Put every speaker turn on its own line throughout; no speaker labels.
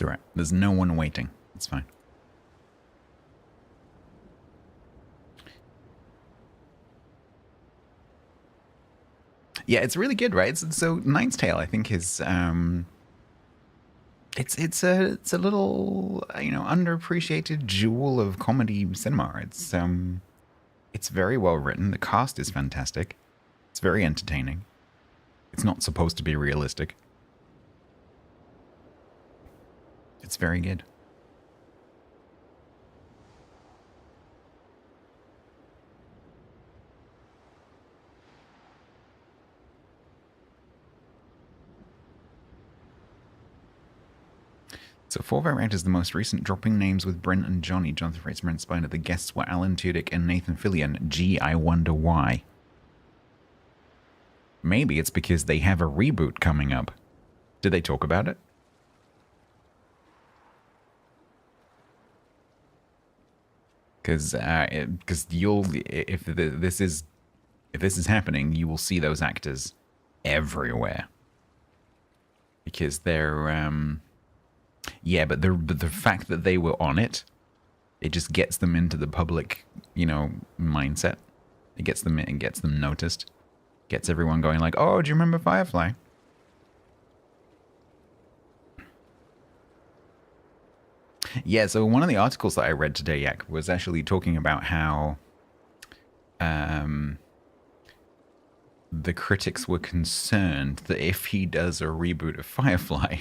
It's alright. There's no one waiting. It's fine. Yeah, it's really good, right? So Knight's Tale, I think, is it's a little underappreciated jewel of comedy cinema. It's very well written. The cast is fantastic. It's very entertaining. It's not supposed to be realistic. It's very good. So, for Variant the most recent dropping names with Brent and Johnny. Jonathan Frakes were inspired. The guests were Alan Tudyk and Nathan Fillion. Gee, I wonder why. Maybe it's because they have a reboot coming up. Did they talk about it? Because you'll if this is happening, you will see those actors everywhere. Because they're yeah, but the fact that they were on it, it just gets them into the public, mindset. It gets them noticed. Gets everyone going like, "Oh, do you remember Firefly?" Yeah, so one of the articles that I read today, Yak, was actually talking about how the critics were concerned that if he does a reboot of Firefly,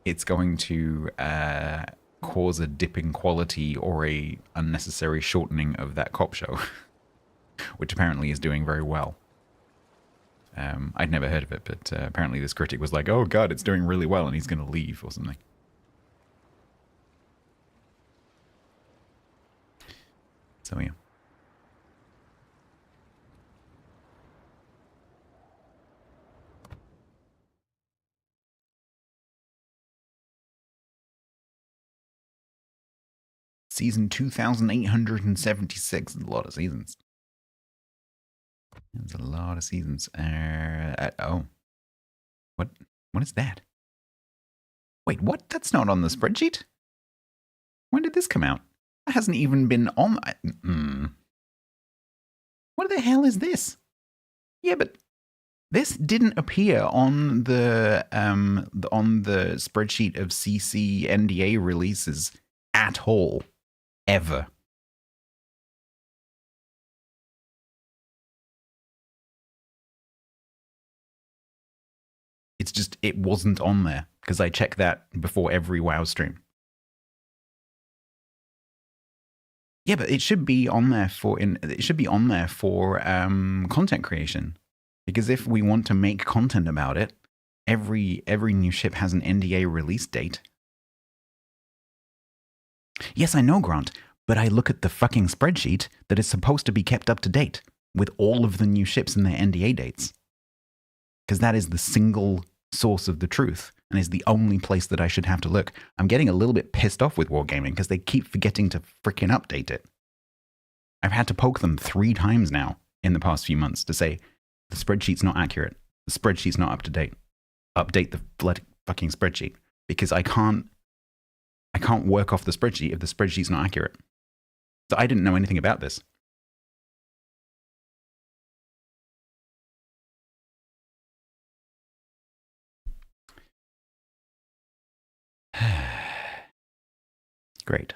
it's going to cause a dip in quality or a unnecessary shortening of that cop show, which apparently is doing very well. I'd never heard of it, but apparently this critic was like, "Oh God, it's doing really well," and he's going to leave or something. So yeah. Season 2,876. A lot of seasons. There's a lot of seasons. Oh. What is that? Wait, what? That's not on the spreadsheet? When did this come out? It hasn't even been on... What the hell is this? Yeah, but this didn't appear on the spreadsheet of CC NDA releases at all. Ever. It's just, it wasn't on there because I check that before every WoW stream. Yeah, but it should be on there for content creation, because if we want to make content about it, every new ship has an NDA release date. Yes, I know, Grant, but I look at the fucking spreadsheet that is supposed to be kept up to date with all of the new ships and their NDA dates, because that is the single source of the truth and is the only place that I should have to look. I'm getting a little bit pissed off with Wargaming because they keep forgetting to freaking update it. I've had to poke them 3 times now in the past few months to say, the spreadsheet's not accurate. The spreadsheet's not up to date. Update the bloody fucking spreadsheet, because I can't work off the spreadsheet if the spreadsheet's not accurate. So I didn't know anything about this. Great.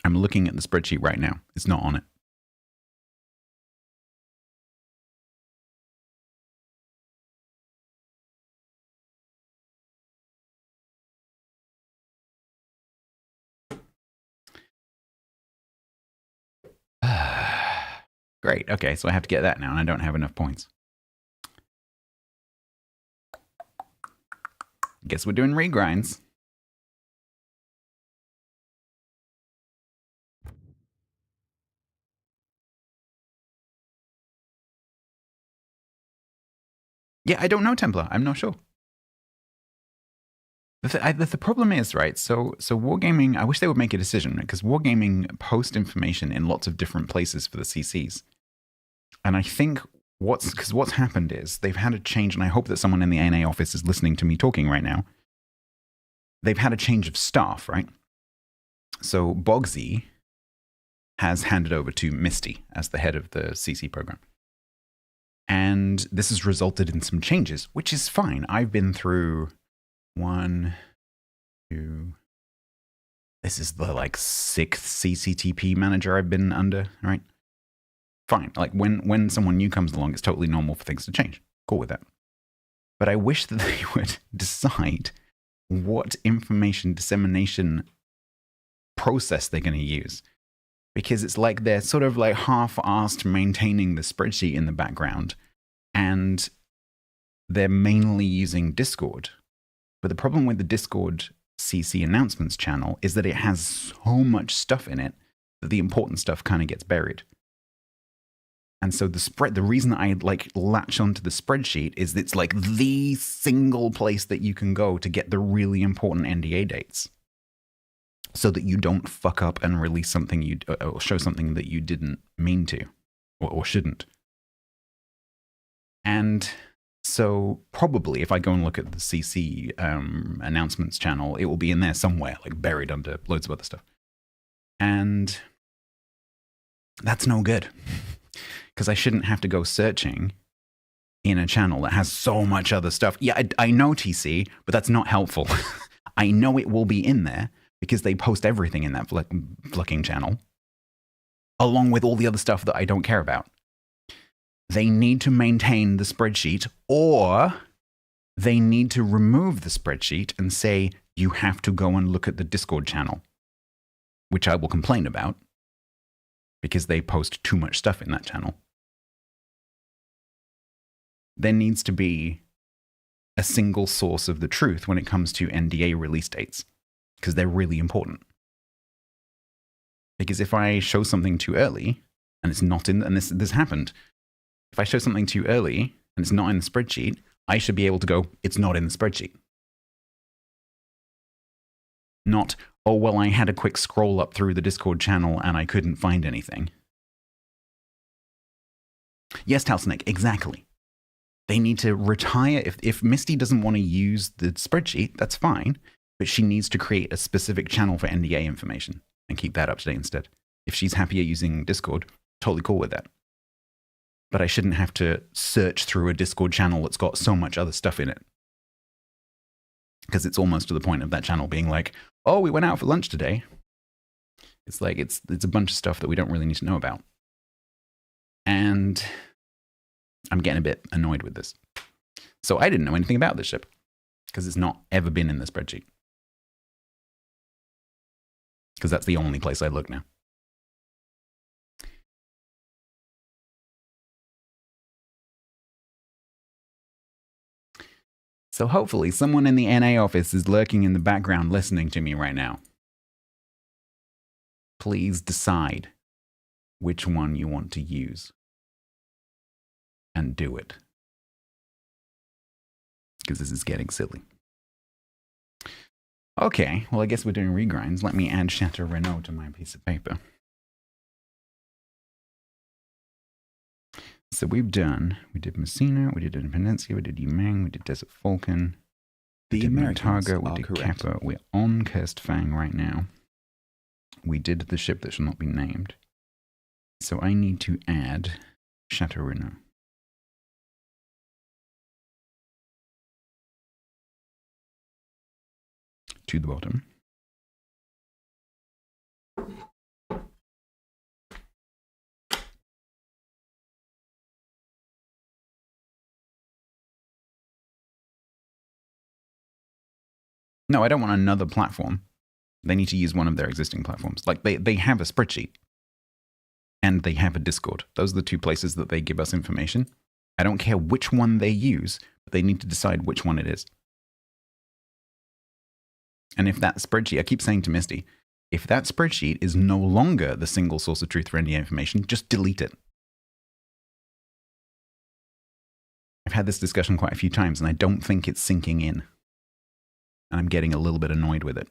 I'm looking at the spreadsheet right now. It's not on it. Great. Okay, so I have to get that now, and I don't have enough points. Guess we're doing regrinds. Yeah, I don't know, Templar. I'm not sure. The problem is, right, so Wargaming, I wish they would make a decision, because Wargaming post information in lots of different places for the CCs. And I think what's happened is they've had a change, and I hope that someone in the NA office is listening to me talking right now. They've had a change of staff, right? So Bogsy has handed over to Misty as the head of the CC program. And this has resulted in some changes, which is fine. I've been through 1, 2. This is the like 6th CCTP manager I've been under, right? Fine. Like when someone new comes along, it's totally normal for things to change. Cool with that. But I wish that they would decide what information dissemination process they're going to use. Because it's like they're sort of like half-assed maintaining the spreadsheet in the background, and they're mainly using Discord. But the problem with the Discord CC announcements channel is that it has so much stuff in it that the important stuff kind of gets buried. And so the reason I like latch onto the spreadsheet is it's like the single place that you can go to get the really important NDA dates, so that you don't fuck up and release something or show something that you didn't mean to or shouldn't. And so probably if I go and look at the CC announcements channel, it will be in there somewhere, like buried under loads of other stuff. And that's no good, because I shouldn't have to go searching in a channel that has so much other stuff. Yeah, I know, TC, but that's not helpful. I know it will be in there, because they post everything in that fucking channel, along with all the other stuff that I don't care about. They need to maintain the spreadsheet, or they need to remove the spreadsheet and say, you have to go and look at the Discord channel, which I will complain about, because they post too much stuff in that channel. There needs to be a single source of the truth when it comes to NDA release dates, because they're really important. Because if I show something too early, and it's not in, and this happened, if I show something too early and it's not in the spreadsheet, I should be able to go, it's not in the spreadsheet. Not, oh, well, I had a quick scroll up through the Discord channel and I couldn't find anything. Yes, Talsnick, exactly. They need to retire. If Misty doesn't want to use the spreadsheet, that's fine. But she needs to create a specific channel for NDA information and keep that up to date instead. If she's happier using Discord, totally cool with that. But I shouldn't have to search through a Discord channel that's got so much other stuff in it. Because it's almost to the point of that channel being like, oh, we went out for lunch today. It's like, it's a bunch of stuff that we don't really need to know about. And I'm getting a bit annoyed with this. So I didn't know anything about this ship, because it's not ever been in the spreadsheet. Because that's the only place I look now. So hopefully someone in the NA office is lurking in the background listening to me right now. Please decide which one you want to use and do it. Because this is getting silly. Okay, well, I guess we're doing regrinds. Let me add Chateau Renault to my piece of paper. So we did Messina, we did Independencia, we did Yimeng, we did Desert Falcon, we did Montarga, we did Kappa. We're on Cursed Fang right now. We did the ship that shall not be named. So I need to add Chateau Renault. To the bottom. No, I don't want another platform. They need to use one of their existing platforms. Like they have a spreadsheet and they have a Discord. Those are the two places that they give us information. I don't care which one they use, but they need to decide which one it is. And if that spreadsheet, I keep saying to Misty, if that spreadsheet is no longer the single source of truth for NDA information, just delete it. I've had this discussion quite a few times and I don't think it's sinking in. And I'm getting a little bit annoyed with it.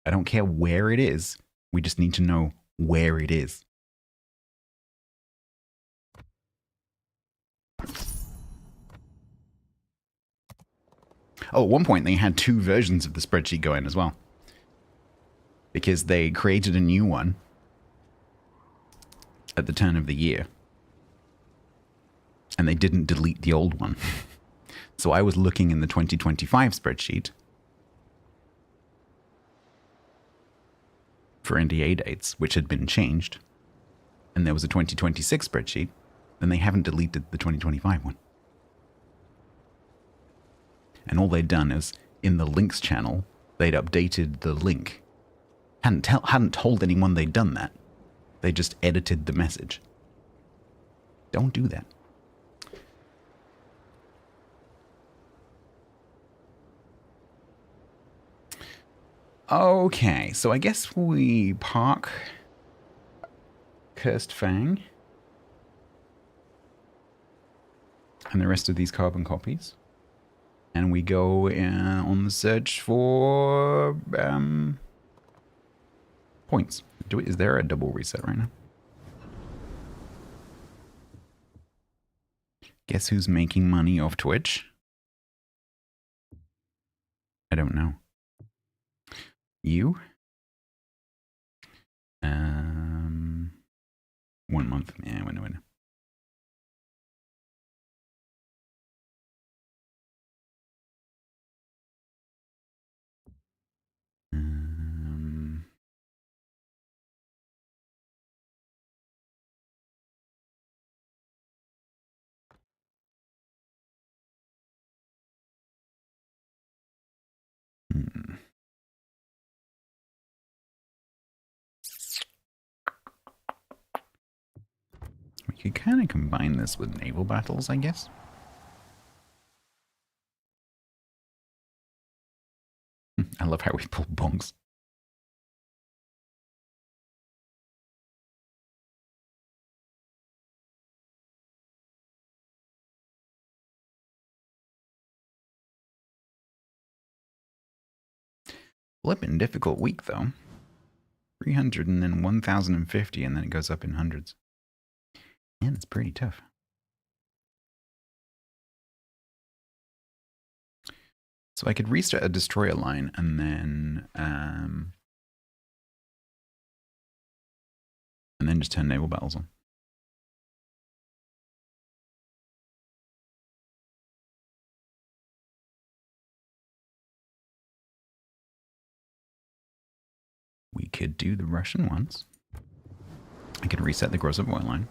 I don't care where it is. We just need to know where it is. Oh, at one point they had 2 versions of the spreadsheet going as well. Because they created a new one at the turn of the year. And they didn't delete the old one. So I was looking in the 2025 spreadsheet for NDA dates, which had been changed. And there was a 2026 spreadsheet, and they haven't deleted the 2025 one. And all they'd done is, in the links channel, they'd updated the link. Hadn't told anyone they'd done that. They just edited the message. Don't do that. Okay, so I guess we park Cursed Fang and the rest of these carbon copies. And we go on the search for points. Is there a double reset right now? Guess who's making money off Twitch? I don't know. You? 1 month. Yeah, I know. We could kind of combine this with naval battles, I guess. I love how we pull bongs. Flippin' difficult week, though. 300 and then 1,050, and then it goes up in hundreds. And it's pretty tough. So I could restart a destroyer line and then just turn naval battles on. We could do the Russian ones. I could reset the Grozov oil line.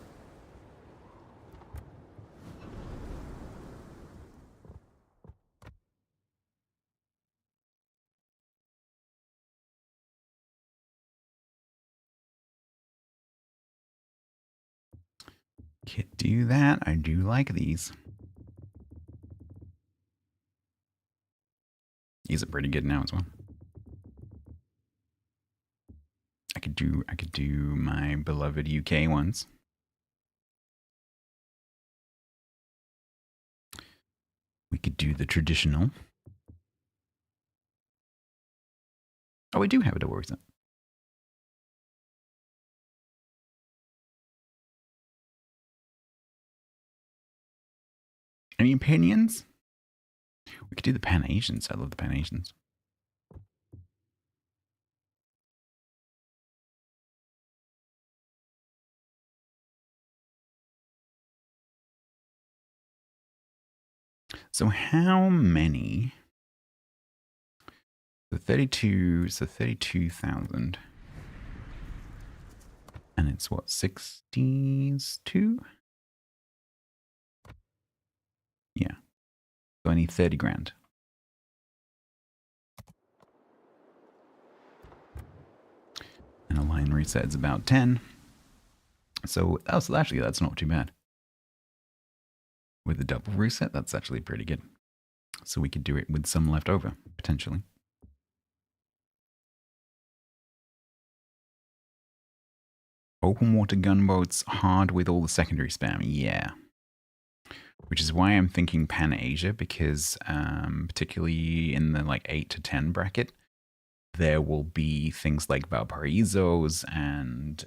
Could do that. I do like these. These are pretty good now as well. I could do my beloved UK ones. We could do the traditional. Oh, we do have a double reset. Any opinions? We could do the Pan-Asians. I love the Pan-Asians. So how many? So 32,000. And it's what, 62? Yeah. So I need 30 grand. And a line reset is about 10. So actually, that's not too bad. With the double reset, that's actually pretty good. So we could do it with some left over, potentially. Open water gunboats, hard with all the secondary spam. Yeah. Which is why I'm thinking Pan-Asia, because particularly in the like 8 to 10 bracket, there will be things like Valparaisos and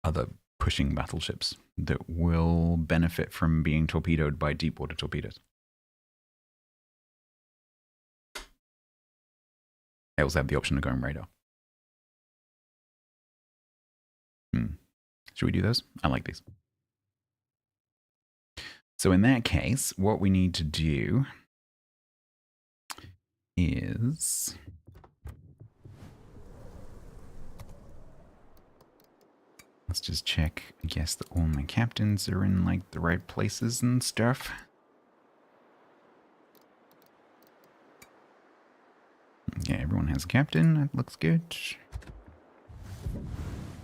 other pushing battleships that will benefit from being torpedoed by deep water torpedoes. I also have the option of going radar. Should we do those? I like these. So in that case, what we need to do is... let's just check, I guess, that all my captains are in, like, the right places and stuff. Okay, everyone has a captain. That looks good.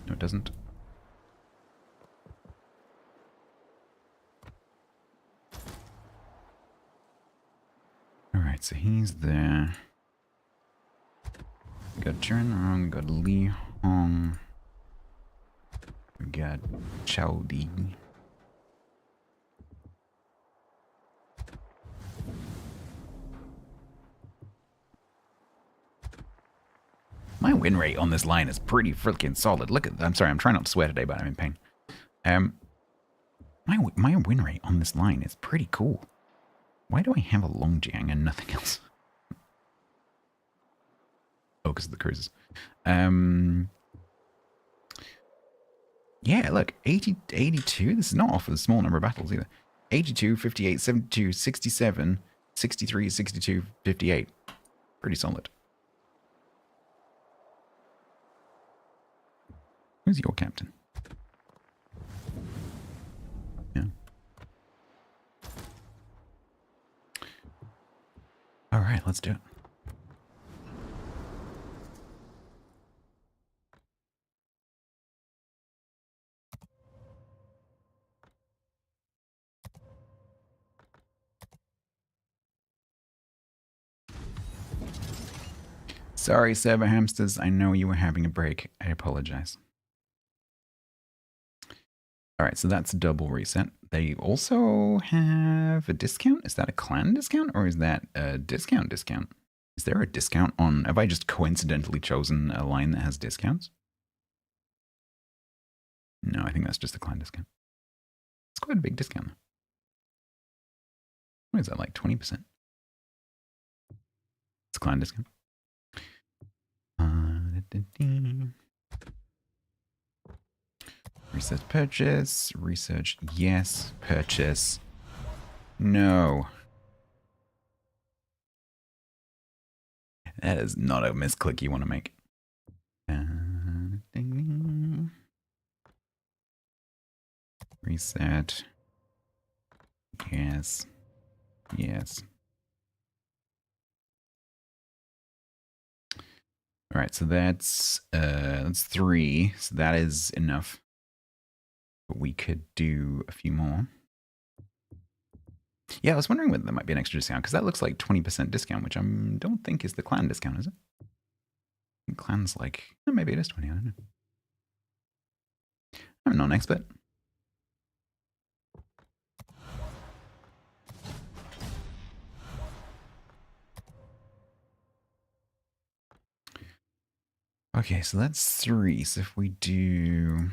No, it doesn't. Alright, so he's there. We got General, we got Li Hong. We got Chao Di. My win rate on this line is pretty freaking solid. Look at that. I'm sorry, I'm trying not to swear today, but I'm in pain. My win rate on this line is pretty cool. Why do I have a Longjiang and nothing else? Oh, because of the cruises. Yeah, look, 80, 82. This is not off of a small number of battles either. 82, 58, 72, 67, 63, 62, 58. Pretty solid. Who's your captain? Yeah. All right, let's do it. Sorry, server hamsters. I know you were having a break. I apologize. All right, so that's a double reset. They also have a discount. Is that a clan discount or is that a discount? Is there a discount on... have I just coincidentally chosen a line that has discounts? No, I think that's just a clan discount. It's quite a big discount, though. What is that, like 20%? It's a clan discount. Research purchase. Research, yes. Purchase. No. That is not a misclick you want to make. Reset. Yes. Yes. All right, so that's 3. So that is enough. But we could do a few more. Yeah, I was wondering whether there might be an extra discount because that looks like 20% discount, which I don't think is the clan discount, is it? I think clan's like, oh, maybe it is 20. I don't know. I'm not an expert. Okay, so that's 3. So if we do...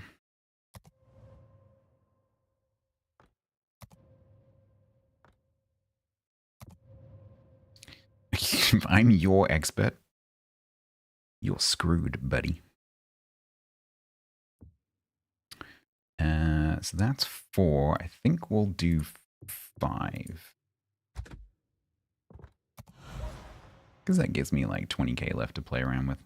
if I'm your expert, you're screwed, buddy. So that's 4. I think we'll do 5. Because that gives me like 20k left to play around with.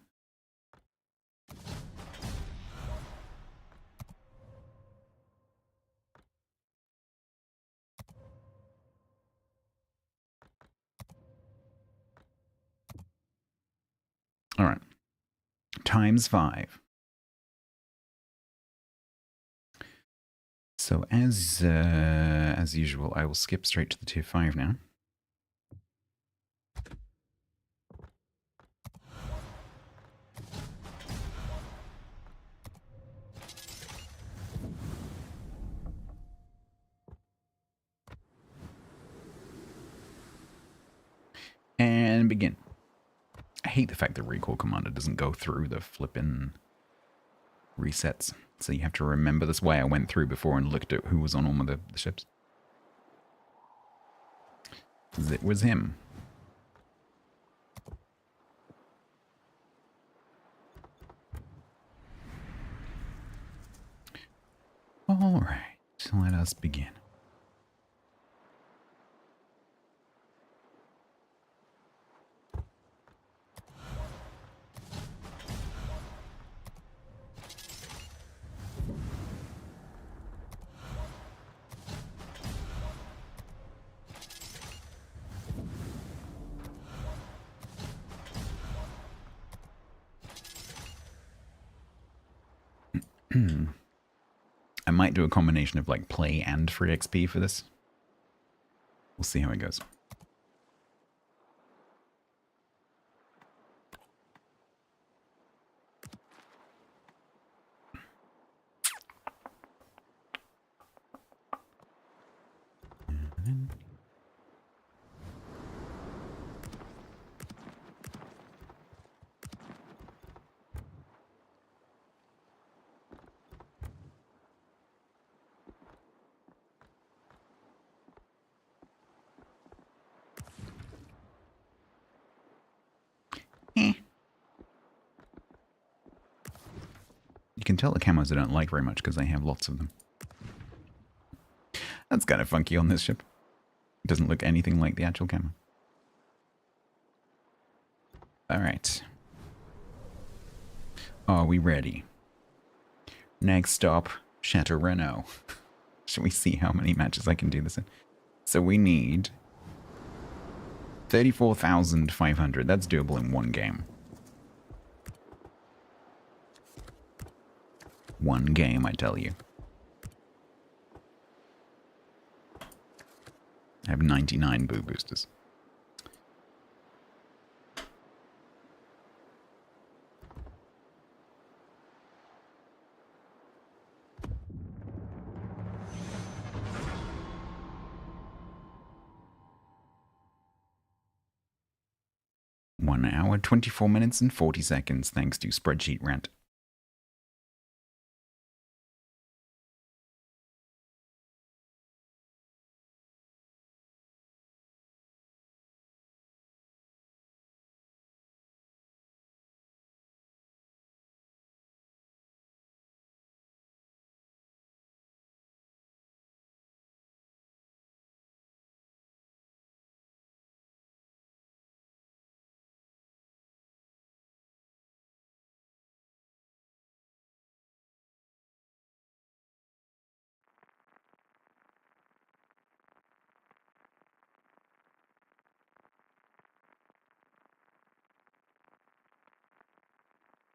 All right. Times 5. So as usual, I will skip straight to the tier 5 now. And begin. I hate the fact that Recall Commander doesn't go through the flippin' resets. So you have to remember this way I went through before and looked at who was on all of the ships. It was him. All right, let us begin. I might do a combination of like play and free XP for this. We'll see how it goes. You can tell the camos I don't like very much because I have lots of them. That's kind of funky on this ship. It doesn't look anything like the actual camo. Alright. Are we ready? Next stop, Chateau Renault. Shall we see how many matches I can do this in? So we need 34,500. That's doable in one game. One game, I tell you. I have 99 boo boosters. One hour, 24 minutes and 40 seconds, thanks to Spreadsheet Rant.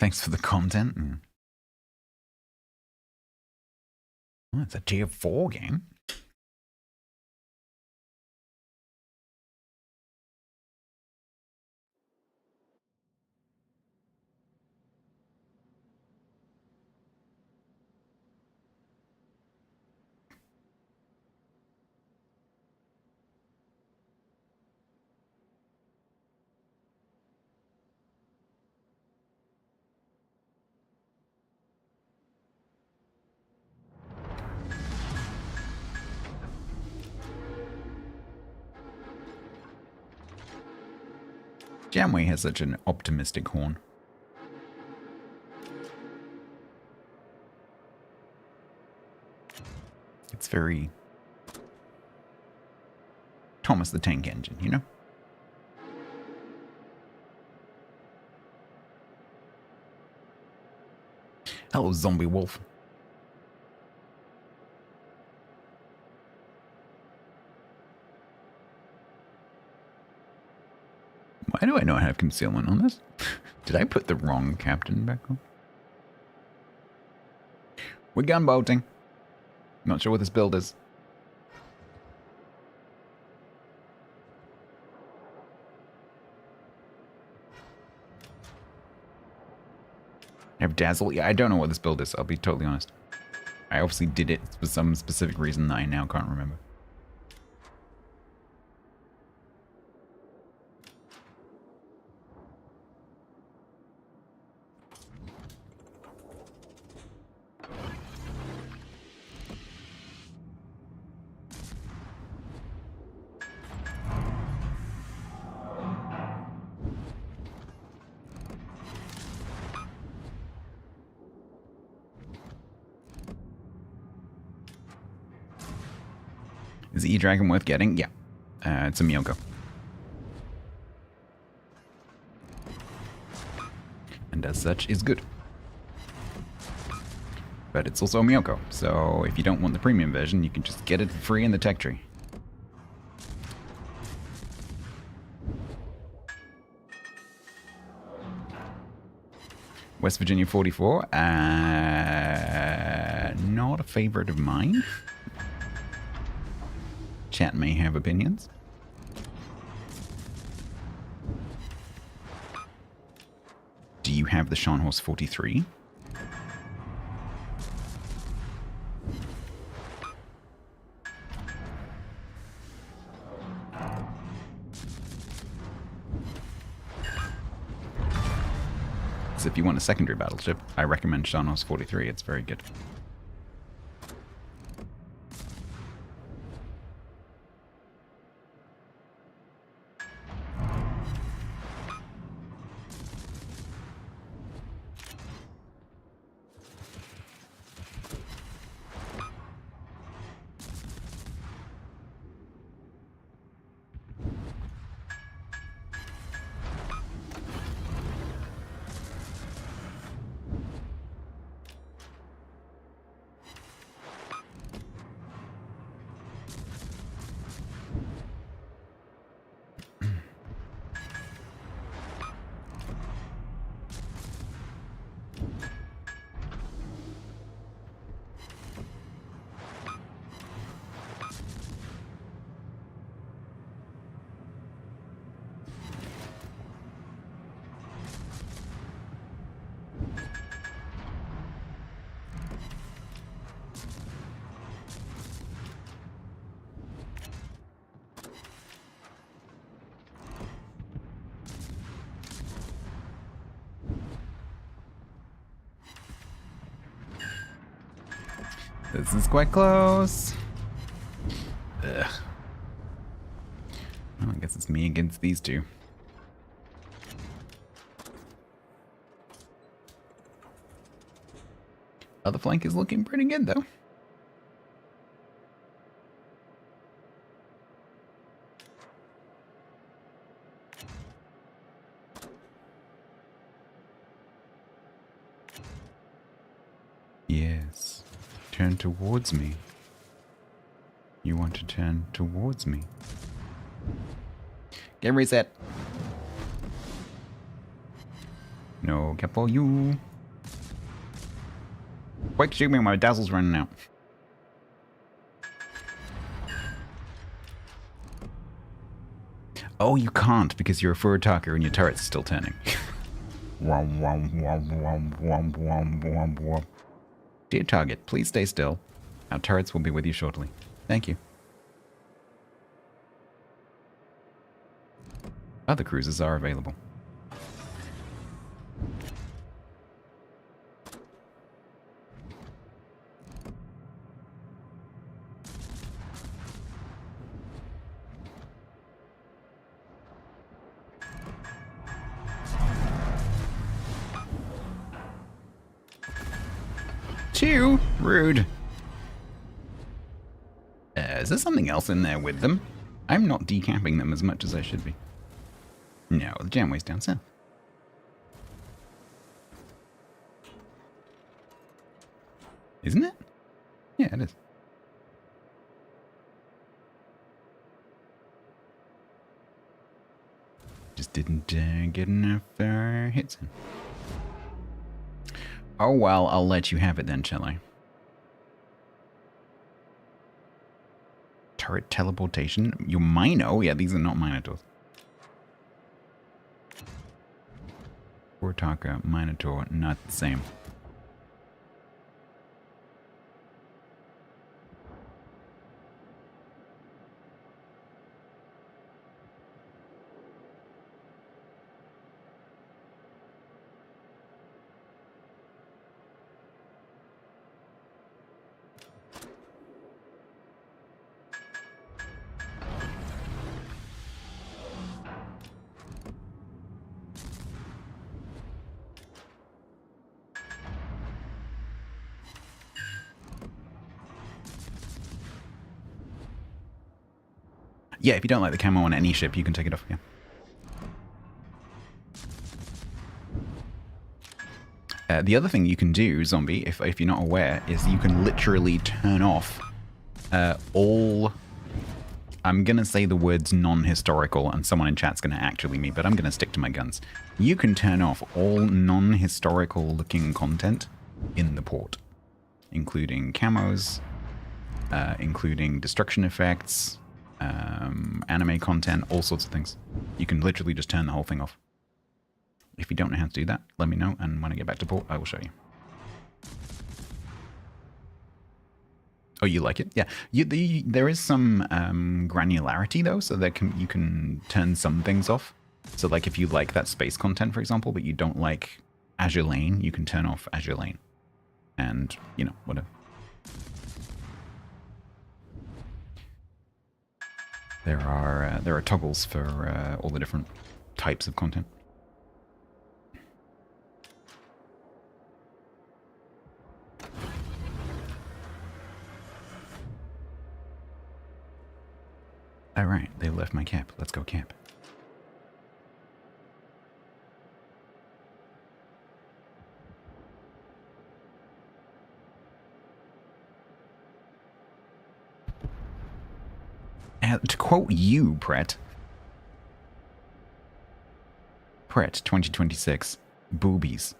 Thanks for the content. Oh, it's a tier 4 game. Janway has such an optimistic horn. It's very Thomas the Tank Engine, you know? Hello, zombie wolf. Why do I not have concealment on this? Did I put the wrong captain back on? We're gunboating. Not sure what this build is. I have Dazzle. Yeah, I don't know what this build is, I'll be totally honest. I obviously did it for some specific reason that I now can't remember. Is the E-Dragon worth getting? Yeah. It's a Miyoko. And as such, is good. But it's also a Miyoko, so if you don't want the premium version, you can just get it for free in the tech tree. West Virginia 44, not a favorite of mine. Chat may have opinions. Do you have the Scharnhorst 43? So if you want a secondary battleship, I recommend Scharnhorst 43. It's very good. This is quite close. Ugh. Well, I guess it's me against these two. Other flank is looking pretty good, though. Yes. Turn towards me. You want to turn towards me. Game reset. No cap for you. Quick, shoot me, my dazzle's running out. Oh, you can't because you're a forward talker and your turret's still turning. Wom, wom, wom, wom, wom, wom, wom, wom. Dear target, please stay still. Our turrets will be with you shortly. Thank you. Other cruisers are available. Chew! Rude. Is there something else in there with them? I'm not decapping them as much as I should be. No, the jamway's down south. Isn't it? Yeah, it is. Just didn't get enough hits in. Oh well, I'll let you have it then, shall I? Turret teleportation? You Mino? Yeah, these are not Minotaurs. Wartaka, Minotaur, not the same. Yeah, if you don't like the camo on any ship, you can take it off, yeah. The other thing you can do, Zombie, if you're not aware, is you can literally turn off all... I'm going to say the words non-historical, and someone in chat's going to actually me, but I'm going to stick to my guns. You can turn off all non-historical looking content in the port, including camos, including destruction effects, anime content, all sorts of things. You can literally just turn the whole thing off. If you don't know how to do that, let me know, and when I get back to port, I will show you. Oh, you like it? Yeah. There is some granularity, though, so that you can turn some things off. So, like, if you like that space content, for example, but you don't like Azure Lane, you can turn off Azure Lane. And, you know, whatever. There are toggles for all the different types of content. All right, they left my cap. Let's go camp. To quote you, Pret, 2026, boobies.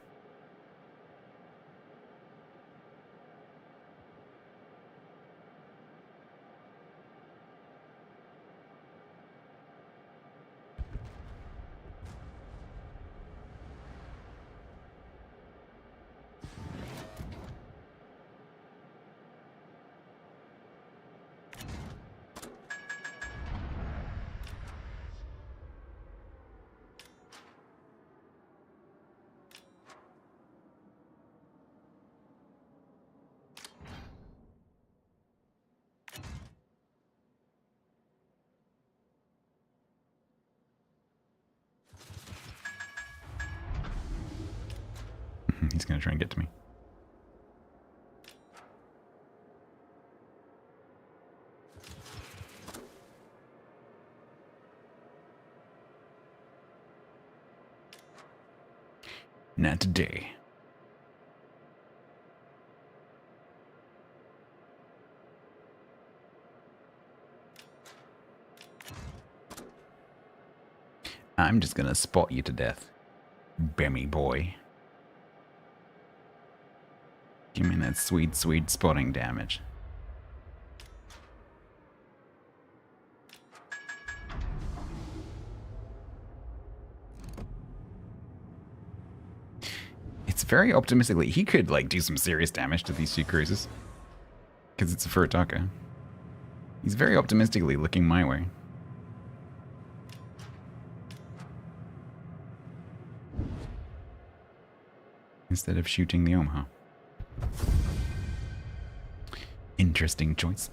He's going to try and get to me. Not today. I'm just going to spot you to death, Bemmy boy. Give me that sweet, sweet spotting damage. It's very optimistically. He could, like, do some serious damage to these two cruisers. Because it's a Furutaka. He's very optimistically looking my way. Instead of shooting the Omaha. Interesting choice.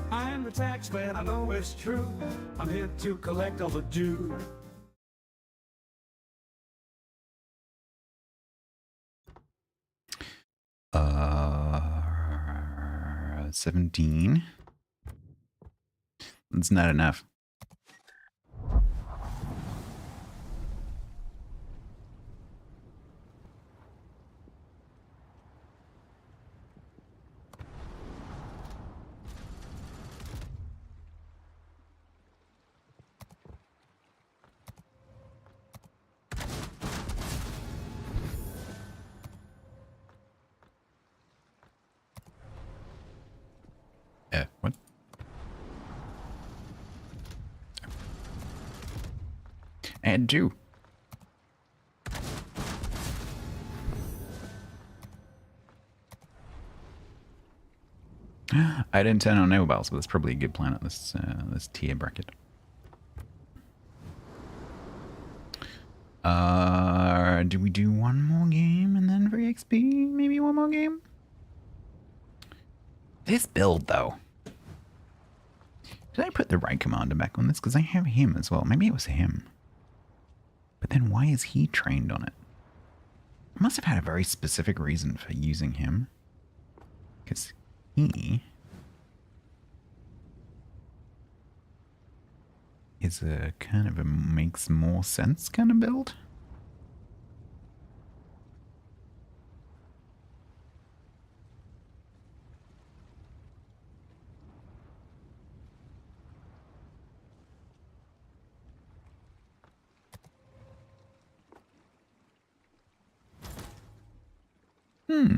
I am the tax man, I know it's true. I'm here to collect all the due.
17. That's not enough. What? And two. I didn't turn on naval battles, but that's probably a good plan at this this tier bracket. Do we do one more game and then free XP? Maybe one more game? This build, though. Did I put the right commander back on this? Because I have him as well. Maybe it was him. But then why is he trained on it? I must have had a very specific reason for using him. Because he is a kind of a makes more sense kind of build.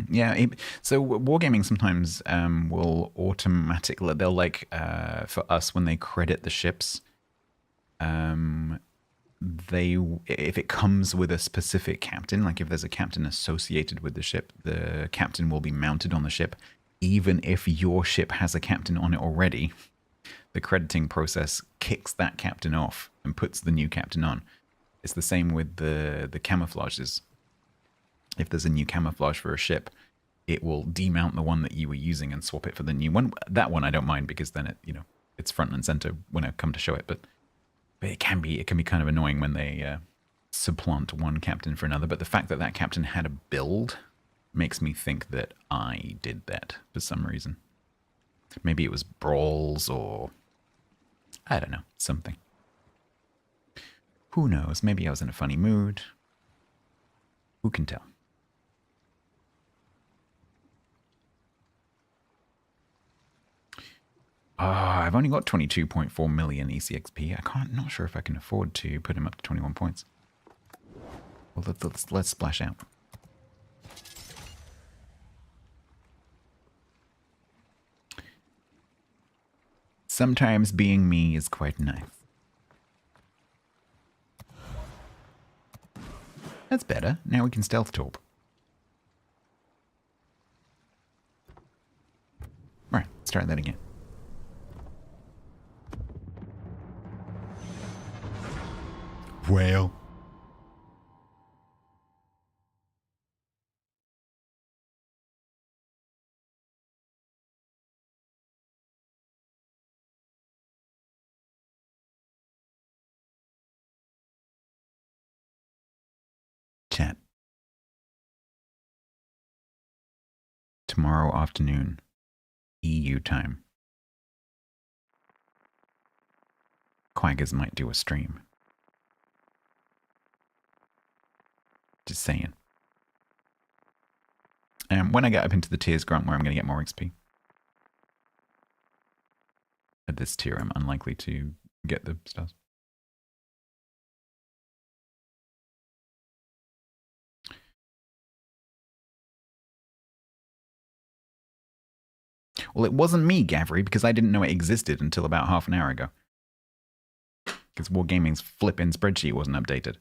Yeah. So Wargaming sometimes will automatically, they'll like, for us, when they credit the ships, if it comes with a specific captain, like if there's a captain associated with the ship, the captain will be mounted on the ship. Even if your ship has a captain on it already, the crediting process kicks that captain off and puts the new captain on. It's the same with the camouflages. If there's a new camouflage for a ship, it will demount the one that you were using and swap it for the new one. That one I don't mind because then it's front and center when I come to show it. But it can be kind of annoying when they supplant one captain for another. But the fact that that captain had a build makes me think that I did that for some reason. Maybe it was brawls or I don't know, something. Who knows? Maybe I was in a funny mood. Who can tell? I've only got 22.4 million ECXP. Not sure if I can afford to put him up to 21 points. Well, let's splash out. Sometimes being me is quite nice. That's better. Now we can stealth torp. Right, let's try that again. Well. Chat. Tomorrow afternoon, EU time. Quaggers might do a stream. Just saying. When I get up into the tiers, Grant, where I'm going to get more XP. At this tier, I'm unlikely to get the stars. Well, it wasn't me, Gavry, because I didn't know it existed until about half an hour ago. Because Wargaming's flipping spreadsheet wasn't updated.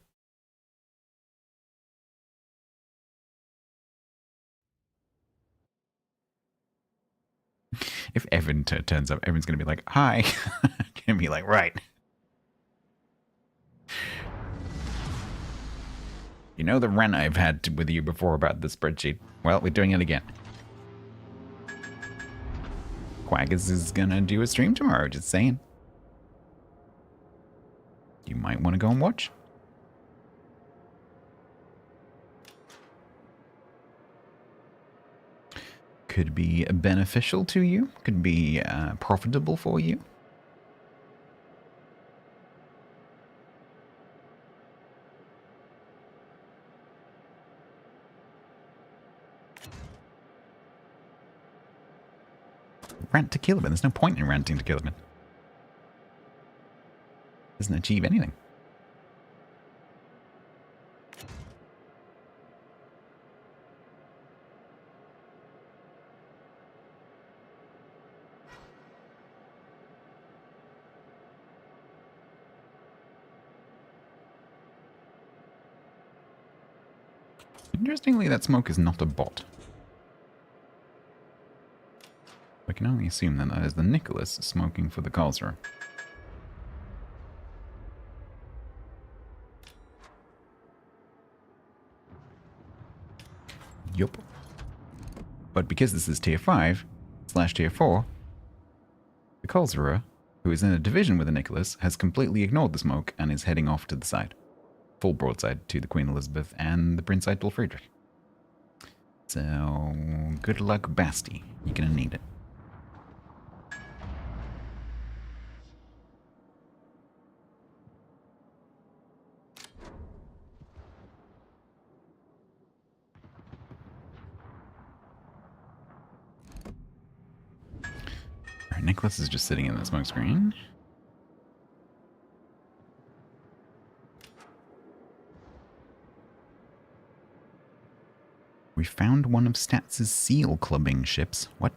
If Evan turns up, Evan's going to be like, hi. Going to be like, right. You know the rant I've had with you before about the spreadsheet? Well, we're doing it again. Quaggers is going to do a stream tomorrow, just saying. You might want to go and watch. Could be beneficial to you. Could be profitable for you. Rant to Killerman. There's no point in ranting to Killerman. Doesn't achieve anything. Interestingly, that smoke is not a bot. I can only assume that that is the Nicholas smoking for the Karlsruhe. Yup. But because this is tier 5 / tier 4, the Karlsruhe who is in a division with the Nicholas, has completely ignored the smoke and is heading off to the side. Full broadside to the Queen Elizabeth and the Prince Eitel Friedrich. So, good luck, Basti. You're gonna need it. Alright, Nicholas is just sitting in the smoke screen. We found one of Stats' seal clubbing ships. What?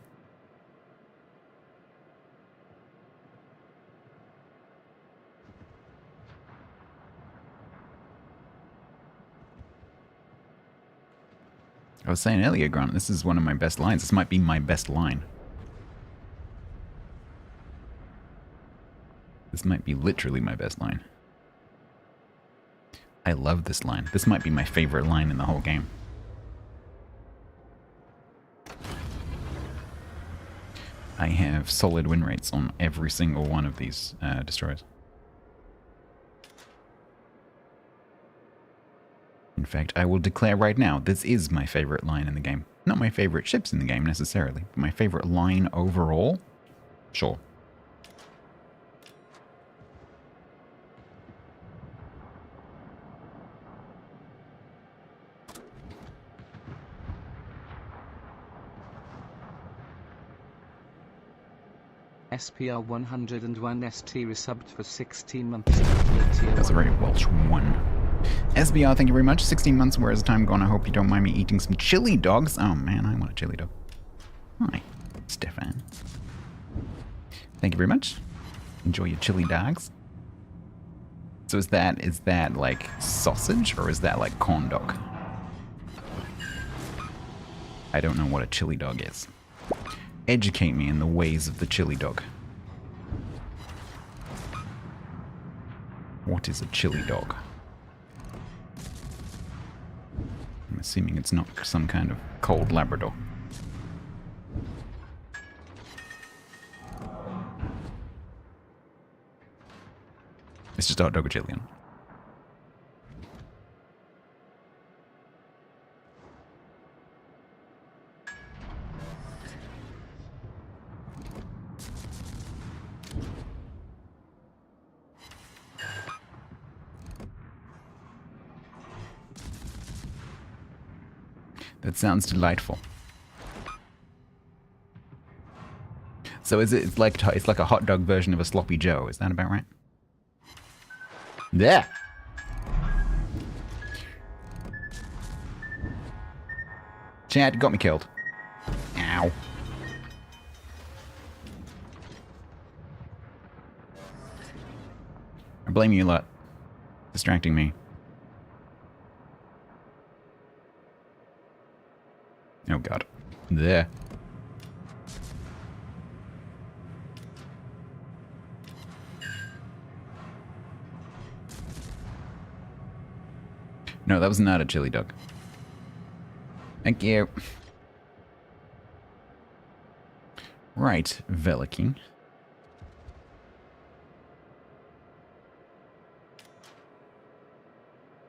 I was saying earlier, Grant, this is one of my best lines. This might be my best line. This might be literally my best line. I love this line. This might be my favorite line in the whole game. I have solid win rates on every single one of these destroyers. In fact, I will declare right now, this is my favorite line in the game. Not my favorite ships in the game necessarily, but my favorite line overall? Sure.
SPR 101 ST resubbed for 16 months.
That's a very Welsh one. SBR, thank you very much. 16 months, where is the time gone? I hope you don't mind me eating some chili dogs. Oh man, I want a chili dog. Hi, Stefan. Thank you very much. Enjoy your chili dogs. So is that like sausage or is that like corn dog? I don't know what a chili dog is. Educate me in the ways of the chili dog. What is a chili dog? I'm assuming it's not some kind of cold Labrador. It's just a hot dog with chili on it. That sounds delightful. So it's like a hot dog version of a sloppy Joe? Is that about right? Yeah. Chad got me killed. Ow. I blame you a lot. Distracting me. Oh god. There. No, that was not a chili dog. Thank you. Right, Veliking.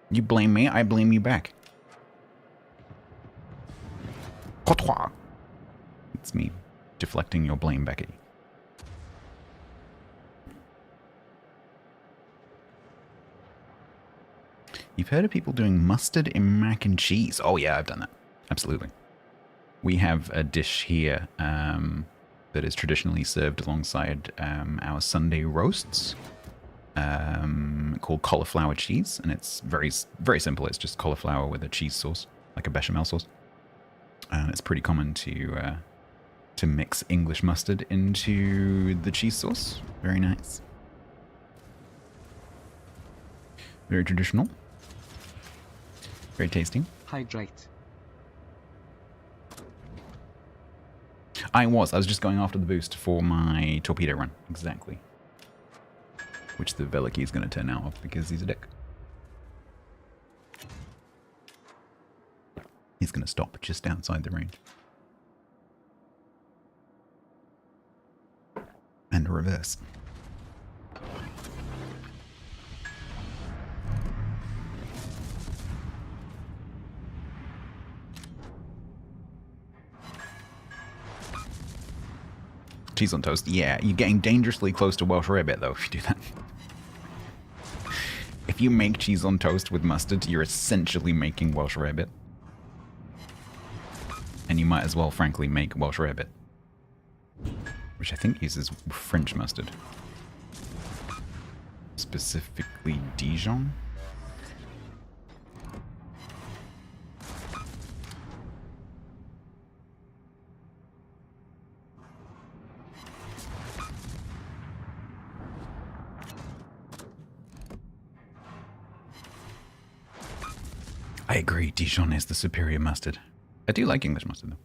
You blame me, I blame you back. Cotois. It's me deflecting your blame back at you. You've heard of people doing mustard in mac and cheese? Oh yeah, I've done that. Absolutely. We have a dish here that is traditionally served alongside our Sunday roasts called cauliflower cheese. And it's very, very simple. It's just cauliflower with a cheese sauce, like a bechamel sauce. And it's pretty common to mix English mustard into the cheese sauce. Very nice. Very traditional. Very tasty.
Hydrate.
I was just going after the boost for my torpedo run. Exactly. Which the Veliki is going to turn out of because he's a dick. He's going to stop just outside the range. And reverse. Cheese on toast. Yeah, you're getting dangerously close to Welsh rarebit though if you do that. If you make cheese on toast with mustard, you're essentially making Welsh rarebit. And you might as well, frankly, make Welsh rarebit, which I think uses French mustard. Specifically Dijon? I agree, Dijon is the superior mustard. I do like English mustard though.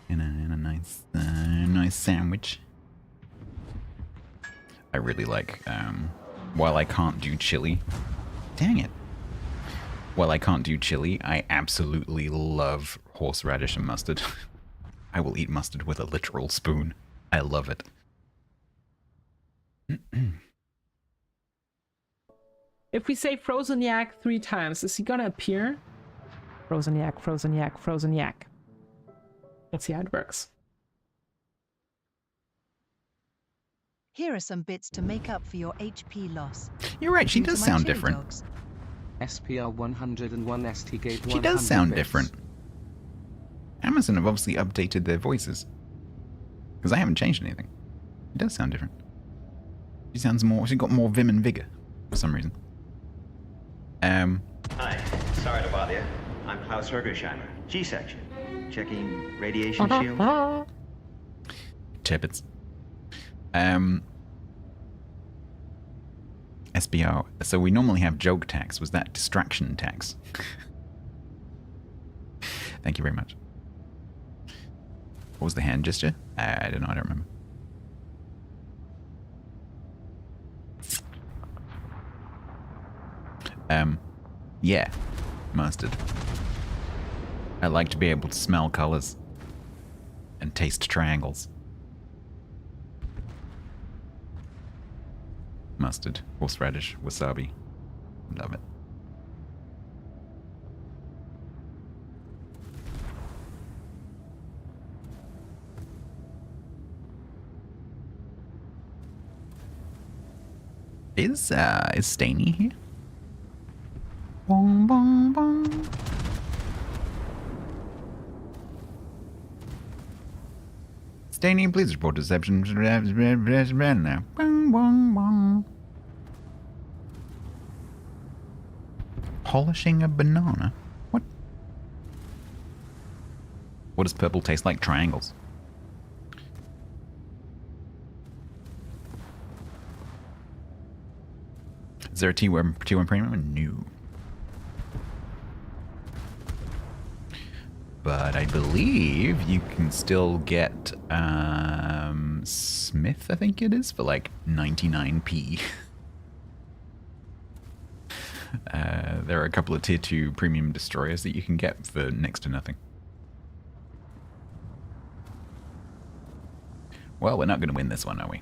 In a nice sandwich. I really like, while I can't do chili, dang it. While I can't do chili, I absolutely love horseradish and mustard. I will eat mustard with a literal spoon. I love it.
If we say frozen yak 3 times, is he gonna appear? Frozen yak, frozen yak, frozen yak. Let's see how it works.
Here are some bits to make up for your HP loss.
You're right, she
Due to
does
my
sound
chili
different.
dogs.
SPR 101 ST gave 100
She does sound
bits.
different. Amazon have obviously updated their voices. Because I haven't changed anything. It does sound different. She sounds more, she's got more vim and vigor for some reason.
Hi, sorry to bother you. I'm Klaus Hergersheimer, G-section. Checking radiation shield.
Tippets. SBR. So we normally have joke tax. Was that distraction tax? Thank you very much. What was the hand gesture? I don't know. I don't remember. Yeah, mustard. I like to be able to smell colors and taste triangles. Mustard, horseradish, wasabi. Love it. Is Staney here? Bong bong bong. Staney, please report deception now. Bong bong bong. Polishing a banana? What? What does purple taste like? Triangles. Is there a T1 premium? No. But I believe you can still get Smith, I think it is, for like 99p. There are a couple of tier 2 premium destroyers that you can get for next to nothing. Well, we're not going to win this one, are we?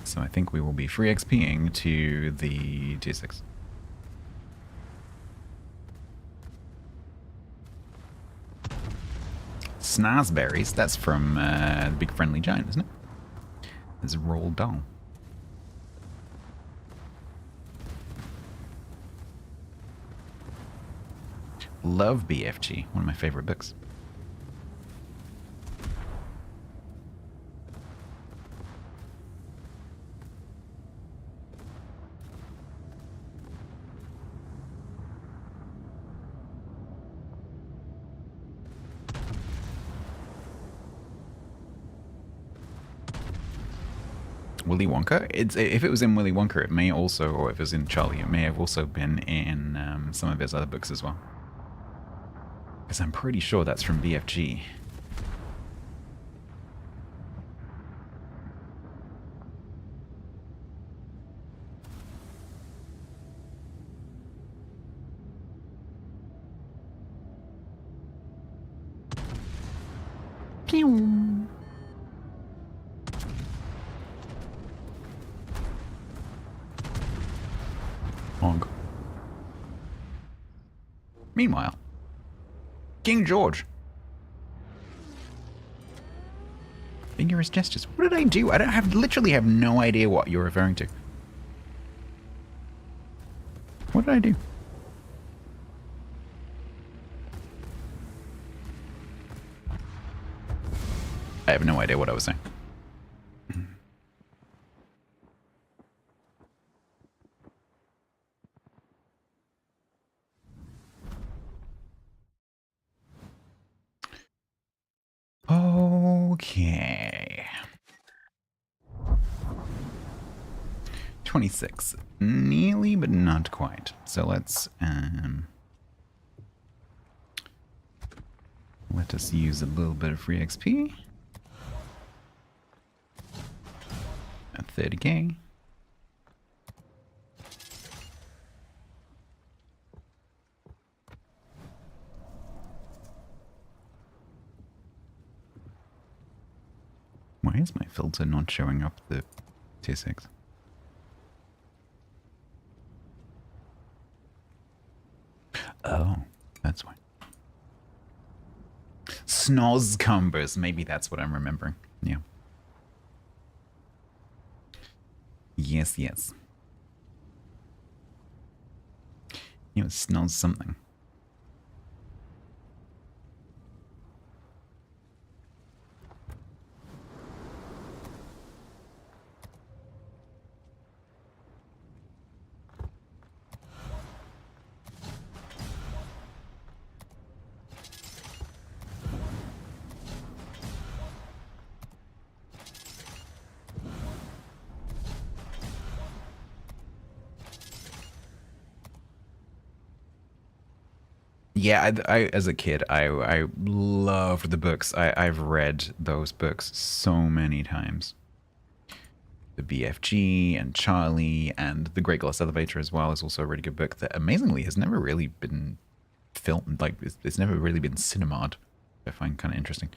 So I think we will be free XPing to the tier 6. Snazberries, that's from the Big Friendly Giant, isn't it? There's a Roald Dahl. Love BFG, one of my favorite books. Willy Wonka? If it was in Willy Wonka, it may also, or if it was in Charlie, it may have also been in some of his other books as well. Because I'm pretty sure that's from BFG. Pew. Honk. Meanwhile, King George. Vigorous gestures. What did I do? I don't have literally have no idea what you're referring to. What did I do? I have no idea what I was saying. Okay. 26. Nearly, but not quite. So let's let us use a little bit of free XP. At 30k. Why is my filter not showing up the tier 6? Oh, that's why. Snoz combos. Maybe that's what I'm remembering. Yeah. Yes, yes. You know, it snows something. Yeah, I as a kid, I loved the books. I've read those books so many times. The BFG and Charlie and The Great Glass Elevator as well is also a really good book that amazingly has never really been filmed. Like, it's never really been cinema'd. I find kind of interesting.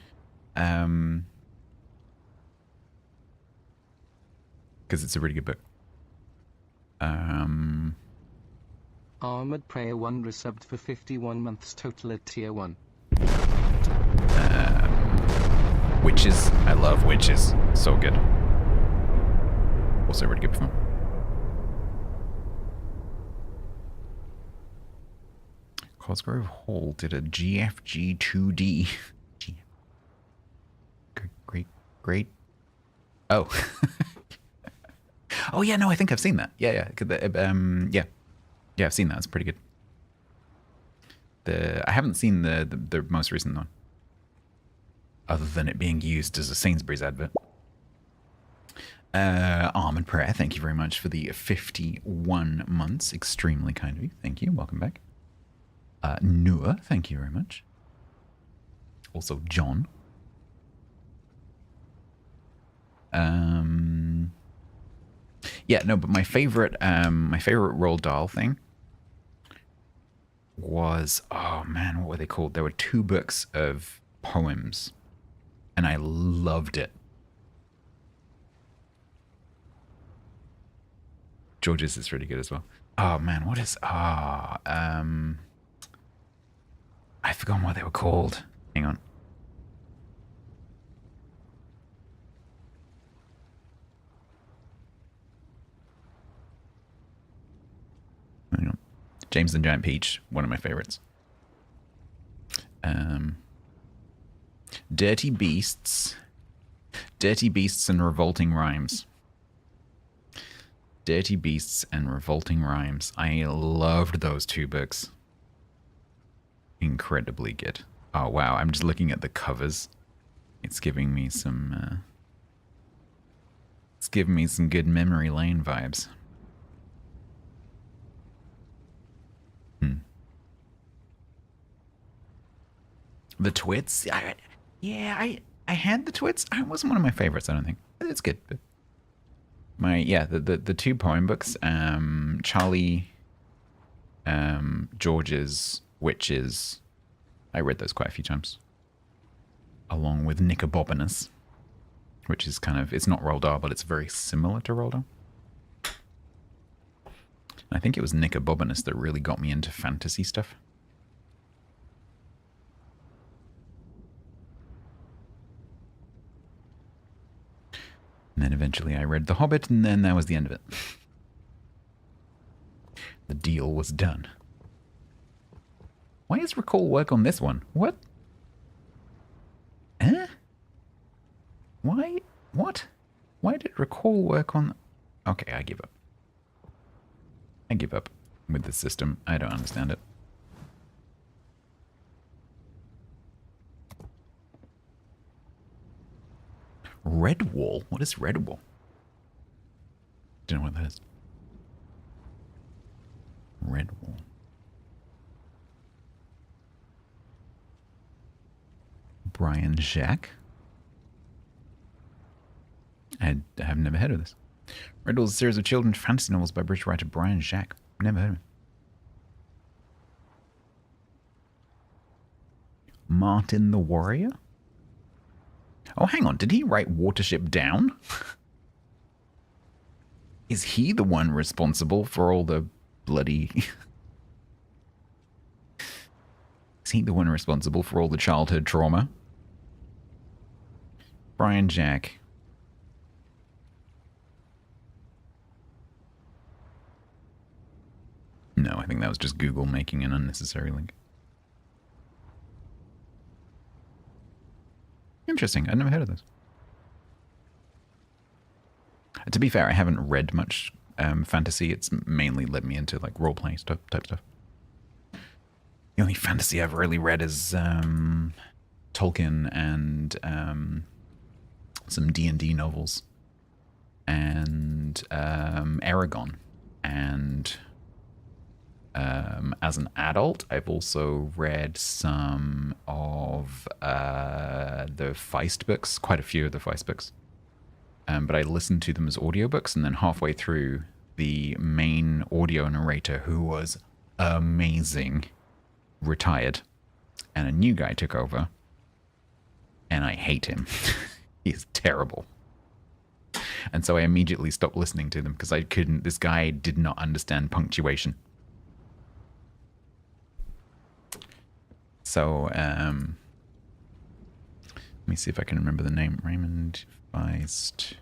Because it's a really good book.
Armored Prayer 1 resubbed for 51 months total at tier 1.
Witches. I love Witches. So good. Also really good film. Cosgrove Hall did a GFG 2D. Great. Oh. Oh yeah, no, I think I've seen that. Yeah. Yeah, I've seen that. It's pretty good. I haven't seen the most recent one, other than it being used as a Sainsbury's advert. Armored Prayer, thank you very much for the 51 months. Extremely kind of you. Thank you. Welcome back. Noor, thank you very much. Also, John. Yeah, no, but my favorite Roald Dahl thing was, oh man, what were they called? There were 2 books of poems, and I loved it. George's is really good as well. Oh man, what is I forgot what they were called. Hang on. James and the Giant Peach, one of my favorites. Dirty Beasts and Revolting Rhymes. Dirty Beasts and Revolting Rhymes. I loved those 2 books. Incredibly good. Oh wow, I'm just looking at the covers. It's giving me some good memory lane vibes. The Twits? I had the Twits. It wasn't one of my favorites, I don't think. It's good. The 2 poem books, Charlie, George's, Witches. I read those quite a few times. Along with Nicobobinus, which is kind of, it's not Roald Dahl, but it's very similar to Roald Dahl. I think it was Nicobobinus that really got me into fantasy stuff. And then eventually I read The Hobbit, and then that was the end of it. The deal was done. Why does Recall work on this one? What? Eh? Why? What? Why did Recall work on... Okay, I give up. I give up with this system. I don't understand it. Redwall? What is Redwall? Don't know what that is. Redwall. Brian Jacques? I have never heard of this. Redwall is a series of children's fantasy novels by British writer Brian Jacques. Never heard of it. Martin the Warrior? Oh, hang on. Did he write Watership Down? Is he the one responsible for all the bloody... Is he the one responsible for all the childhood trauma? Brian Jacques. No, I think that was just Google making an unnecessary link. Interesting. I'd never heard of this. To be fair, I haven't read much fantasy. It's mainly led me into like role-playing type stuff. The only fantasy I've really read is Tolkien and some D&D novels. And Aragon. And as an adult, I've also read some of the Feist books, quite a few of the Feist books. But I listened to them as audiobooks, and then halfway through, the main audio narrator, who was amazing, retired, and a new guy took over, and I hate him. He's terrible. And so I immediately stopped listening to them because I couldn't, this guy did not understand punctuation. So, let me see if I can remember the name. Raymond Feist,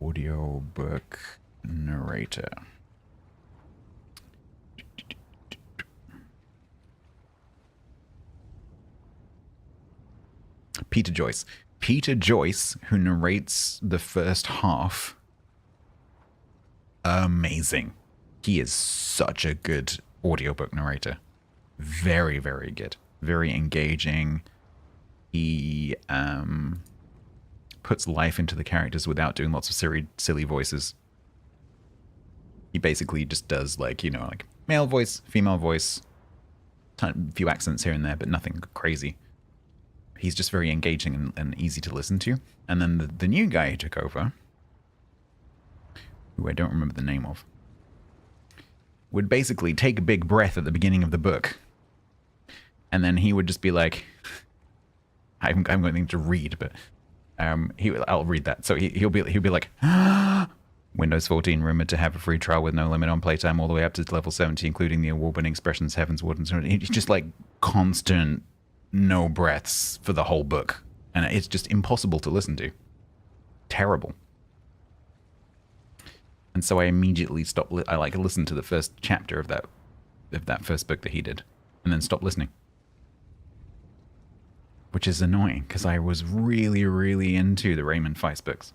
audiobook narrator. Peter Joyce. Peter Joyce, who narrates the first half. Amazing. He is such a good audiobook narrator. Very, very good. Very engaging. He puts life into the characters without doing lots of silly voices. He basically just does like, you know, like male voice, female voice, a few accents here and there, but nothing crazy. He's just very engaging and easy to listen to. And then the new guy who took over, who I don't remember the name of, would basically take a big breath at the beginning of the book. And then he would just be like, I'm going to read, but I'll read that. So he'll be like, Windows 14 rumored to have a free trial with no limit on playtime all the way up to level 70, including the award-winning expressions Heaven's Word and so on. It's just like constant no breaths for the whole book, and it's just impossible to listen to. Terrible. And so I immediately stopped. I listened to the first chapter of that first book that he did, and then stopped listening. Which is annoying, because I was really, really into the Raymond Feist books.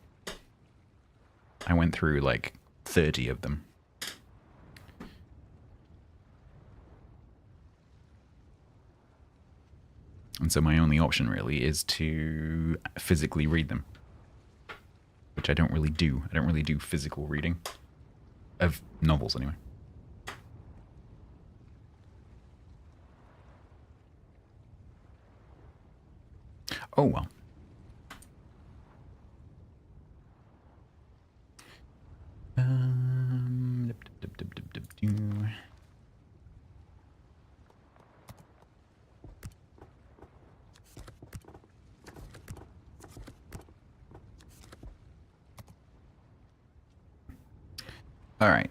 I went through like 30 of them. And so my only option really is to physically read them. Which I don't really do. I don't really do physical reading. Of novels, anyway. Oh, well. All right.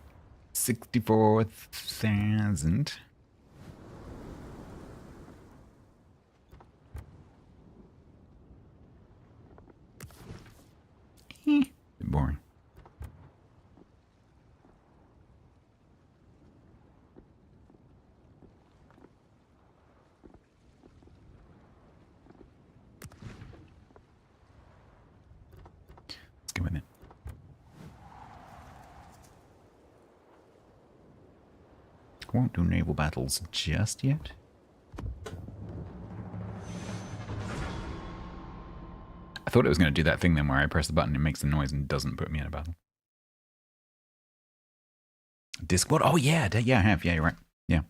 64,000. bit boring. Let's go with it. Won't do naval battles just yet. I thought it was going to do that thing then where I press the button, it makes the noise and doesn't put me in a battle. Discworld? Oh yeah, yeah, I have. Yeah, you're right. Yeah.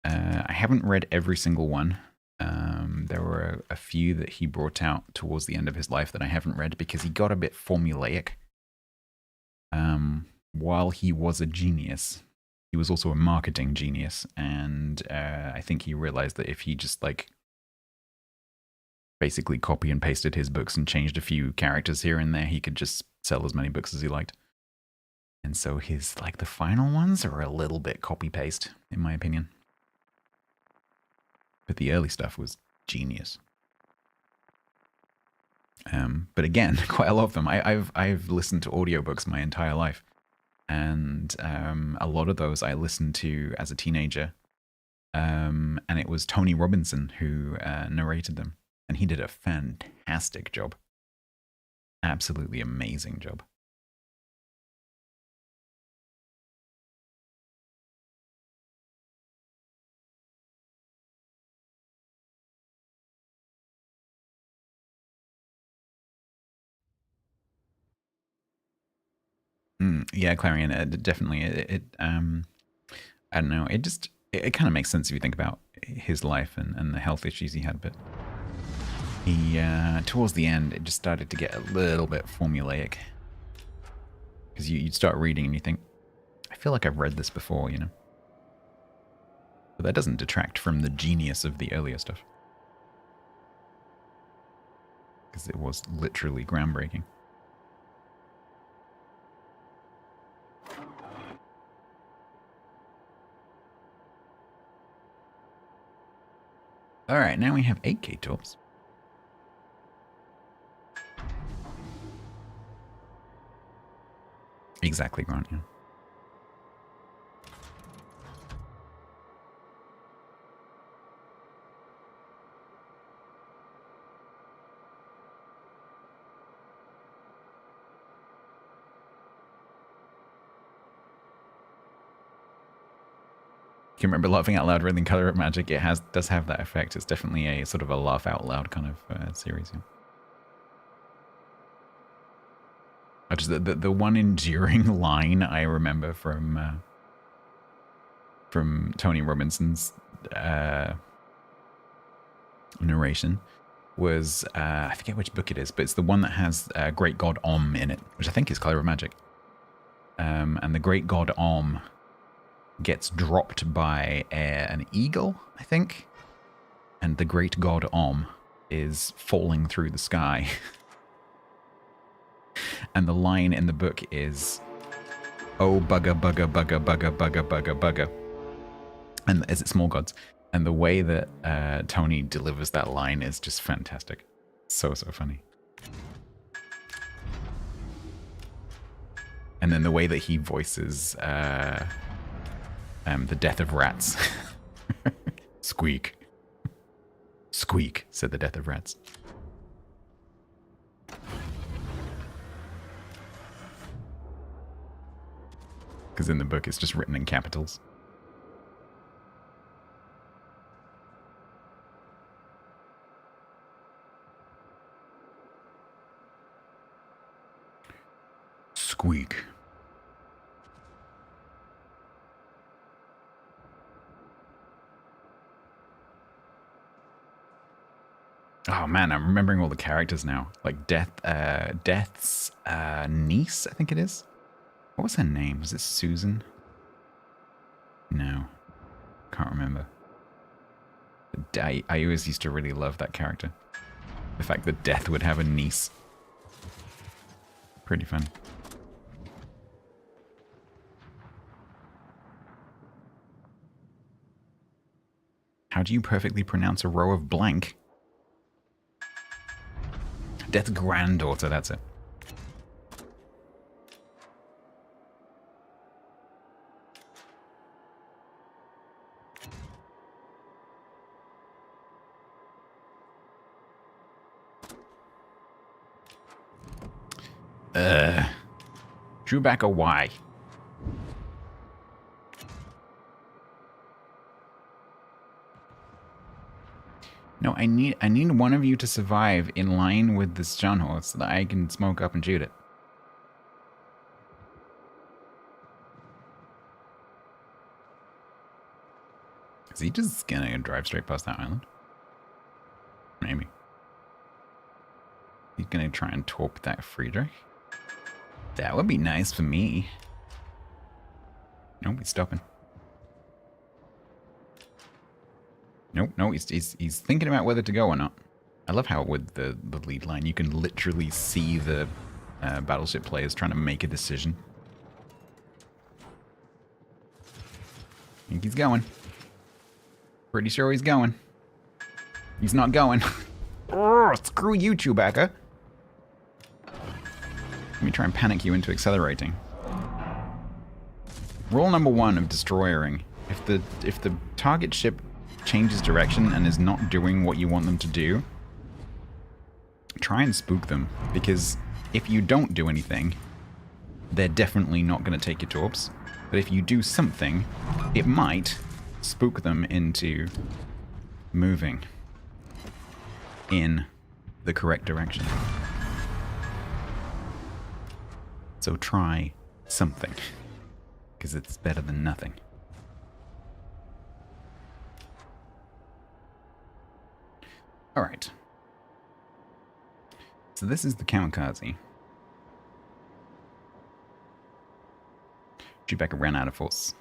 I haven't read every single one. There were a few that he brought out towards the end of his life that I haven't read because he got a bit formulaic. While he was a genius, he was also a marketing genius, and I think he realized that if he just like basically copy and pasted his books and changed a few characters here and there, he could just sell as many books as he liked. And so his, like, the final ones are a little bit copy-paste, in my opinion. But the early stuff was genius. But again, quite a lot of them. I've listened to audiobooks my entire life. And a lot of those I listened to as a teenager. And it was Tony Robinson who narrated them. And he did a fantastic job. Absolutely amazing job. Yeah, Clarion, definitely. I don't know. It kind of makes sense if you think about his life and the health issues he had. But he, towards the end, it just started to get a little bit formulaic. Because you'd start reading and you think, I feel like I've read this before, you know. But that doesn't detract from the genius of the earlier stuff. Because it was literally groundbreaking. Alright, now we have 8K torps. Exactly, Grant, yeah. You can remember laughing out loud rather than color up magic. It does have that effect. It's definitely a sort of a laugh out loud kind of series. Yeah. Just the one enduring line I remember from Tony Robinson's narration was I forget which book it is, but it's the one that has Great God Om in it, which I think is Color of Magic. And the Great God Om gets dropped by an eagle, I think. And the Great God Om is falling through the sky. And the line in the book is, "Oh, bugger, bugger, bugger, bugger, bugger, bugger, bugger." And is it Small Gods? And the way that Tony delivers that line is just fantastic. So funny. And then the way that he voices the death of rats. Squeak. Squeak, said the death of rats. Because in the book it's just written in capitals. Squeak. Oh man, I'm remembering all the characters now. Like Death's niece, I think it is. What was her name? Was it Susan? No. Can't remember. I always used to really love that character. The fact that Death would have a niece. Pretty fun. How do you perfectly pronounce a row of blank? Death's granddaughter, that's it. Chewbacca, why? No, I need one of you to survive in line with this John horse so that I can smoke up and shoot it. Is he just gonna drive straight past that island? Maybe. He's gonna try and torp that Friedrich? That would be nice for me. Nope, he's stopping. Nope, no, he's thinking about whether to go or not. I love how with the lead line you can literally see the battleship players trying to make a decision. I think he's going. Pretty sure he's going. He's not going. Oh, screw you, Chewbacca. Let me try and panic you into accelerating. Rule number 1 of destroyering. If the target ship changes direction and is not doing what you want them to do, try and spook them. Because if you don't do anything, they're definitely not going to take your torps. But if you do something, it might spook them into moving in the correct direction. So try something, because it's better than nothing. Alright. So this is the kamikaze. Chewbacca ran out of force.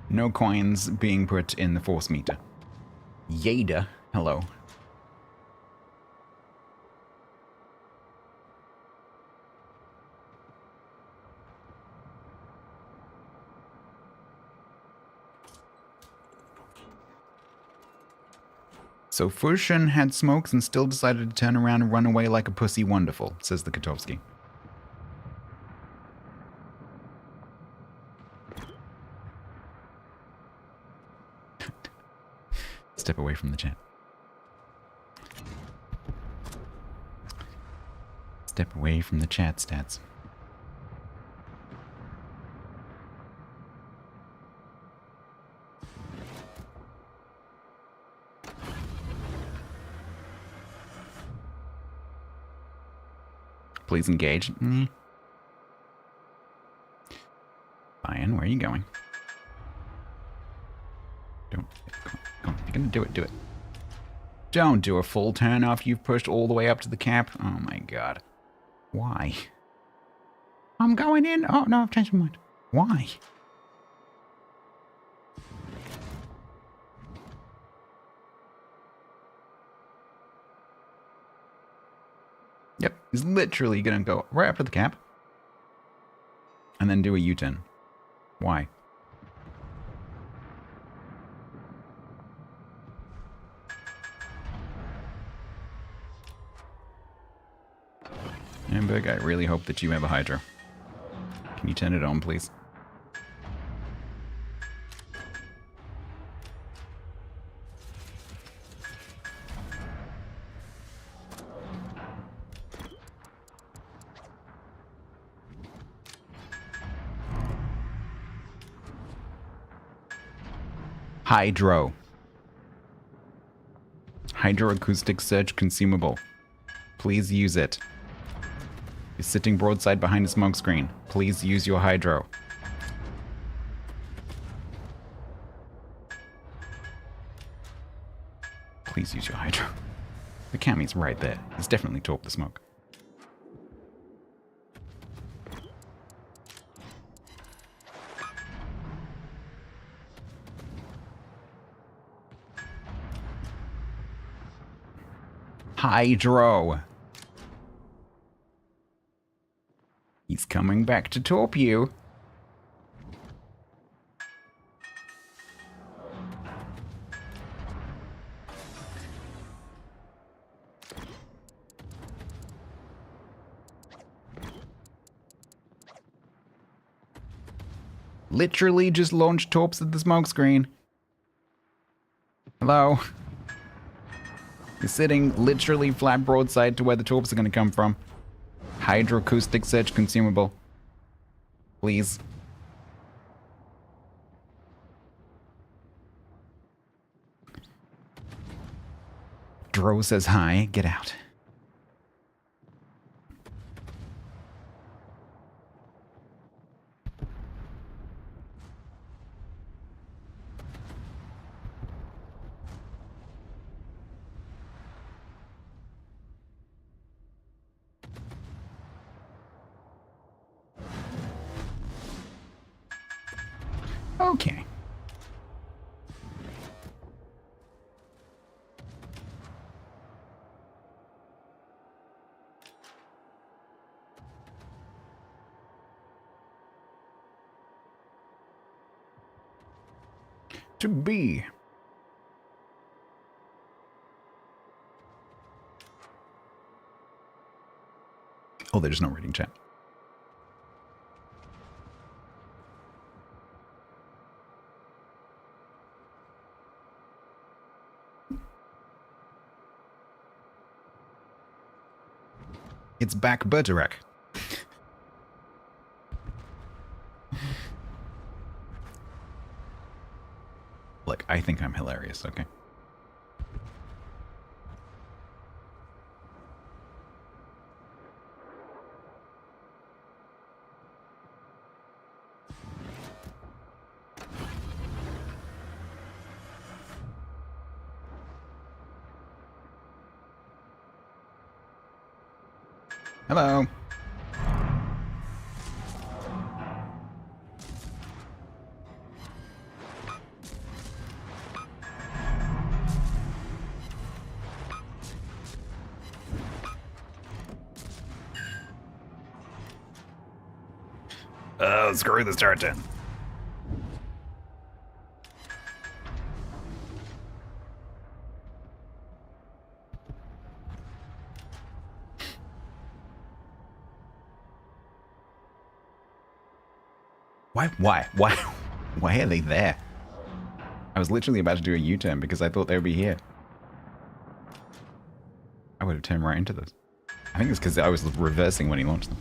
No coins being put in the force meter. Yada, hello. So Furshin had smokes and still decided to turn around and run away like a pussy wonderful, says the Kotovsky. Step away from the chat. Step away from the chat, Stats. Please engage. Fine, where are you going? Don't. Come on, you're gonna do it, do it. Don't do a full turn after you've pushed all the way up to the cap. Oh my god. Why? I'm going in. Oh no, I've changed my mind. Why? Yep, he's literally gonna go right up to the cap and then do a U-turn. Why? Hamburg, I really hope that you have a Hydra. Can you turn it on, please? Hydro. Hydroacoustic surge consumable. Please use it. You're sitting broadside behind a smoke screen. Please use your hydro. Please use your hydro. The cammy's right there. He's definitely torped the smoke. Hydro. He's coming back to torp you. Literally just launched torps at the smoke screen. Hello? You're sitting literally flat broadside to where the torps are going to come from. hydroacoustic search consumable. Please. Dro says hi. Get out. Okay. To be. Oh, they're just not reading chat. It's back Bergerac. Look, I think I'm hilarious, okay? Hello. Oh, screw this tartan. Why are they there? I was literally about to do a U-turn because I thought they would be here. I would have turned right into this. I think it's because I was reversing when he launched them.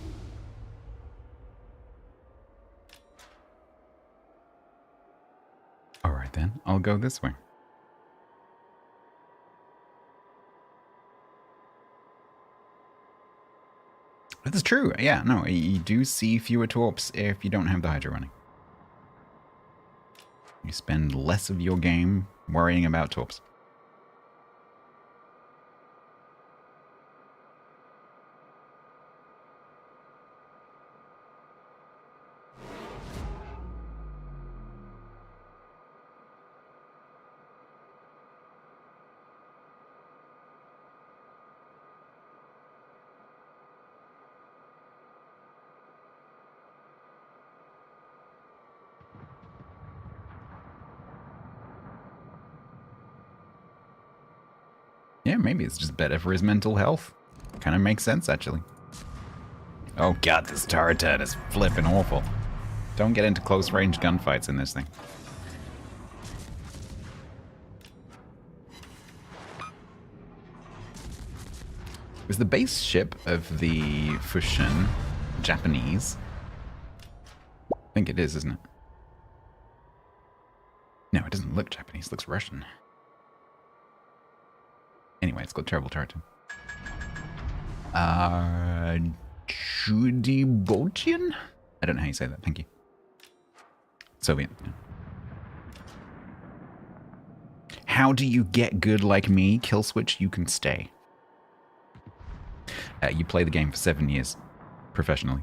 Alright then, I'll go this way. That's true, yeah, no, you do see fewer torps if you don't have the Hydra running. You spend less of your game worrying about torps. Yeah, maybe it's just better for his mental health. Kind of makes sense, actually. Oh god, this turret is flipping awful. Don't get into close range gunfights in this thing. Is the base ship of the Fushin Japanese? I think it is, isn't it? No, it doesn't look Japanese, it looks Russian. Anyway, it's called Terrible Tartan. Chudibotian? I don't know how you say that, thank you. Soviet. Yeah. How do you get good like me? Kill switch, you can stay. You play the game for 7 years, professionally.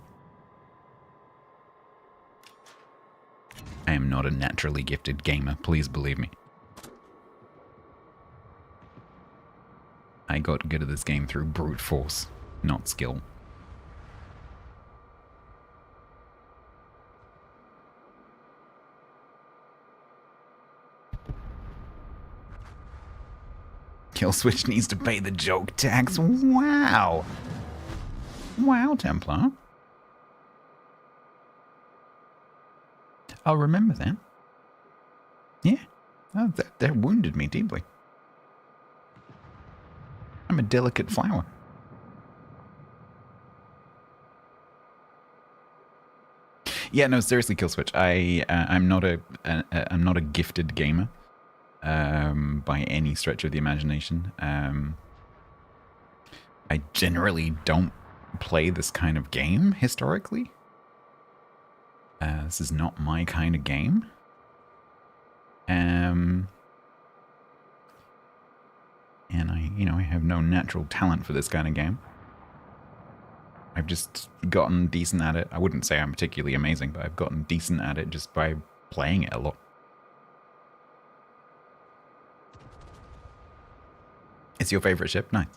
I am not a naturally gifted gamer, please believe me. I got good at this game through brute force, not skill. Kill switch needs to pay the joke tax. Wow. Wow, Templar. I'll remember that. Yeah. Oh, that wounded me deeply. I'm a delicate flower. Yeah, no, seriously, Kill Switch. I'm not I'm not a gifted gamer, by any stretch of the imagination. I generally don't play this kind of game historically. This is not my kind of game. And I have no natural talent for this kind of game. I've just gotten decent at it. I wouldn't say I'm particularly amazing, but I've gotten decent at it just by playing it a lot. It's your favorite ship? Nice.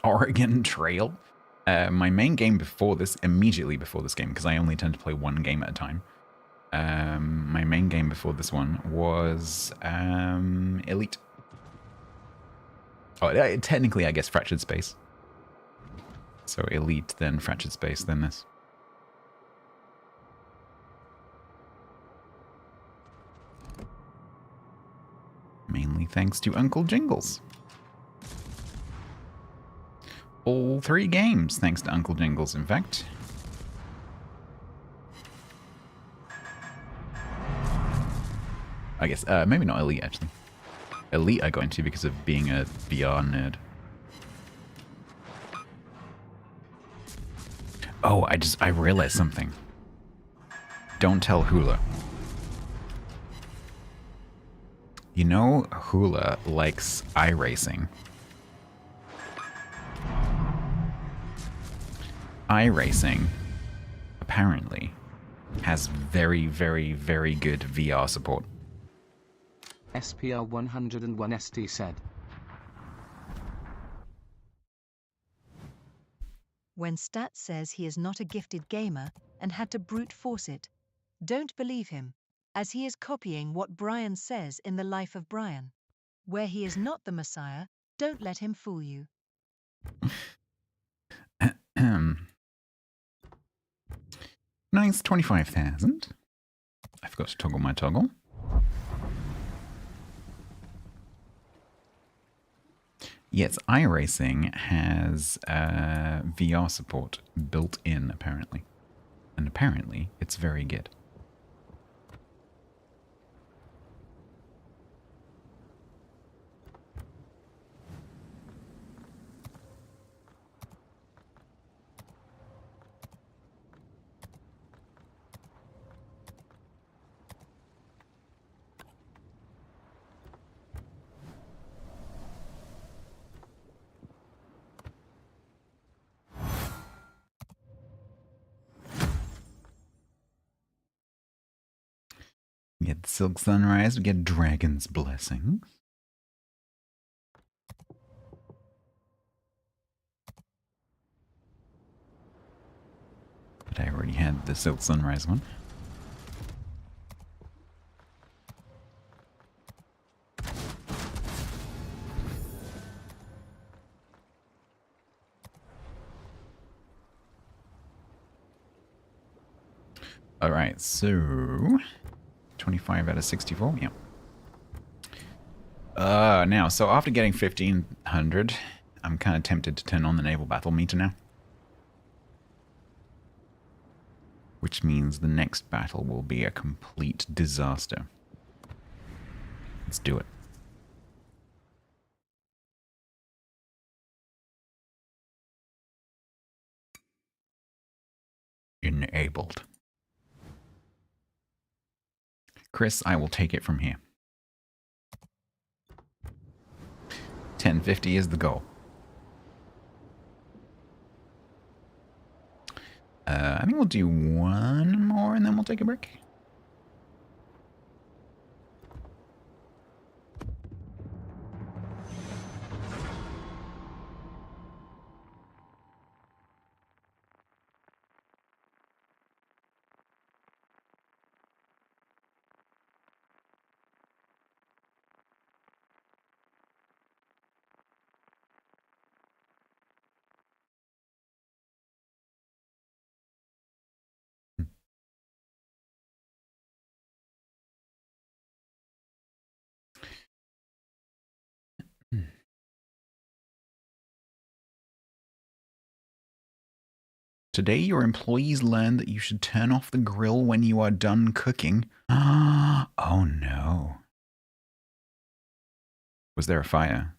Oregon Trail. My main game before this, immediately before this game, because I only tend to play one game at a time. My main game before this one was Elite. Oh, technically, I guess Fractured Space. So Elite, then Fractured Space, then this. Mainly thanks to Uncle Jingles. All 3 games, thanks to Uncle Jingles, in fact. I guess, maybe not Elite, actually. Elite I got into because of being a VR nerd. Oh, I realized something. Don't tell Hula. You know, Hula likes iRacing. iRacing, apparently, has very, very, very good VR support.
SPR 101 ST said.
When Stats says he is not a gifted gamer and had to brute force it, don't believe him, as he is copying what Brian says in The Life of Brian. Where he is not the Messiah, don't let him fool you.
Nice, 25,000. I forgot to toggle my toggle. Yes, iRacing has VR support built in, apparently. And apparently, it's very good. We get the Silk Sunrise, we get Dragon's Blessings. But I already had the Silk Sunrise one. Alright, so 25 out of 64, yeah. Now, so after getting 1500, I'm kind of tempted to turn on the naval battle meter now. Which means the next battle will be a complete disaster. Let's do it. Enabled. Chris, I will take it from here. 1050 is the goal. I think we'll do one more and then we'll take a break. Today, your employees learned that you should turn off the grill when you are done cooking. Oh no. Was there a fire?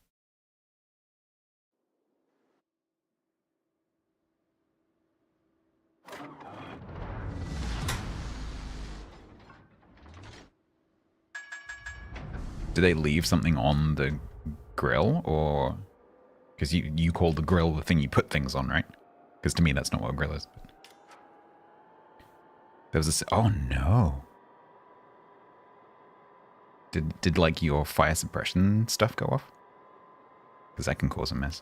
Did they leave something on the grill, or because you call the grill the thing you put things on, right? Because to me that's not what a grill is. There was this. Oh no! Did like your fire suppression stuff go off? Because that can cause a mess.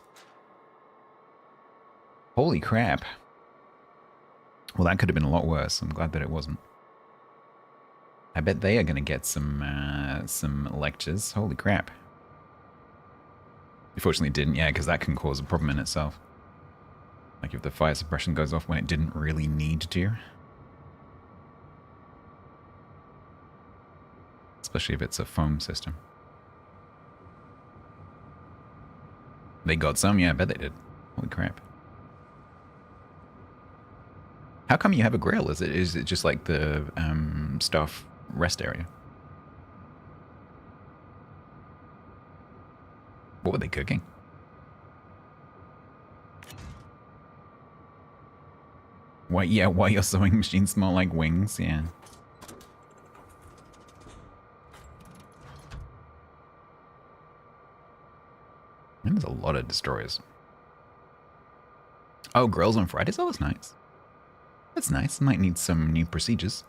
Holy crap! Well, that could have been a lot worse. I'm glad that it wasn't. I bet they are going to get some lectures. Holy crap! Unfortunately, it didn't. Yeah, because that can cause a problem in itself. Like if the fire suppression goes off when it didn't really need to. Especially if it's a foam system. They got some? Yeah, I bet they did. Holy crap. How come you have a grill? Is it just like the staff rest area? What were they cooking? Why your sewing machine smell like wings? Yeah. And there's a lot of destroyers. Oh, grills on Fridays? Oh, that's nice. That's nice. Might need some new procedures.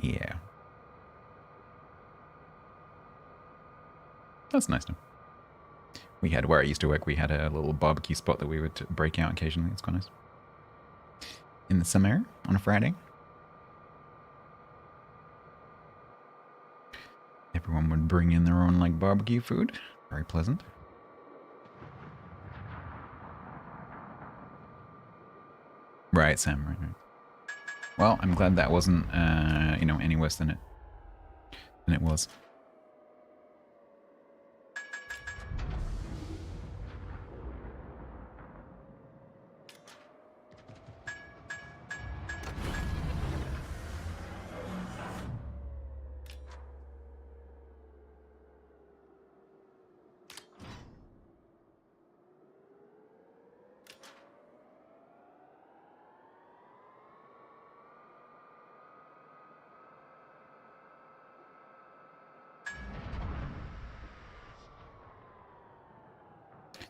Yeah. That's nice. We had, where I used to work, we had a little barbecue spot that we would break out occasionally. It's quite nice. In the summer, on a Friday. Everyone would bring in their own, like, barbecue food. Very pleasant. Right, Sam, right. Well, I'm glad that wasn't, you know, any worse than it was.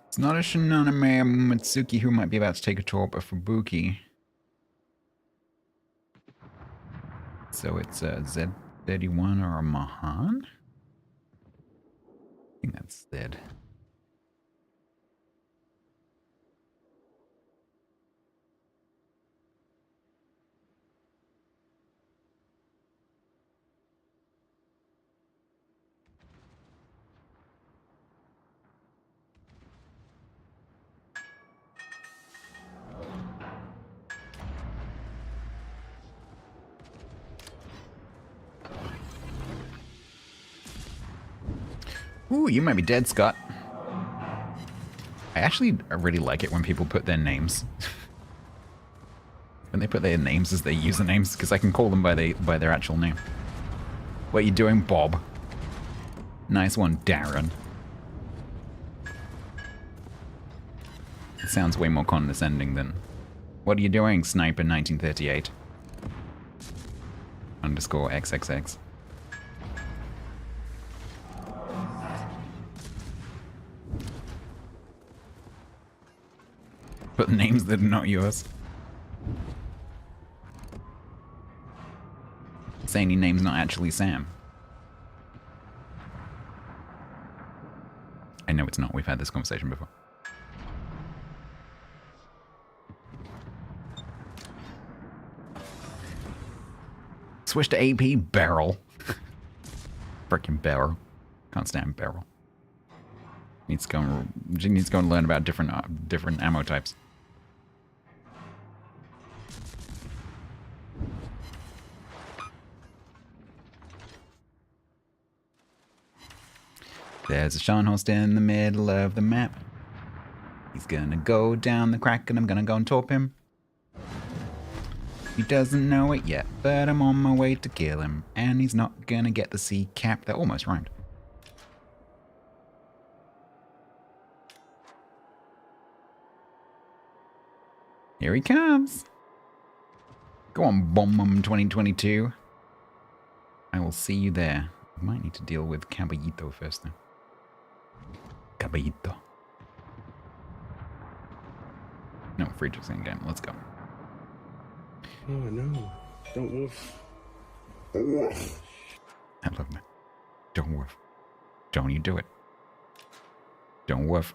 It's not a Shinoname Matsuki who might be about to take a tour, but Fubuki. So it's a Z31 or a Mahan? I think that's Z. Ooh, you might be dead, Scott. I actually really like it when people put their names. When they put their names as their usernames, because I can call them by their actual name. What are you doing, Bob? Nice one, Darren. It sounds way more condescending than... What are you doing, Sniper 1938? Underscore XXX. Put names that are not yours. Saying your name's not actually Sam. I know it's not. We've had this conversation before. Switch to AP barrel. Frickin' barrel. Can't stand barrel. Needs to go and learn about different ammo types. There's a Scharnhorst in the middle of the map. He's gonna go down the crack and I'm gonna go and torp him. He doesn't know it yet, but I'm on my way to kill him. And he's not gonna get the C cap. That almost rhymed. Here he comes. Go on, Bomb 2022. I will see you there. I might need to deal with Caballito first, though. Caballito. No, Friedrich's in game. Let's go.
Oh, no. Don't woof.
I love that. Don't woof. Don't you do it. Don't woof.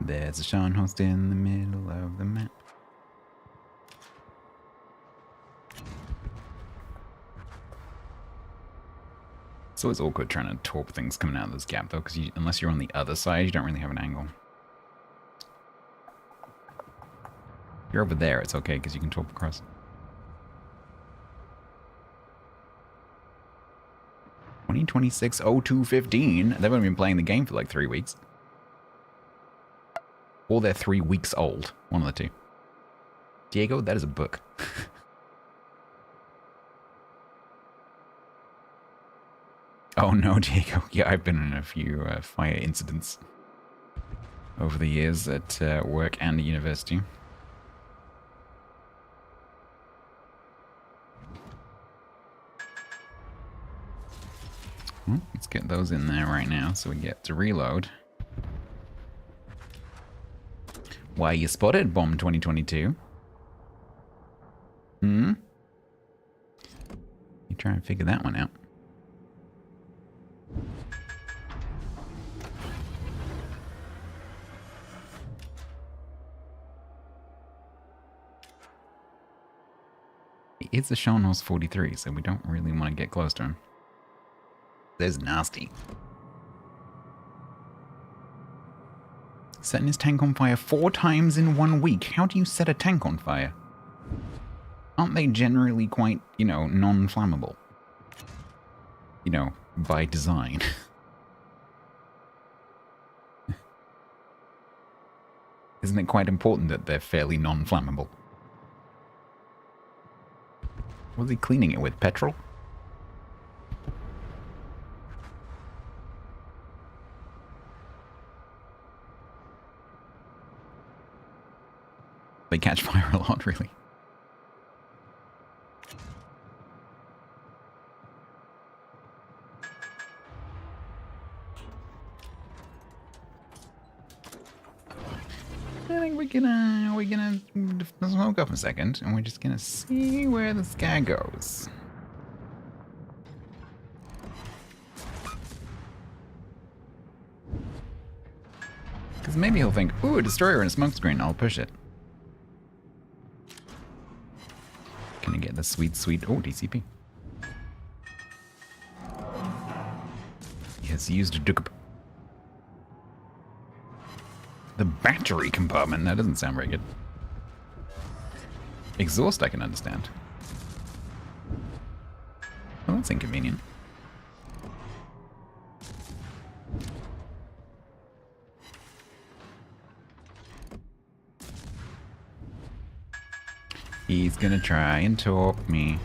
There's a Scharnhorst in the middle of the map. It's always awkward trying to torp things coming out of this gap, though, because unless you're on the other side, you don't really have an angle. If you're over there, it's okay, because you can torp across. (2026-02-15). They've only been playing the game for like 3 weeks. Or they're 3 weeks old. One of the two. Diego, that is a book. Oh no, Diego. Yeah, I've been in a few fire incidents over the years at work and at university. Well, let's get those in there right now so we get to reload. Why you spotted, Bomb 2022? You try and figure that one out. It's a Scharnhorst 43, so we don't really want to get close to him. There's nasty. Setting his tank on fire 4 times in 1 week. How do you set a tank on fire? Aren't they generally quite, you know, non-flammable? You know, by design. Isn't it quite important that they're fairly non-flammable? Was he cleaning it with petrol? They catch fire a lot, really. I think we're gonna smoke up a second, and we're just gonna see where this guy goes. Because maybe he'll think, ooh, a destroyer and a smoke screen, I'll push it. Gonna get the sweet, oh, DCP. He has used a duke. The battery compartment, that doesn't sound very good. Exhaust I can understand. Well, that's inconvenient. He's gonna try and torp me.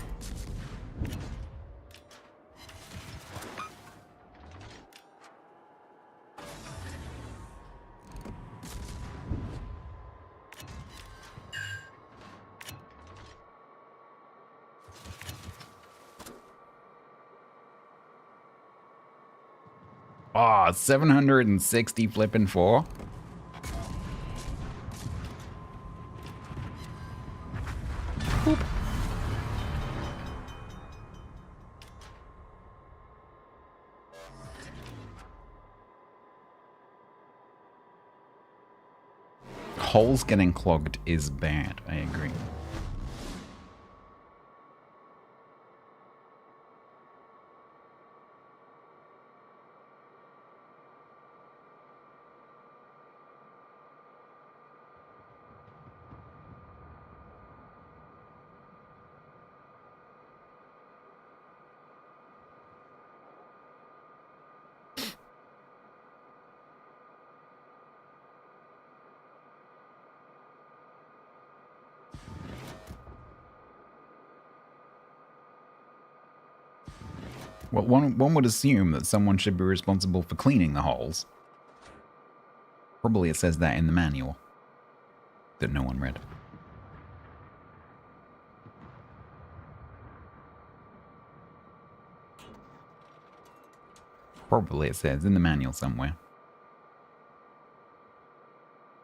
Ah, 760 flipping 4. Boop. Holes getting clogged is bad, I agree. Well, one would assume that someone should be responsible for cleaning the holes. Probably it says that in the manual that no one read. Probably it says in the manual somewhere.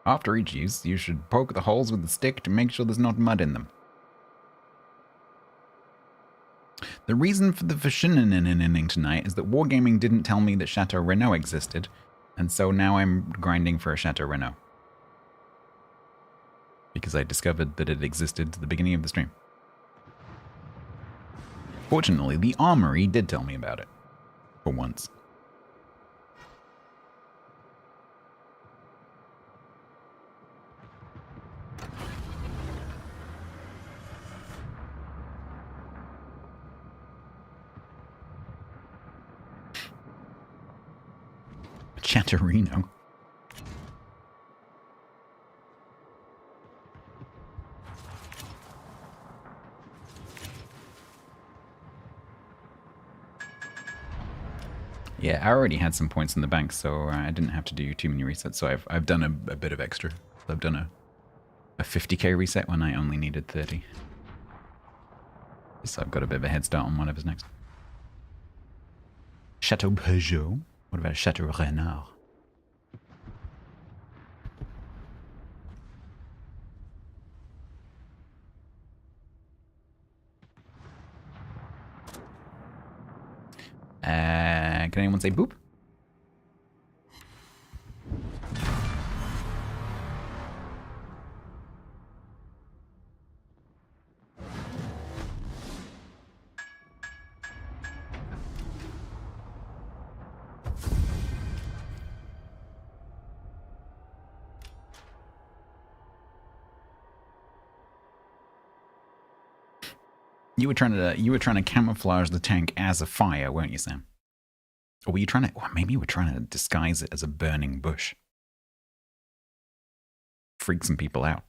After each use, you should poke the holes with a stick to make sure there's not mud in them. The reason for the fashion tonight is that Wargaming didn't tell me that Chateau Renault existed, and so now I'm grinding for a Chateau Renault. Because I discovered that it existed at the beginning of the stream. Fortunately, the Armory did tell me about it. For once. Chatterino. Yeah, I already had some points in the bank, so I didn't have to do too many resets. So I've done a bit of extra. I've done a 50k reset when I only needed 30. So I've got a bit of a head start on whatever's next. Chateau Peugeot? What about Chateau Renard? Can anyone say boop? You were trying to camouflage the tank as a fire, weren't you, Sam? Or were you trying to? Or maybe you were trying to disguise it as a burning bush. Freak some people out.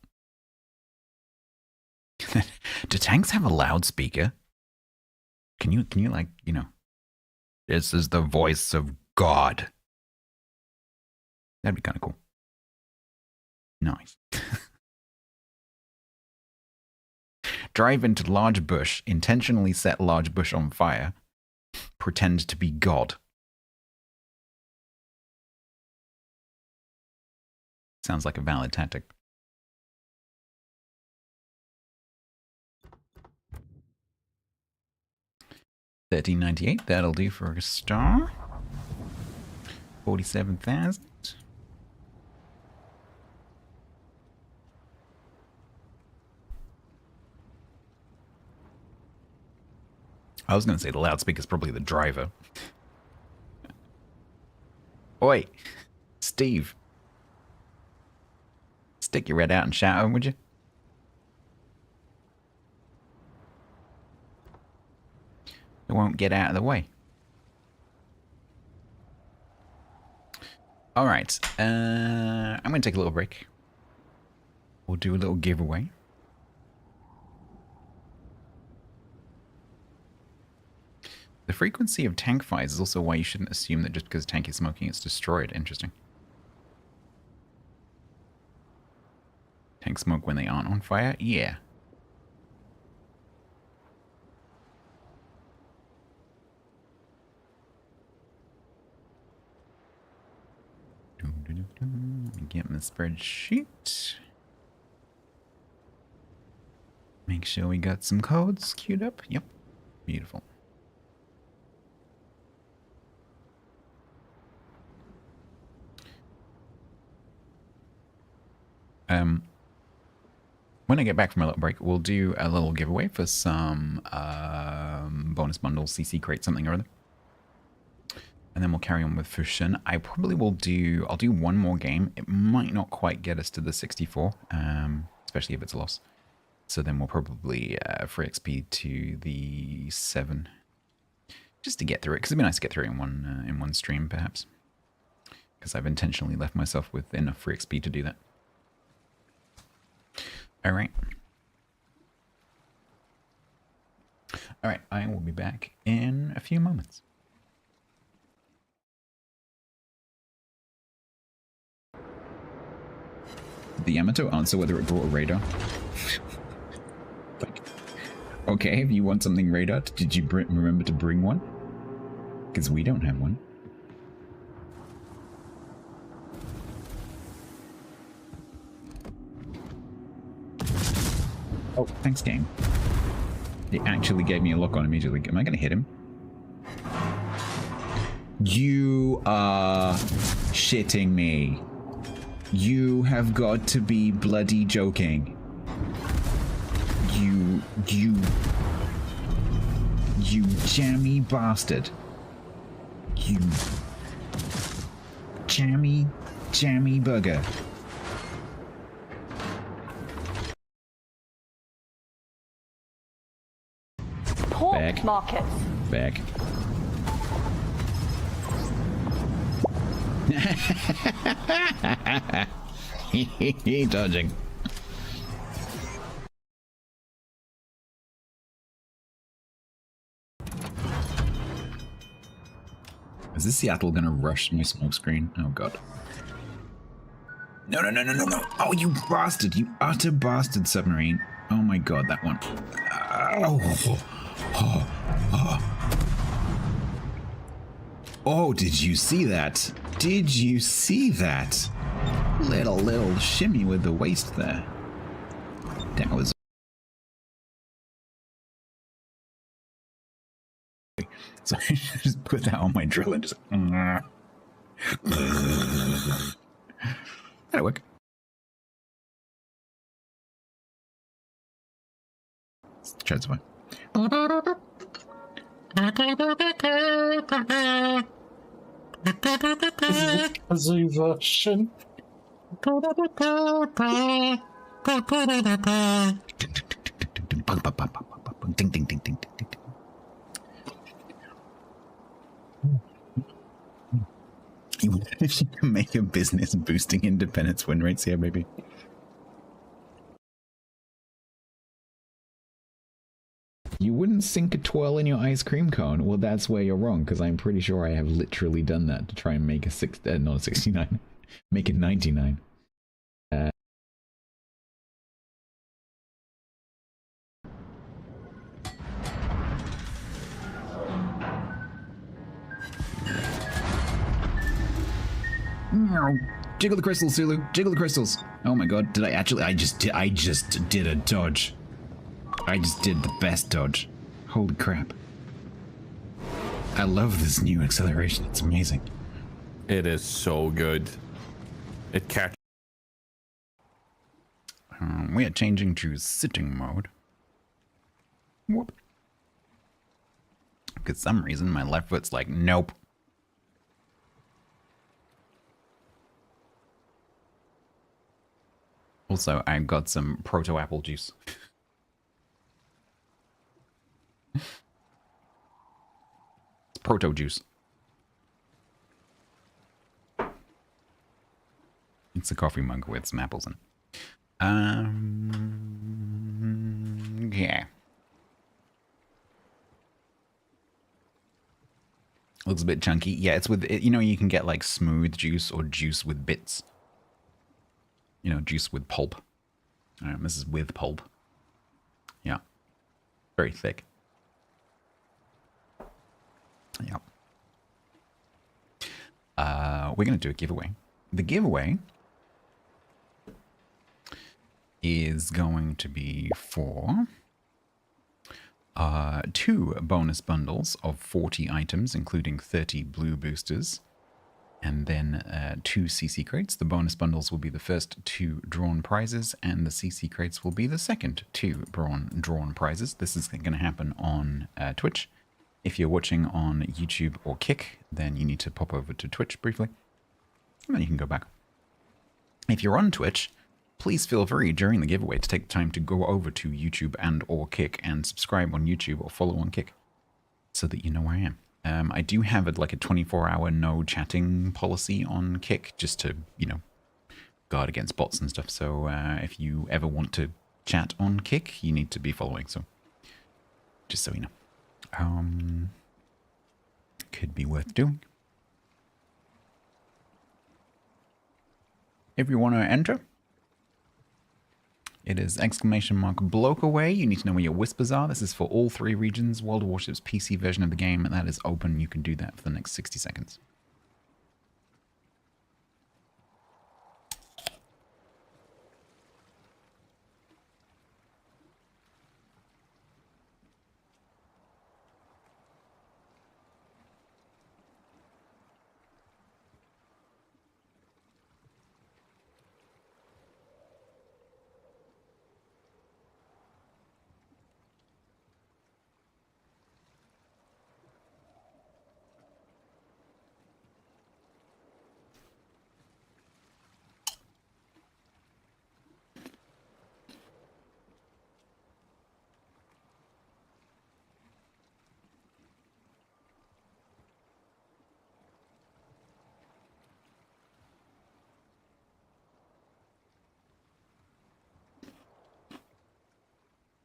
Do tanks have a loudspeaker? Can you like, you know, this is the voice of God. That'd be kind of cool. Nice. Drive into large bush, intentionally set large bush on fire, pretend to be God. Sounds like a valid tactic. $13.98, that'll do for a star. 47,000. I was going to say the loudspeaker's probably the driver. Oi, Steve. Stick your head out and shout at him, would you? It won't get out of the way. All right, I'm going to take a little break. We'll do a little giveaway. The frequency of tank fires is also why you shouldn't assume that just because a tank is smoking, it's destroyed. Interesting. Tanks smoke when they aren't on fire? Yeah. Let me get my spreadsheet. Make sure we got some codes queued up. Yep. Beautiful. When I get back from a little break, we'll do a little giveaway for some bonus bundles, CC crate, something or other. And then we'll carry on with Fushin. I probably will do, I'll do one more game. It might not quite get us to the 64, especially if it's a loss. So then we'll probably free XP to the 7. Just to get through it, because it'd be nice to get through it in one stream, perhaps. Because I've intentionally left myself with enough free XP to do that. Alright. Alright, I will be back in a few moments. the Yamato answer whether it brought a radar? Like, okay, if you want something radar, did you remember to bring one? Because we don't have one. Oh, thanks, game. It actually gave me a lock on immediately. Am I going to hit him? You are shitting me. You have got to be bloody joking. You jammy bastard. You jammy bugger.
Pork markets.
Back. Dodging. Is this Seattle gonna rush my smoke screen? Oh god. No. Oh, you bastard. You utter bastard, submarine. Oh my god, that one. Oh, did you see that? Did you see that? Little shimmy with the waist there. That was... So I just put that on my drill and just... That'll work. Try this one.
Kazoo version.
Ding, ding, ding, ding, ding, ding. You can make a business boosting independence win rates here, baby. You wouldn't sink a twirl in your ice cream cone. Well, that's where you're wrong, because I'm pretty sure I have literally done that to try and make a not a 69, make it 99. Jiggle the crystals, Sulu. Jiggle the crystals. Oh my god, did I actually? I just did a dodge. I just did the best dodge. Holy crap. I love this new acceleration. It's amazing.
It is so good. It catches.
We are changing to sitting mode. Whoop. For some reason, my left foot's like, nope. Also, I've got some proto apple juice. It's proto juice. It's a coffee mug with some apples in. Yeah. Looks a bit chunky. Yeah, it's with, you know, you can get like smooth juice or juice with bits. You know, juice with pulp. This is with pulp. Yeah. Very thick. Yeah. We're going to do a giveaway. The giveaway is going to be for 2 bonus bundles of 40 items, including 30 blue boosters, and then 2 CC crates. The bonus bundles will be the first 2 drawn prizes, and the CC crates will be the second 2 drawn prizes. This is going to happen on Twitch. If you're watching on YouTube or Kick, then you need to pop over to Twitch briefly, and then you can go back. If you're on Twitch, please feel free during the giveaway to take time to go over to YouTube and or Kick and subscribe on YouTube or follow on Kick so that you know where I am. I do have a 24-hour no chatting policy on Kick just to, you know, guard against bots and stuff. So if you ever want to chat on Kick, you need to be following. So just so you know. Could be worth doing. If you want to enter, It is exclamation mark bloke away. You need to know where your whispers are. This is for all 3 regions. World of Warships PC version of the game, and that is open. You can do that for the next 60 seconds.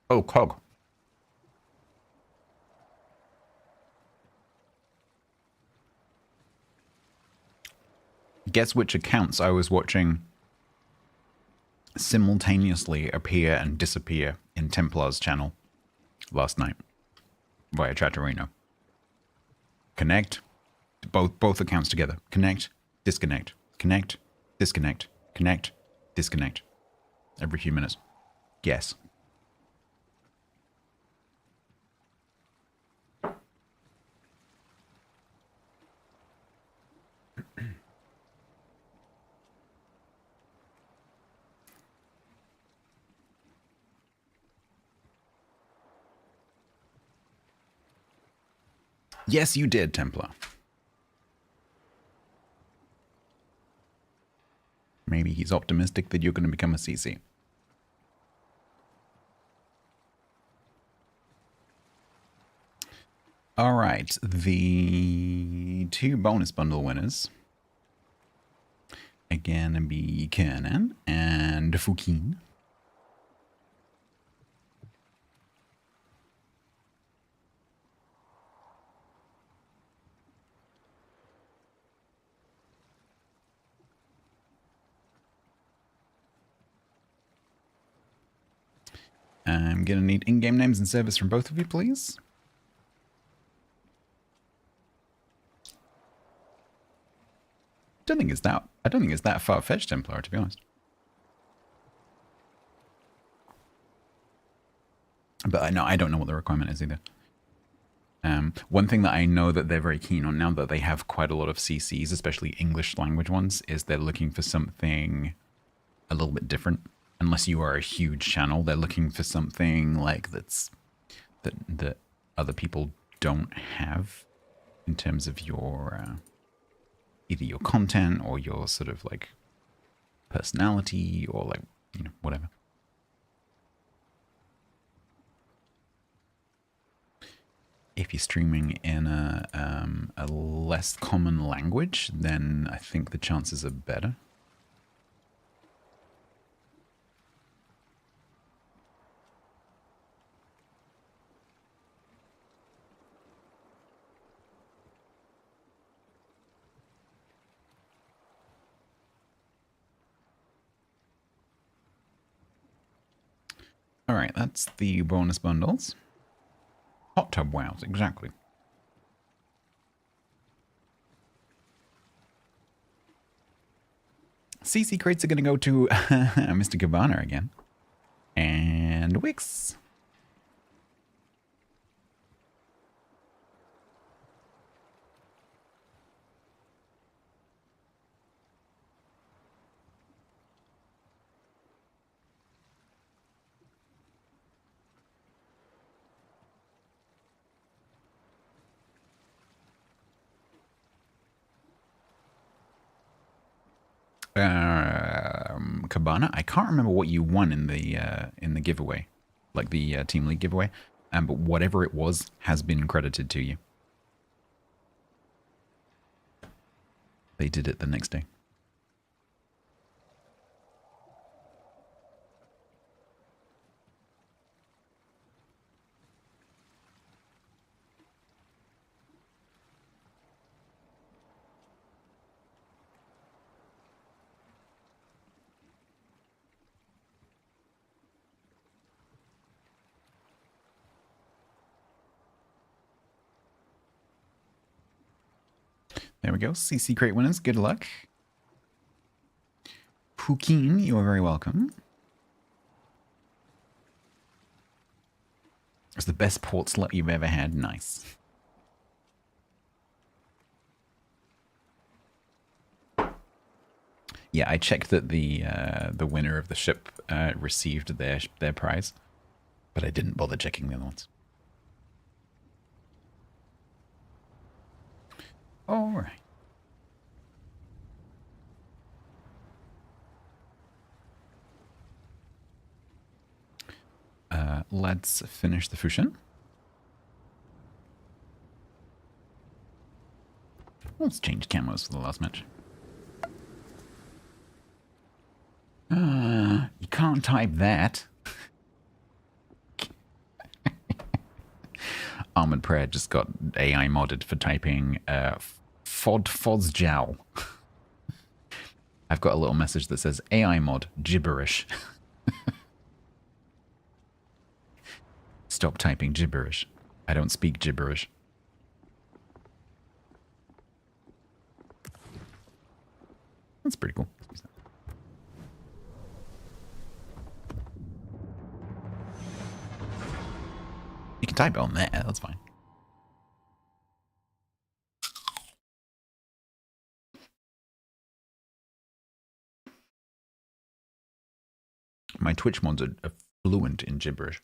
Oh, Cog. Guess which accounts I was watching simultaneously appear and disappear in Templar's channel last night via Chatterino. Connect. Both accounts together. Connect. Disconnect. Connect. Disconnect. Connect. Disconnect. Every few minutes. Guess. Yes, you did, Templar. Maybe he's optimistic that you're going to become a CC. All right, the 2 bonus bundle winners are gonna be Kernan and Fukin. I'm gonna need in-game names and service from both of you, please. I don't think it's that far-fetched, Templar, to be honest. But I don't know what the requirement is either. One thing that I know that they're very keen on now that they have quite a lot of CCs, especially English language ones, is they're looking for something a little bit different. Unless you are a huge channel, they're looking for something like that other people don't have in terms of your either your content or your sort of like personality or like, you know, whatever. If you're streaming in a less common language, then I think the chances are better. All right, that's the bonus bundles. Hot tub wows, exactly. CC crates are going to go to Mr. Cabana again. And Wix. Cabana, I can't remember what you won in the giveaway, like the Team League giveaway, but whatever it was has been credited to you. They did it the next day. There we go. CC crate winners, good luck. Pukin, you are very welcome. It's the best port slot you've ever had. Nice. Yeah, I checked that the winner of the ship received their prize, but I didn't bother checking the other ones. All right. Let's finish the Fushin. Let's change camos for the last match. You can't type that. Armored Prayer just got AI modded for typing Fodfozjow. I've got a little message that says AI mod gibberish. Stop typing gibberish. I don't speak gibberish. That's pretty cool. You can type it on there, that's fine. My Twitch mods are fluent in gibberish.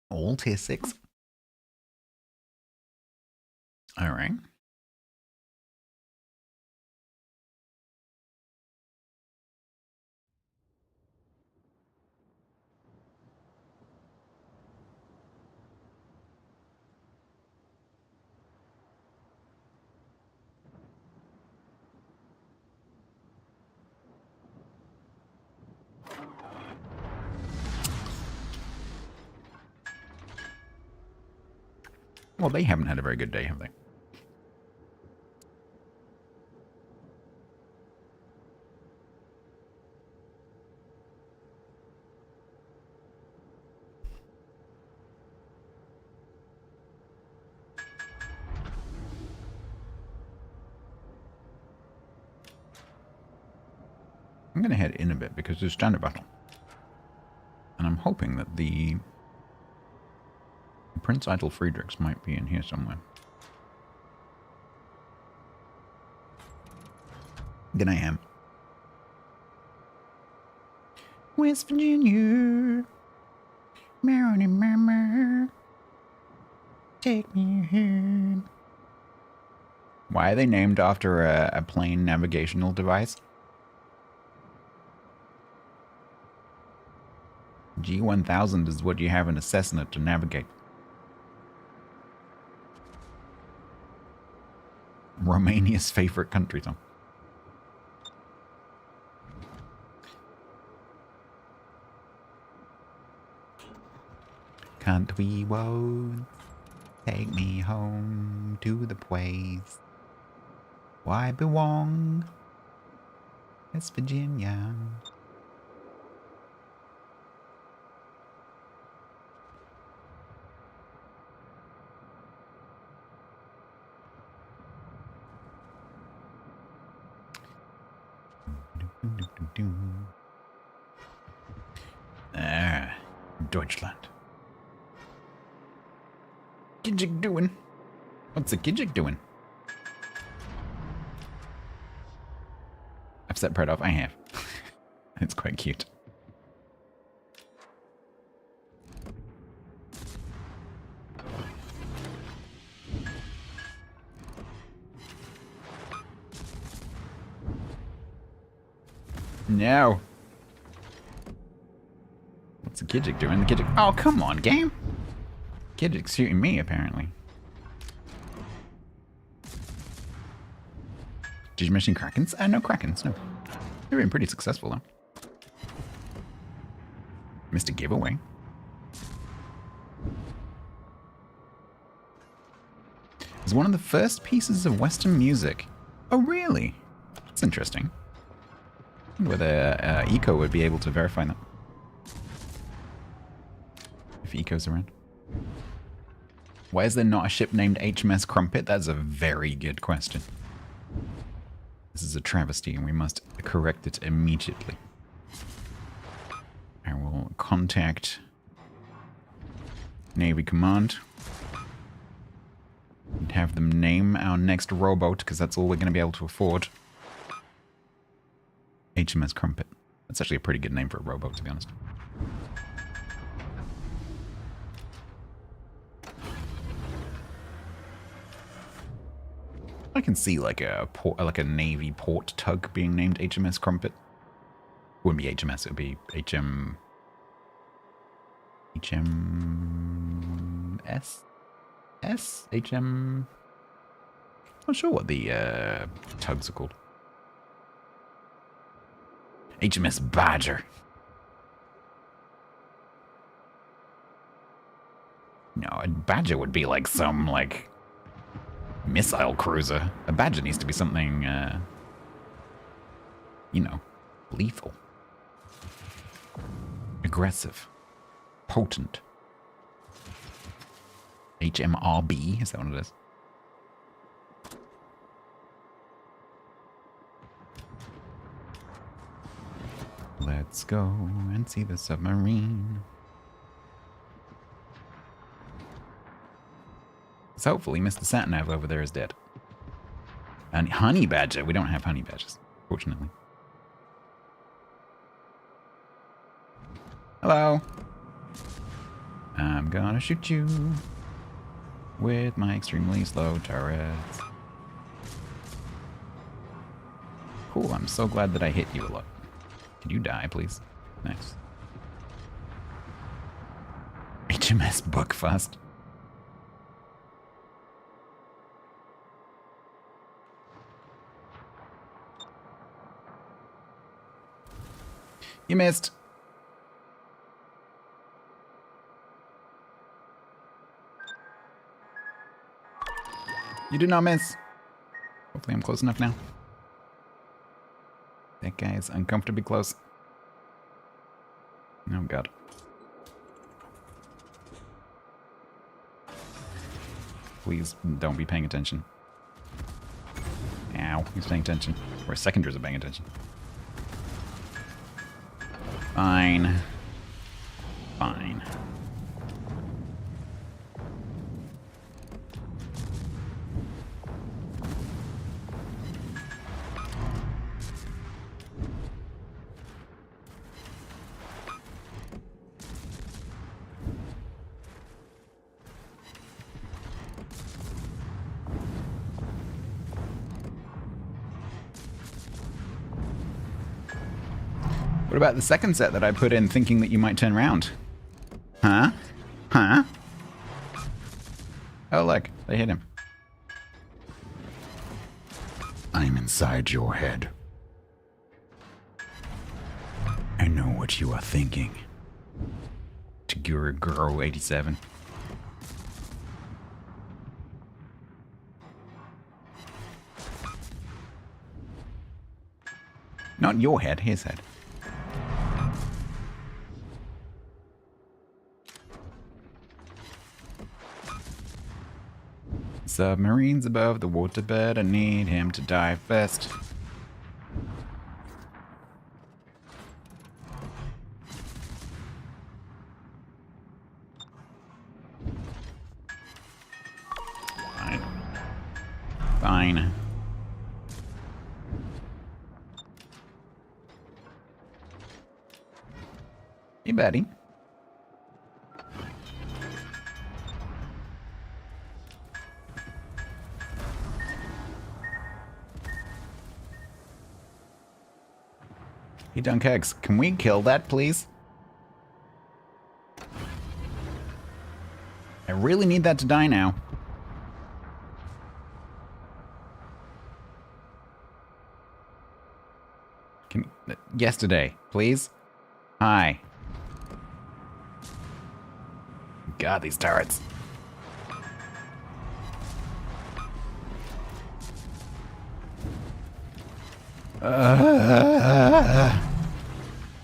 All tier 6. All right. Well, they haven't had a very good day, have they? I'm going to head in a bit because there's standard battle. And I'm hoping that the Prince Idle Friedrichs might be in here somewhere. Then I am. West Virginia, Maryland, mama, take me home. Why are they named after a plane navigational device? G1000 is what you have in a Cessna to navigate. Romania's favorite country song. Country road, take me home to the place why I belong, West Virginia. Ah, Deutschland. Gidjig doing? What's the Gidjig doing? I've set Pred off. I have. It's quite cute. No. What's the Gidjig doing? The Gidjig. Oh, come on, game. Gidjig's shooting me, apparently. Did you mention Krakens? No Krakens, no. They've been pretty successful, though. Missed a giveaway. It's one of the first pieces of Western music. Oh, really? That's interesting. I wonder whether Eco would be able to verify that. If Eco's around. Why is there not a ship named HMS Crumpet? That's a very good question. This is a travesty and we must correct it immediately. I will contact Navy Command and have them name our next rowboat, because that's all we're going to be able to afford. HMS Crumpet. That's actually a pretty good name for a rowboat, to be honest. I can see like a Navy port tug being named HMS Crumpet. Wouldn't be HMS, it would be HMS? Not sure what the tugs are called. HMS Badger. No, a Badger would be like some, like, missile cruiser. A Badger needs to be something, you know, lethal. Aggressive. Potent. HMRB, is that what it is? Let's go and see the submarine. So hopefully Mr. Satnav over there is dead. And honey badger. We don't have honey badgers, fortunately. Hello. I'm gonna shoot you with my extremely slow turrets. Cool, I'm so glad that I hit you a lot. Could you die, please? Nice. HMS Buckfast. You missed. You did not miss. Hopefully I'm close enough now. That guy is uncomfortably close. Oh god. Please don't be paying attention. Ow, he's paying attention. Or seconders are paying attention. Fine. Fine. What about the second set that I put in thinking that you might turn around? Huh? Huh? Oh, look. They hit him. I'm inside your head. I know what you are thinking. Tagura Girl 87. Not your head, his head. Submarines above the waterbed, I need him to die first. Fine. Fine. Hey, buddy. Hey, Dunkegs, can we kill that, please? I really need that to die now. yesterday, please? Hi. God, these turrets.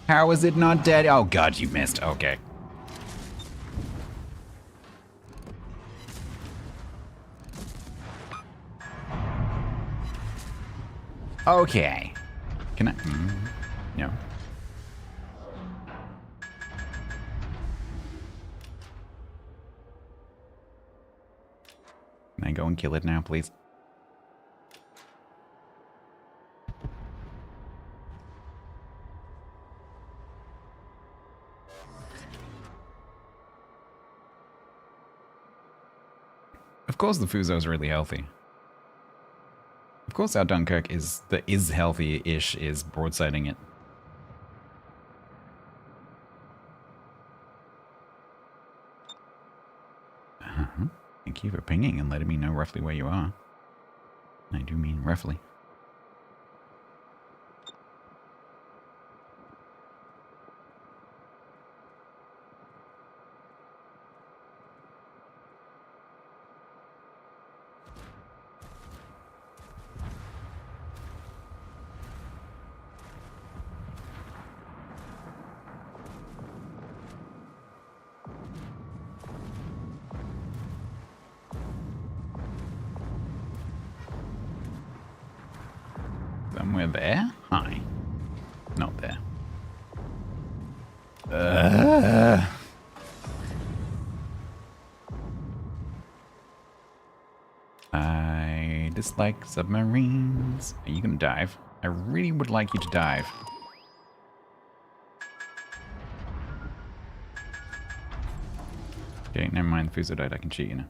How is it not dead? Oh God, you missed. Okay. Okay. Can I? No. Can I go and kill it now, please? Of course the Fuzo's really healthy. Of course our Dunkirk is healthy-ish is broadsiding it. Thank you for pinging and letting me know roughly where you are. I do mean roughly. Somewhere there? Hi. Not there. I dislike submarines. Are you gonna dive? I really would like you to dive. Okay, never mind. The Fuso died. I can shoot you now.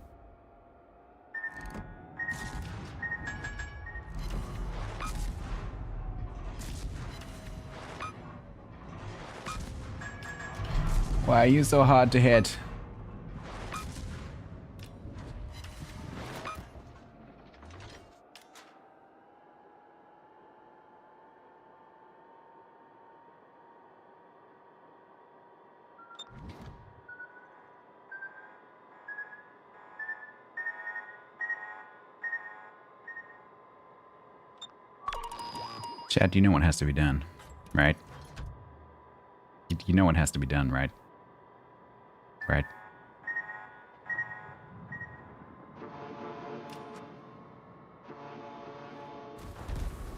Why are you so hard to hit? Chad, you know what has to be done, right? You know what has to be done, right? Right.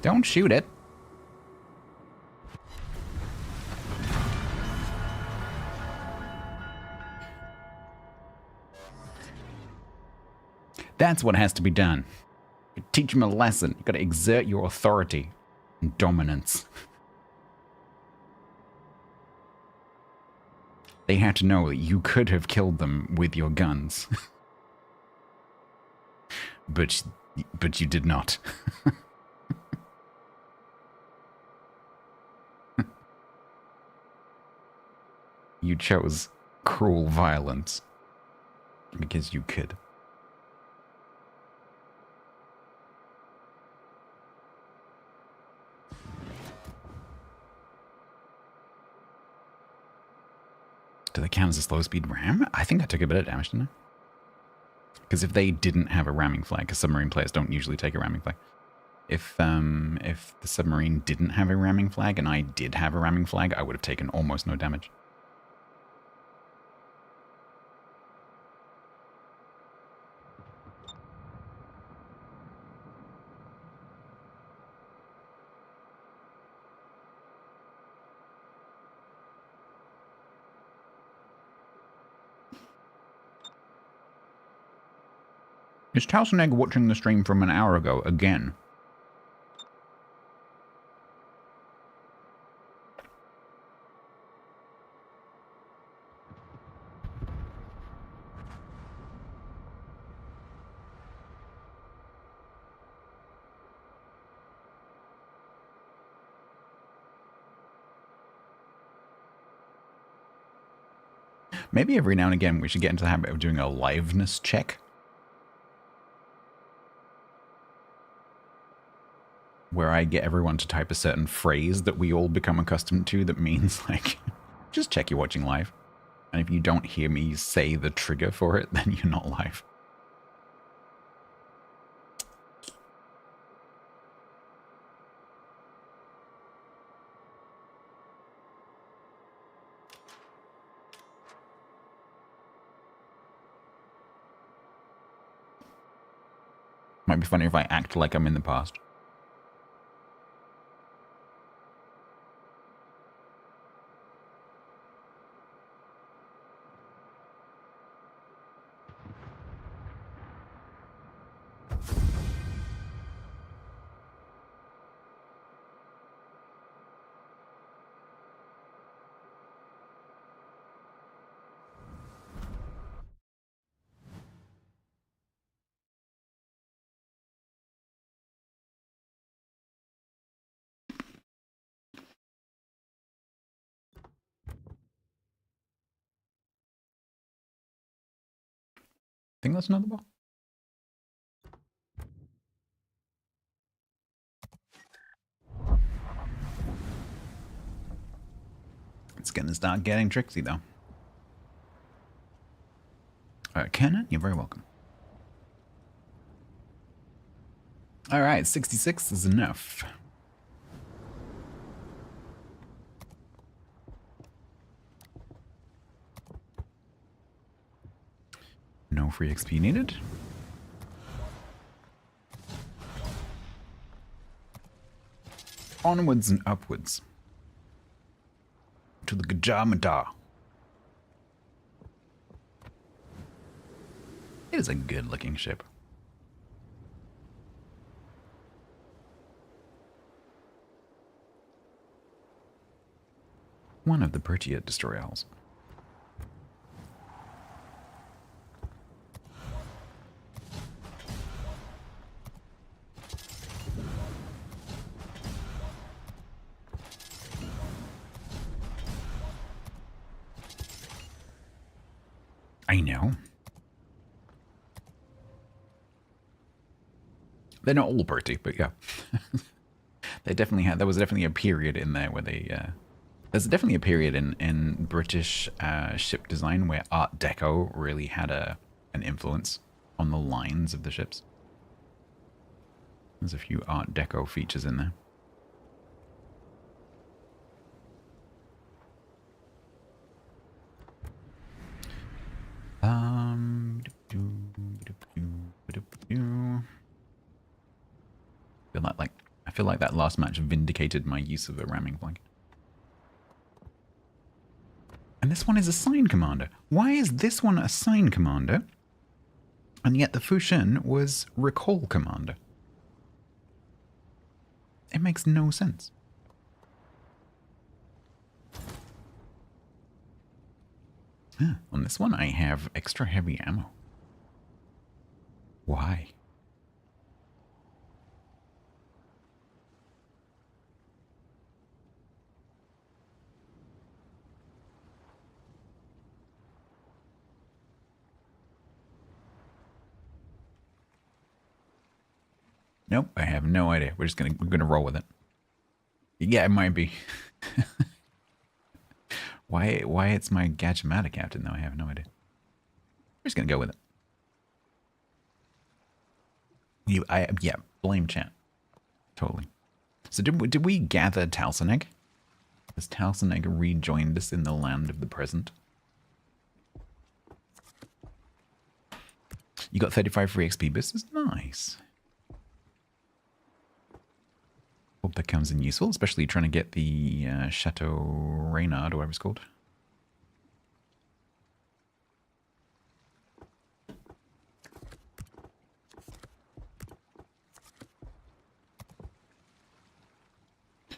Don't shoot it. That's what has to be done. You teach them a lesson. You gotta exert your authority and dominance. They had to know that you could have killed them with your guns. but you did not. You chose cruel violence because you could. Do they count as a slow speed ram? I think I took a bit of damage, didn't I? Because if they didn't have a ramming flag, because submarine players don't usually take a ramming flag. If the submarine didn't have a ramming flag and I did have a ramming flag, I would have taken almost no damage. Is Towson watching the stream from an hour ago again? Maybe every now and again we should get into the habit of doing a liveness check. where I get everyone to type a certain phrase that we all become accustomed to that means, like, just check you're watching live. And if you don't hear me say the trigger for it, then you're not live. Might be funny if I act like I'm in the past. Think that's another ball? It's gonna start getting tricksy though. Kenan, you're very welcome. Alright, 66 is enough. No free XP needed. Onwards and upwards. To the Gajamada. It is a good looking ship. One of the prettier destroy hulls. I know. They're not all pretty, but yeah. They definitely had, there was definitely a period in there where they, there's definitely a period in British ship design where Art Deco really had an influence on the lines of the ships. There's a few Art Deco features in there. I feel like that last match vindicated my use of a ramming flag. And this one is a sign commander. Why is this one a sign commander? And yet the Fushin was recall commander. It makes no sense. On this one, I have extra heavy ammo. Why? Nope, I have no idea. We're gonna roll with it. Yeah, it might be. Why it's my Gajamata captain though? I have no idea. We're just gonna go with it. Yeah, blame chat. Totally. So did we gather Talsaneg? Has Talsaneg rejoined us in the land of the present? You got 35 free XP boosters? Nice. Hope that comes in useful, especially trying to get the Chateau Reynard, or whatever it's called.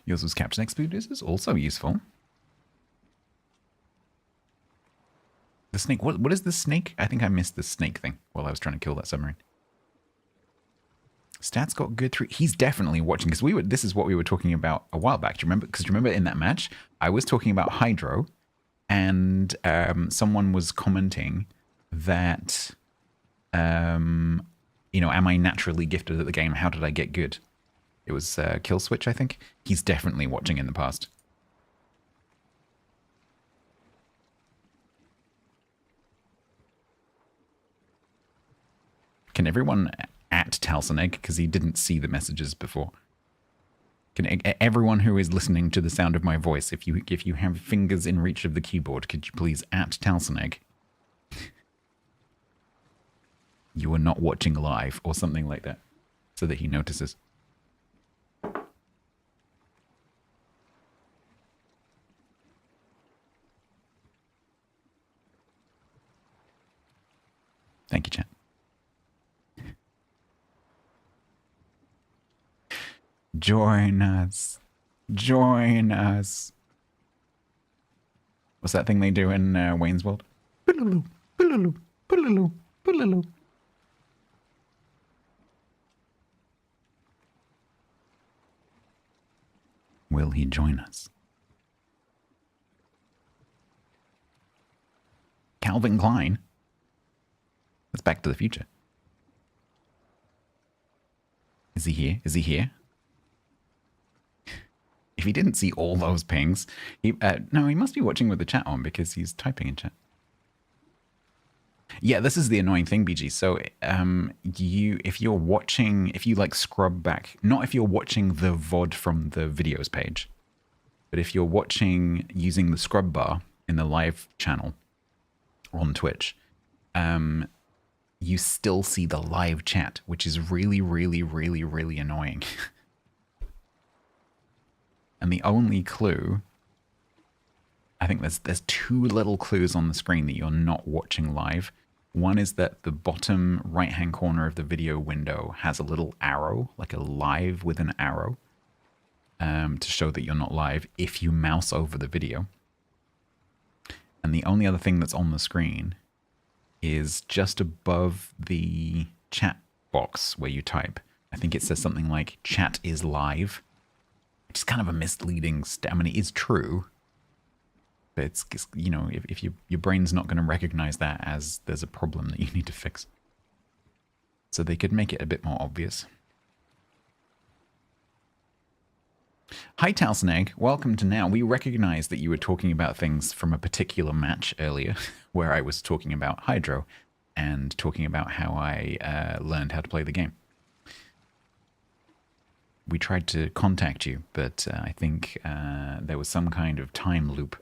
Yours was Captain XP boosters, also useful. The snake, what is the snake? I think I missed the snake thing while I was trying to kill that submarine. Stats got good 3. He's definitely watching because this is what we were talking about a while back. Do you remember? Because remember in that match, I was talking about Hydro, and someone was commenting that, you know, am I naturally gifted at the game? How did I get good? It was Kill Switch, I think. He's definitely watching in the past. Can everyone at Talsonegg, because he didn't see the messages before. Can everyone who is listening to the sound of my voice, if you have fingers in reach of the keyboard, could you please at Talsonegg? You are not watching live or something like that, so that he notices. Thank you, chat. Join us. Join us. What's that thing they do in Wayne's World? Pullaloo, pullaloo, pullaloo, pullaloo. Will he join us? Calvin Klein? That's Back to the Future. Is he here? Is he here? If he didn't see all those pings, no, he must be watching with the chat on because he's typing in chat. Yeah, this is the annoying thing, BG. So, if you like scrub back, not if you're watching the VOD from the videos page, but if you're watching using the scrub bar in the live channel on Twitch, you still see the live chat, which is really, really, really, really annoying. And the only clue, I think there's two little clues on the screen that you're not watching live. One is that the bottom right-hand corner of the video window has a little arrow, like a live with an arrow, to show that you're not live if you mouse over the video. And the only other thing that's on the screen is just above the chat box where you type. I think it says something like chat is live. Which is kind of a misleading I mean, it is true. But it's, you know, if your brain's not going to recognize that as there's a problem that you need to fix. So they could make it a bit more obvious. Hi, Talsonegg. Welcome to Now. We recognize that you were talking about things from a particular match earlier, where I was talking about Hydro and talking about how I learned how to play the game. We tried to contact you, but I think there was some kind of time loop.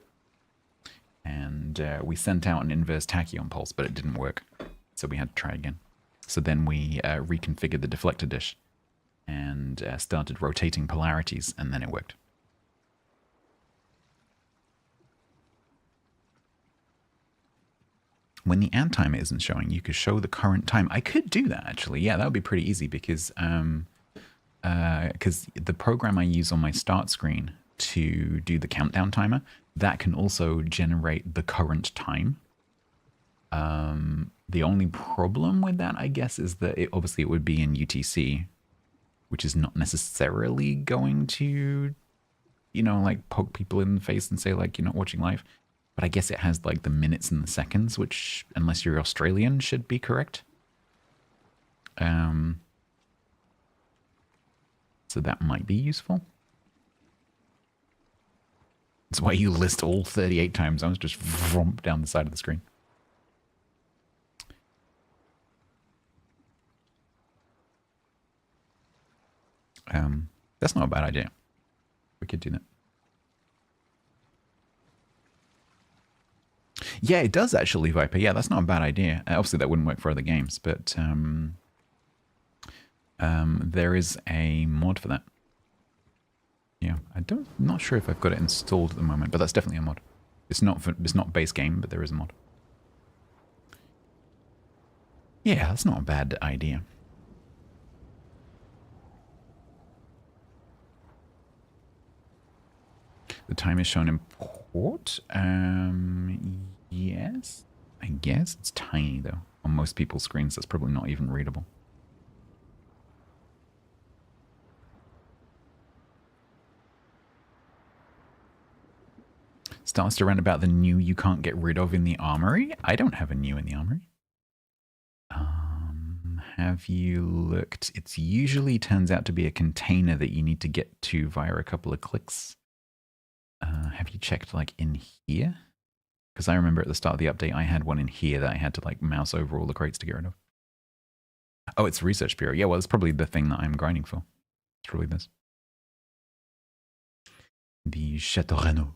And we sent out an inverse tachyon pulse, but it didn't work. So we had to try again. So then we reconfigured the deflector dish and started rotating polarities, and then it worked. When the ad timer isn't showing, you could show the current time. I could do that, actually. Yeah, that would be pretty easy because the program I use on my start screen to do the countdown timer, that can also generate the current time. The only problem with that, I guess, is that obviously it would be in UTC, which is not necessarily going to, you know, like poke people in the face and say like you're not watching live. But I guess it has like the minutes and the seconds, which, unless you're Australian, should be correct. So that might be useful. That's why you list all 38 time zones, just vromp down the side of the screen. That's not a bad idea. We could do that. Yeah, it does actually, Viper. Yeah, that's not a bad idea. Obviously, that wouldn't work for other games, but there is a mod for that. Yeah, I'm not sure if I've got it installed at the moment, but that's definitely a mod. It's not base game, but there is a mod. Yeah, that's not a bad idea. The time is shown in port. Yes, I guess it's tiny though. On most people's screens, that's probably not even readable. Starts to rant about the new you can't get rid of in the armory. I don't have a new in the armory. Have you looked? It usually turns out to be a container that you need to get to via a couple of clicks. Have you checked like in here? Because I remember at the start of the update, I had one in here that I had to like mouse over all the crates to get rid of. Oh, it's Research Bureau. Yeah, well, it's probably the thing that I'm grinding for. It's probably this. The Chateau Renaud.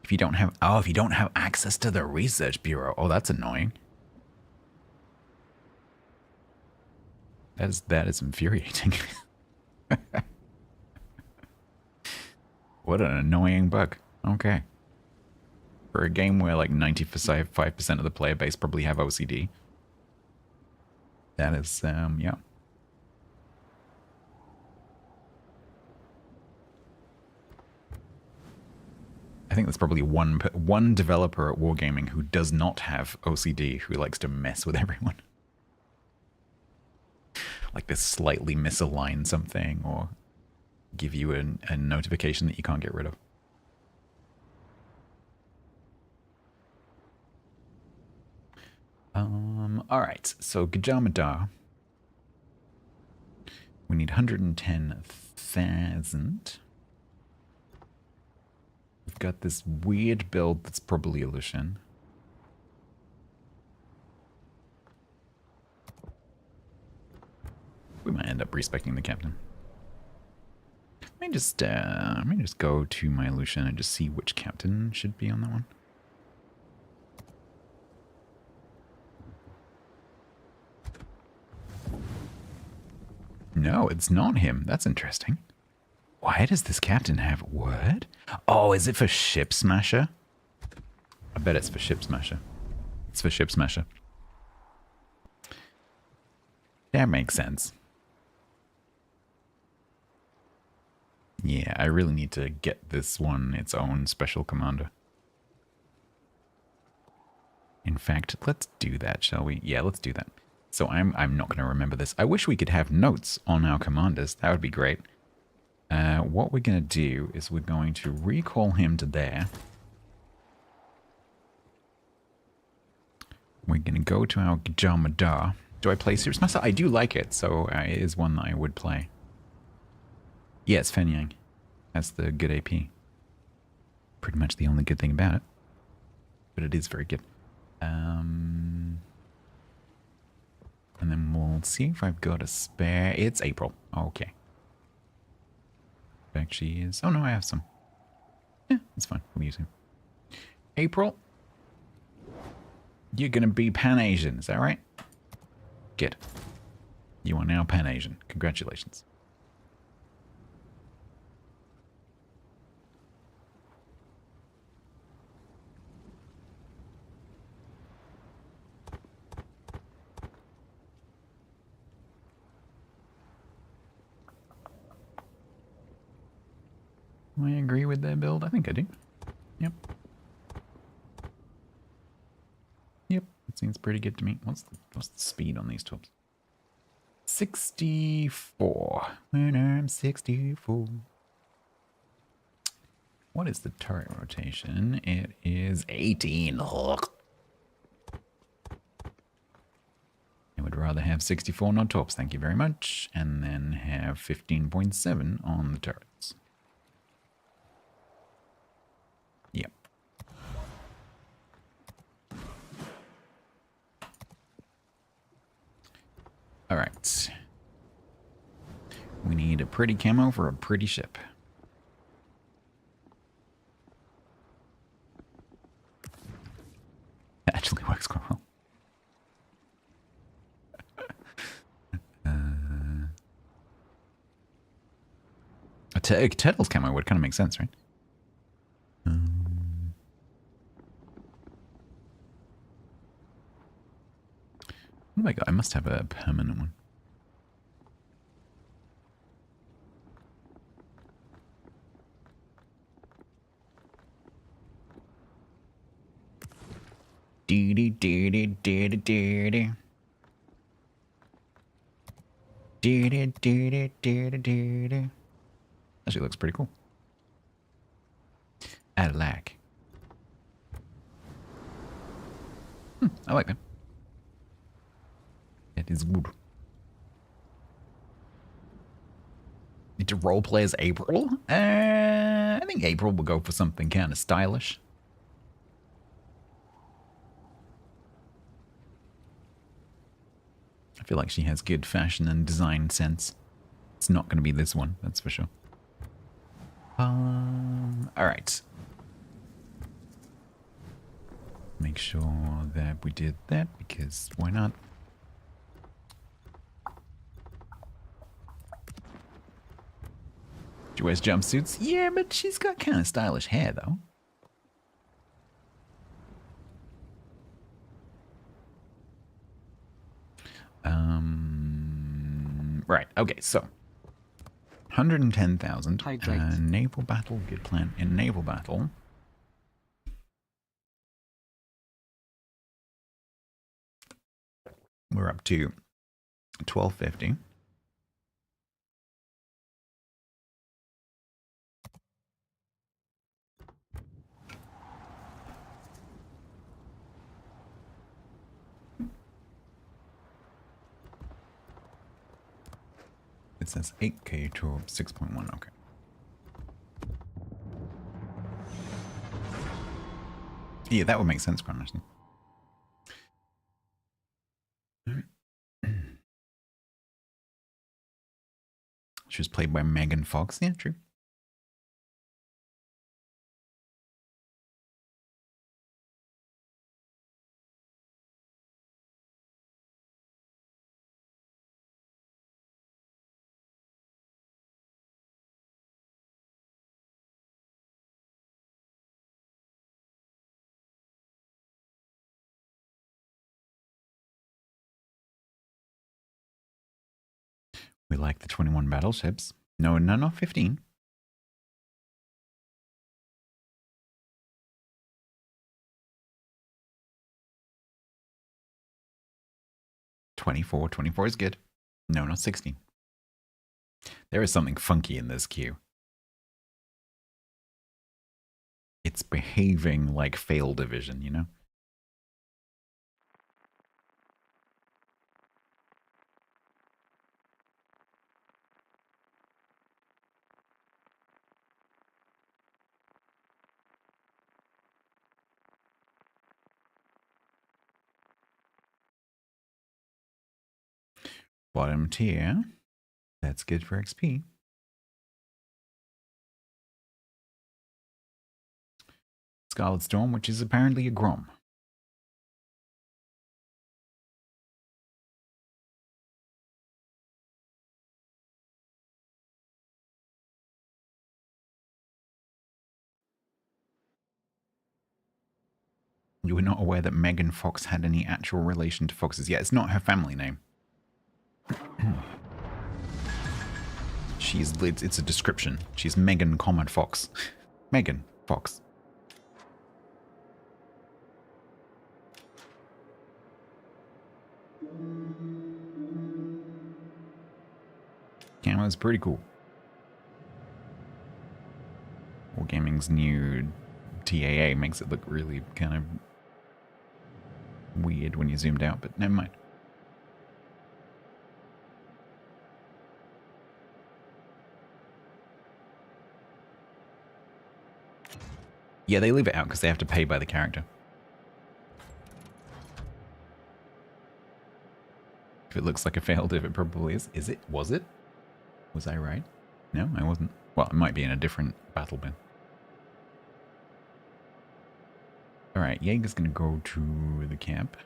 If you don't have access to the Research Bureau, oh, that's annoying. That is infuriating. What an annoying bug. Okay. For a game where like 95% of the player base probably have OCD. That is, yeah. I think there's probably one developer at Wargaming who does not have OCD, who likes to mess with everyone. Like this slightly misalign something or give you a notification that you can't get rid of. All right, so Gajamada. We need 110,000. We've got this weird build that's probably a Lucian. We might end up respecing the captain. Let me just go to my Lucian and just see which captain should be on that one. No, it's not him. That's interesting. Why does this captain have word? Oh, is it for Ship Smasher? I bet it's for Ship Smasher. It's for Ship Smasher. That makes sense. Yeah, I really need to get this one its own special commander. In fact, let's do that, shall we? Yeah, let's do that. So I'm not going to remember this. I wish we could have notes on our commanders. That would be great. What we're going to do is we're going to recall him to there. We're going to go to our Gajamada. Do I play Serious Master? I do like it, so it is one that I would play. Yeah, it's Fenyang. That's the good AP. Pretty much the only good thing about it. But it is very good. And then we'll see if I've got a spare. It's April. Okay. In fact, she is... Oh, no, I have some. Yeah, it's fine. We'll use him. April. You're going to be Pan-Asian. Is that right? Good. You are now Pan-Asian. Congratulations. I agree with their build. I think I do. Yep. Yep. It seems pretty good to me. What's the speed on these tubs? 64. When I'm 64. What is the turret rotation? It is 18. Ugh. I would rather have 64 not tops, thank you very much. And then have 15.7 on the turrets. Yep. All right. We need a pretty camo for a pretty ship. It actually works quite well. A turtle's camo would kind of make sense, right? Oh my god, I must have a permanent one. Actually looks pretty cool. Add a lag. I like them. It is good. Need to roleplay as April? I think April will go for something kind of stylish. I feel like she has good fashion and design sense. It's not going to be this one, that's for sure. Alright. Make sure that we did that, because why not? She wears jumpsuits? Yeah, but she's got kind of stylish hair, though. Right, okay, so 110,000. Naval battle, good plan. In naval battle, we're up to 1250. It says 8K to 6.1, okay. Yeah, that would make sense, quite honestly. She was played by Megan Fox, yeah, true. We like the 21 battleships. No, not 15. $24 is good. No, not 16. There is something funky in this queue. It's behaving like fail division, you know? Bottom tier. That's good for XP. Scarlet Storm, which is apparently a Grom. You were not aware that Megan Fox had any actual relation to foxes. Yeah, it's not her family name. It's a description. She's Megan, Fox. Megan Fox. Camo's pretty cool. Wargaming's new TAA makes it look really kind of weird when you zoomed out, but never mind. Yeah, they leave it out because they have to pay by the character. If it looks like a failed, if it probably is. Is it? Was it? Was I right? No, I wasn't. Well, it might be in a different battle bin. Alright, Jaeger's gonna go to the camp.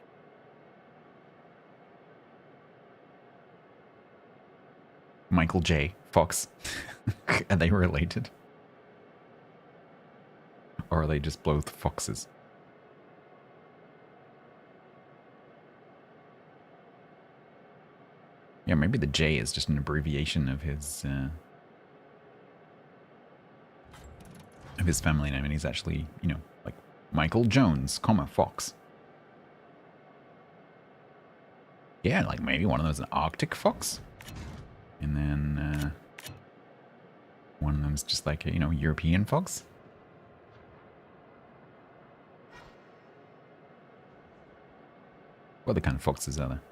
Michael J. Fox. Are they related? Or are they just both foxes? Yeah, maybe the J is just an abbreviation of his family name, and he's actually, you know, like Michael Jones, Fox. Yeah, like maybe one of those an Arctic fox, and then one of them's just like a, you know, European fox. What other kind of foxes are there?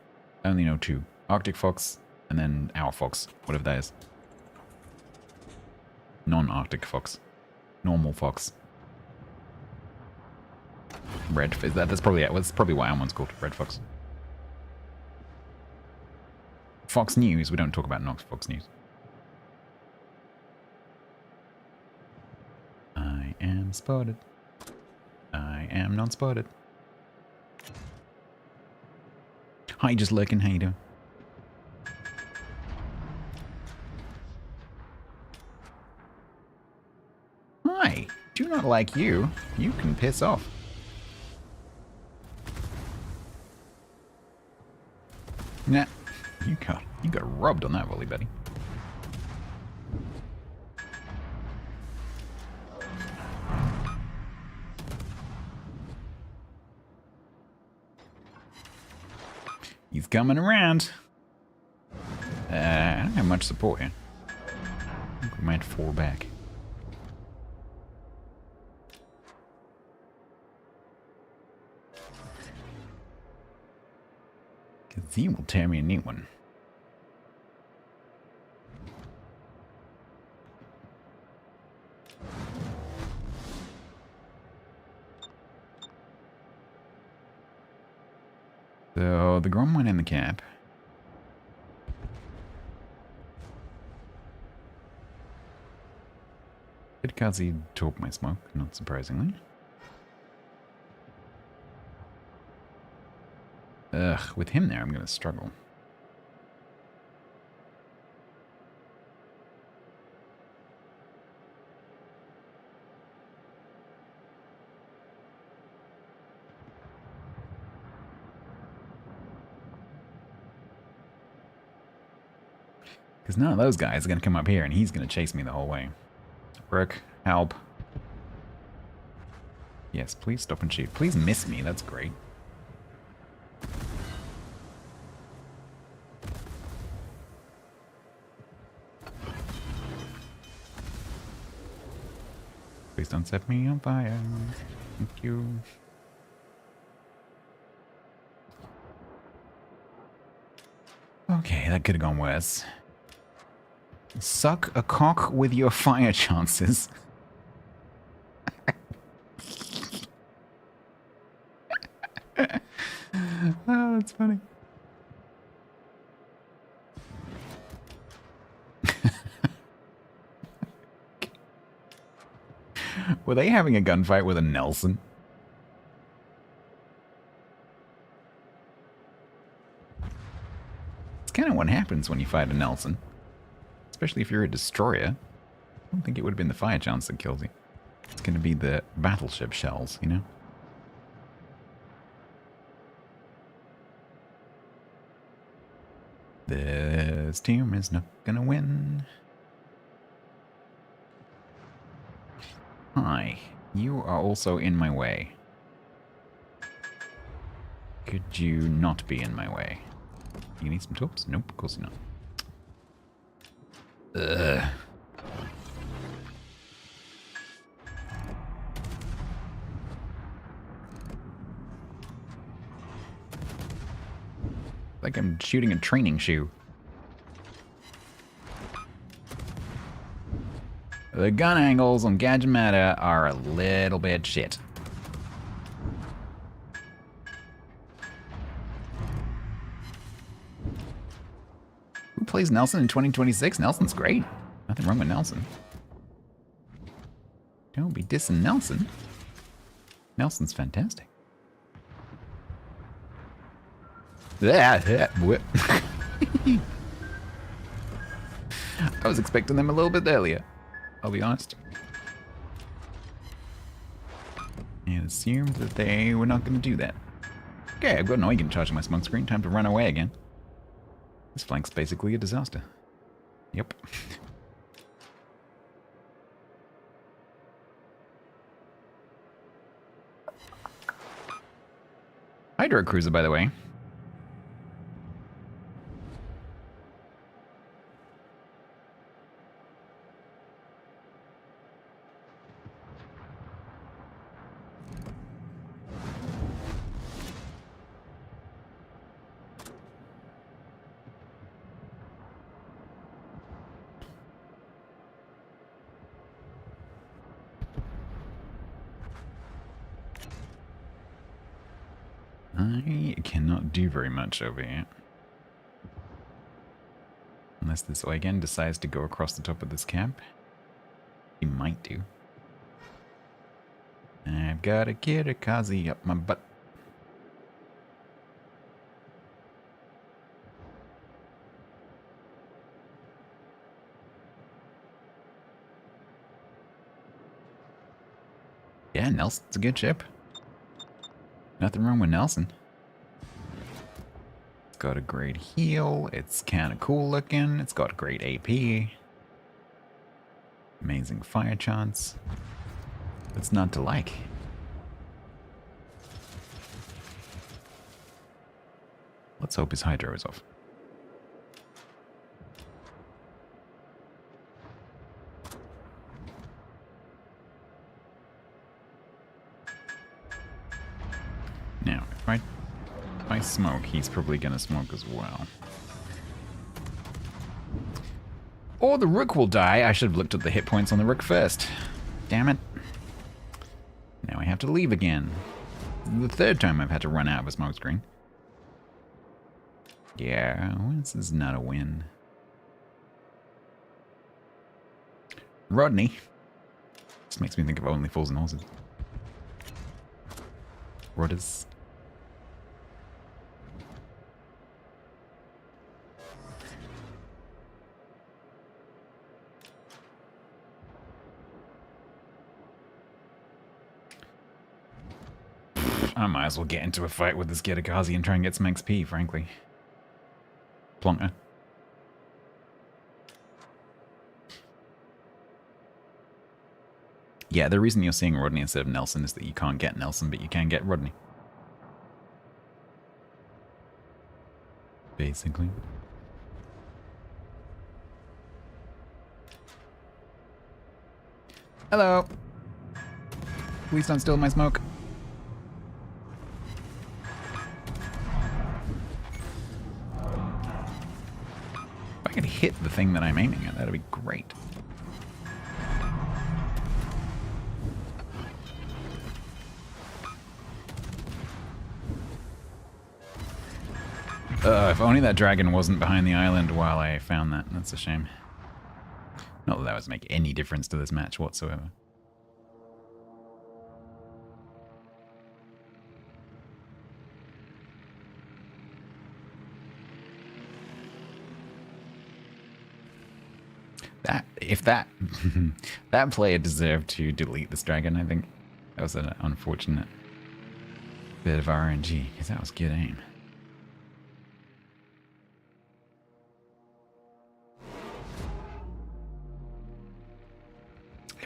I only know two. Arctic fox, and then our fox, whatever that is. Non-Arctic fox. Normal fox. Red, is that's probably it. That's probably why our one's called Red Fox. Fox News, we don't talk about Fox News. I am spotted. I am non-spotted. Hi, just lurking, how you doing? Hi, do not like you. You can piss off. Nah, you got rubbed on that volley, buddy. He's coming around. I don't have much support here. I think we might fall back. Because he will tear me a new one. So, the Grom went in the cap. Pitkazi took my smoke, not surprisingly. Ugh, with him there, I'm gonna struggle. Because none of those guys are going to come up here and he's going to chase me the whole way. Rook, help. Yes, please stop and shoot. Please miss me, that's great. Please don't set me on fire. Thank you. Okay, that could have gone worse. Suck a cock with your fire chances. Oh, that's funny. Were they having a gunfight with a Nelson? It's kind of what happens when you fight a Nelson. Especially if you're a destroyer. I don't think it would have been the fire chance that kills you. It's going to be the battleship shells, you know? This team is not going to win. Hi. You are also in my way. Could you not be in my way? You need some tops? Nope, of course not. Ugh. Like I'm shooting a training shoe. The gun angles on Gadgemata are a little bit shit. Who plays Nelson in 2026? Nelson's great. Nothing wrong with Nelson. Don't be dissing Nelson. Nelson's fantastic. I was expecting them a little bit earlier, I'll be honest. I assumed that they were not going to do that. Okay, I've got an Eugen charging my smoke screen. Time to run away again. This flank's basically a disaster. Yep. Hydro Cruiser, by the way. I cannot do very much over here. Unless this Eugen decides to go across the top of this camp. He might do. I've got a kirikaze up my butt. Yeah, Nelson's a good ship. Nothing wrong with Nelson. It's got a great heel. It's kind of cool looking. It's got great AP. Amazing fire chance. What's not to like? Let's hope his hydro is off. Now, if I smoke, he's probably gonna smoke as well. Or the rook will die. I should have looked at the hit points on the rook first. Damn it. Now I have to leave again. The third time I've had to run out of a smoke screen. Yeah, this is not a win. Rodney. This makes me think of Only Fools and Horses. Rodders. I might as well get into a fight with this Gedikazi and try and get some XP, frankly. Plonker. Yeah, the reason you're seeing Rodney instead of Nelson is that you can't get Nelson, but you can get Rodney. Basically. Hello! Please don't steal my smoke. If I could hit the thing that I'm aiming at, that'd be great. If only that dragon wasn't behind the island while I found that. That's a shame. Not that that would make any difference to this match whatsoever. If that that player deserved to delete this dragon, I think that was an unfortunate bit of RNG, because that was good aim.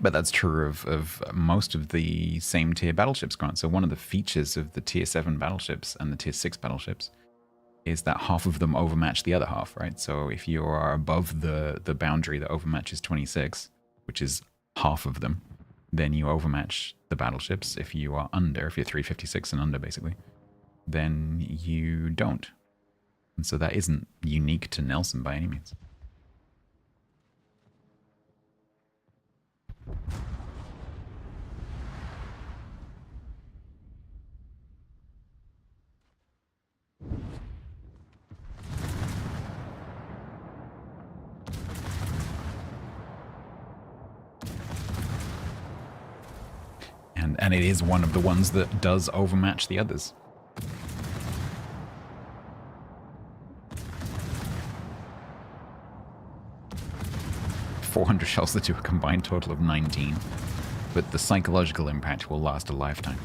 But that's true of most of the same tier battleships, Grant. So one of the features of the tier 7 battleships and the tier 6 battleships is that half of them overmatch the other half, right? So if you are above the boundary that overmatches 26, which is half of them, then you overmatch the battleships. If you are under, if you're 356 and under, basically, then you don't. And so that isn't unique to Nelson by any means. And it is one of the ones that does overmatch the others. $400 shells that do a combined total of 19, but the psychological impact will last a lifetime.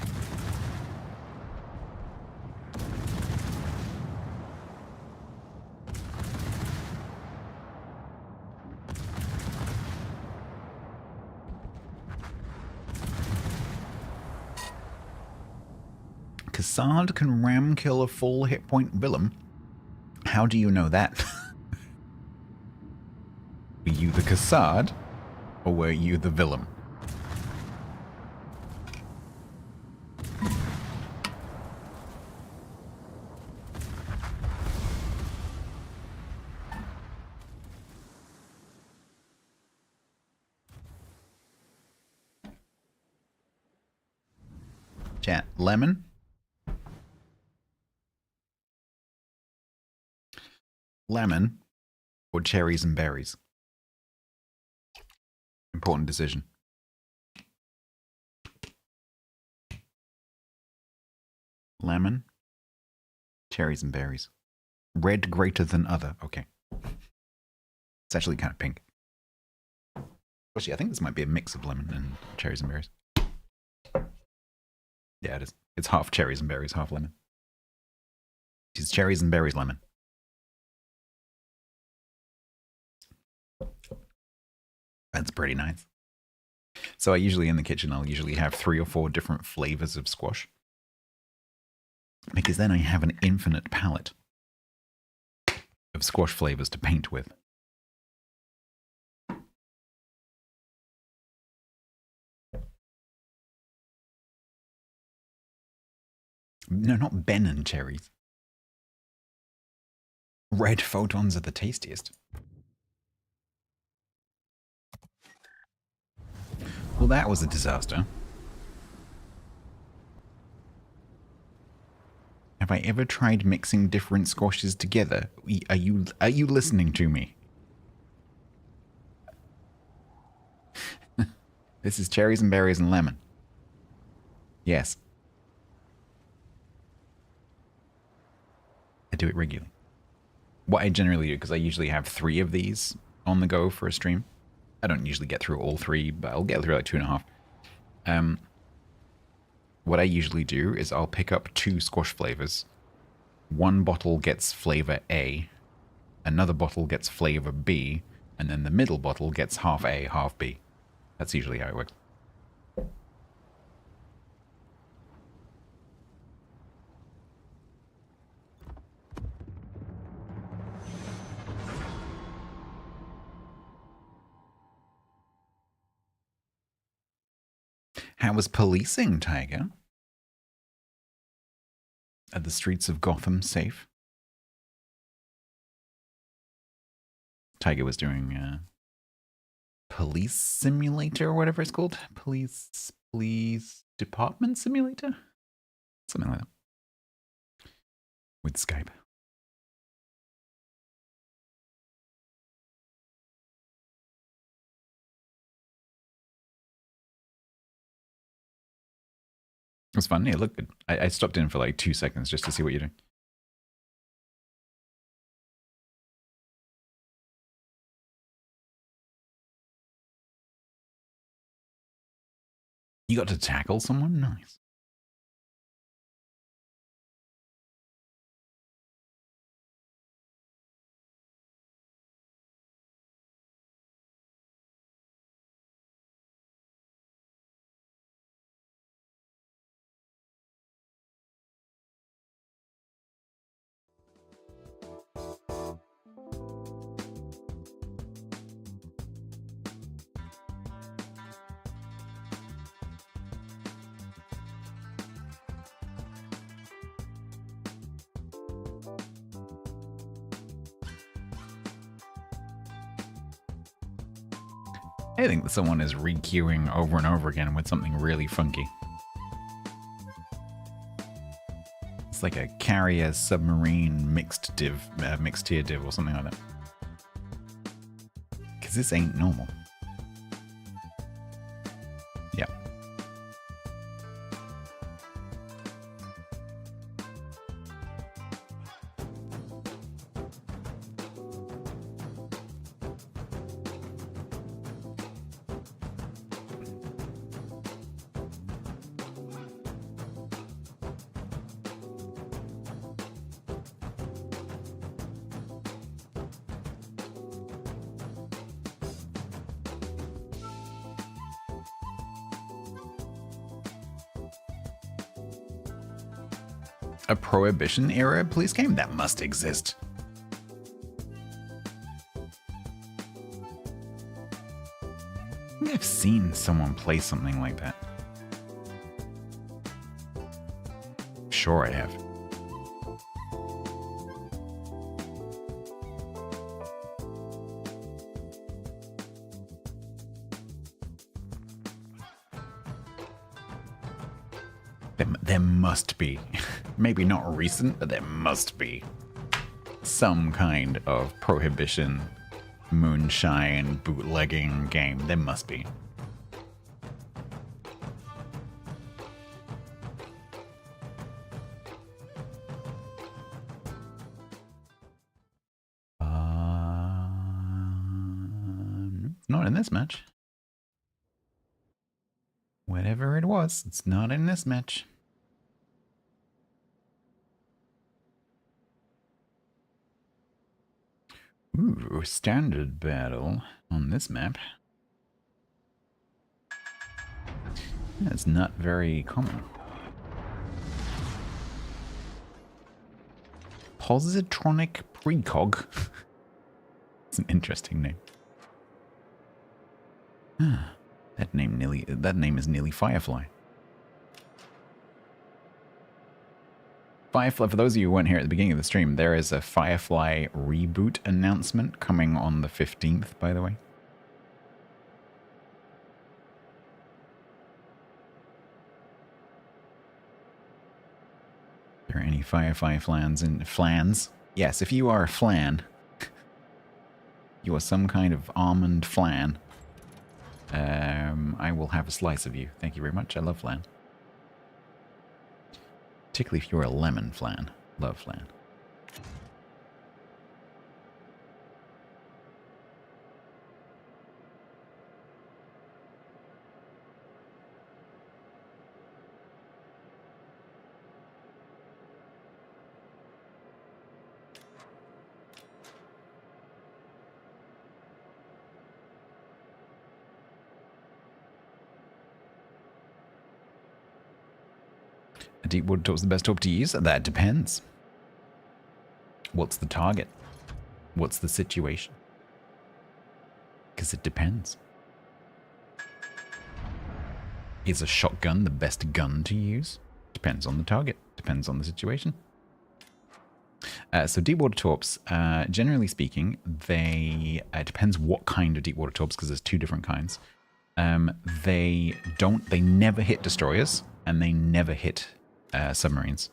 Cassard can ram kill a full hit point villain. How do you know that? Were you the Cassard, or were you the villain? Chat, lemon? lemon or cherries and berries? Important decision. Lemon, cherries and berries. Red greater than other. Okay. It's actually kind of pink. Actually, I think this might be a mix of lemon and cherries and berries. Yeah, it is. It's half cherries and berries, half lemon. It's cherries and berries lemon. That's pretty nice. So I usually, in the kitchen, I'll usually have 3 or 4 different flavors of squash. Because then I have an infinite palette of squash flavors to paint with. No, not Ben and cherries. Red photons are the tastiest. Well, that was a disaster. Have I ever tried mixing different squashes together? Are you listening to me? This is cherries and berries and lemon. Yes. I do it regularly. What I generally do, because I usually have 3 of these on the go for a stream. I don't usually get through all 3, but I'll get through like 2.5. What I usually do is I'll pick up 2 squash flavors. One bottle gets flavor A, another bottle gets flavor B, and then the middle bottle gets half A, half B. That's usually how it works. How was policing, Tiger? Are the streets of Gotham safe? Tiger was doing police simulator or whatever it's called. Police department simulator? Something like that. With Skype. It was fun. Yeah, it looked good. I stopped in for like 2 seconds just to see what you're doing. You got to tackle someone? Nice. I think that someone is re-queuing over and over again with something really funky. It's like a carrier submarine mixed tier div or something like that. Because this ain't normal. Yeah. A Prohibition era police game? That must exist. I think I've seen someone play something like that. Sure I have. There must be. Maybe not recent, but there must be. some kind of prohibition, moonshine, bootlegging game. There must be. Not in this match. Whatever it was, it's not in this match. Ooh, standard battle on this map. That's not very common. Positronic Precog. It's an interesting name. That name is nearly Firefly. Firefly, for those of you who weren't here at the beginning of the stream, there is a Firefly reboot announcement coming on the 15th, by the way. Are there any Firefly flans? Yes, if you are a flan, you are some kind of almond flan. I will have a slice of you. Thank you very much. I love flan. Particularly if you're a lemon flan. Love flan. A deep water torp's the best torp to use? That depends. What's the target? What's the situation? Because it depends. Is a shotgun the best gun to use? Depends on the target. Depends on the situation. So deep water torps, generally speaking, it depends what kind of deep water torps, because there's two different kinds. They never hit destroyers, and they never hit submarines.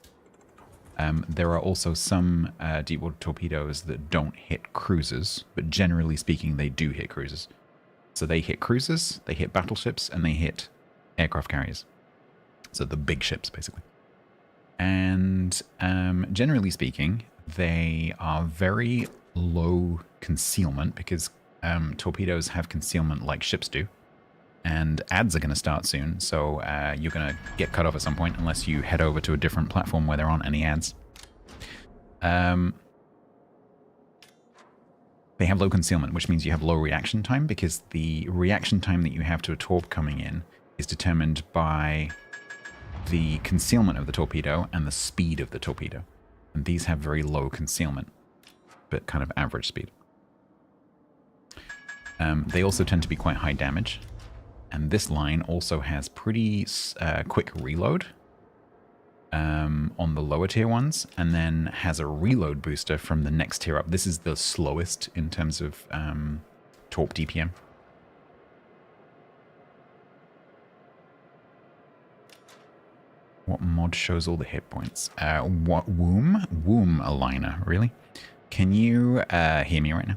There are also some deep water torpedoes that don't hit cruisers, but generally speaking, they do hit cruisers. So they hit cruisers, they hit battleships, and they hit aircraft carriers. So the big ships, basically. And generally speaking, they are very low concealment because torpedoes have concealment like ships do. And ads are going to start soon, so you're going to get cut off at some point unless you head over to a different platform where there aren't any ads. They have low concealment, which means you have low reaction time, because the reaction time that you have to a torp coming in is determined by the concealment of the torpedo and the speed of the torpedo. And these have very low concealment, but kind of average speed. They also tend to be quite high damage. And this line also has pretty quick reload on the lower tier ones, and then has a reload booster from the next tier up. This is the slowest in terms of torp DPM. What mod shows all the hit points? What womb? Womb aligner, really? Can you hear me right now?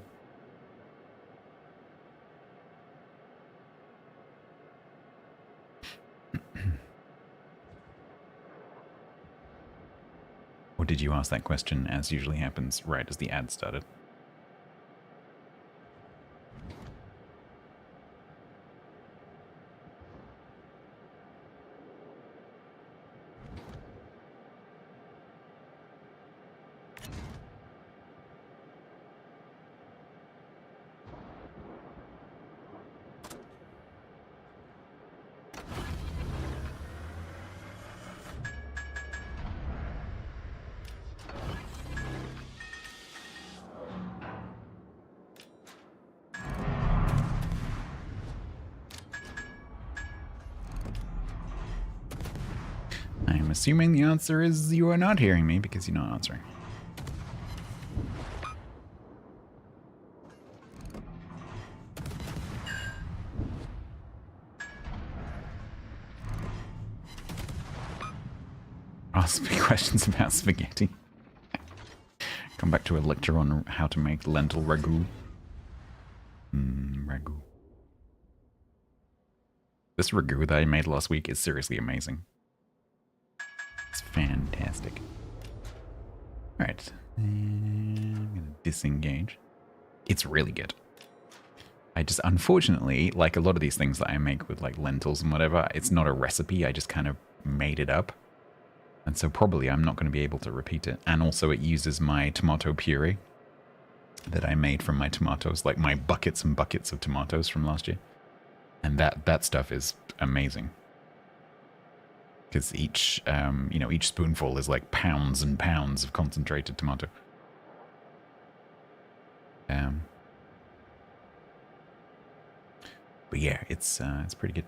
Or did you ask that question, as usually happens, right as the ad started? I'm assuming the answer is you are not hearing me because you're not answering. Ask me questions about spaghetti. Come back to a lecture on how to make lentil ragu. Ragu. This ragu that I made last week is seriously amazing. It's fantastic. Alright. I'm gonna disengage. It's really good. I just, unfortunately, like a lot of these things that I make with like lentils and whatever, it's not a recipe. I just kind of made it up. And so probably I'm not going to be able to repeat it. And also it uses my tomato puree that I made from my tomatoes, like my buckets and buckets of tomatoes from last year. And that stuff is amazing. Because each, each spoonful is like pounds and pounds of concentrated tomato. But yeah, it's pretty good.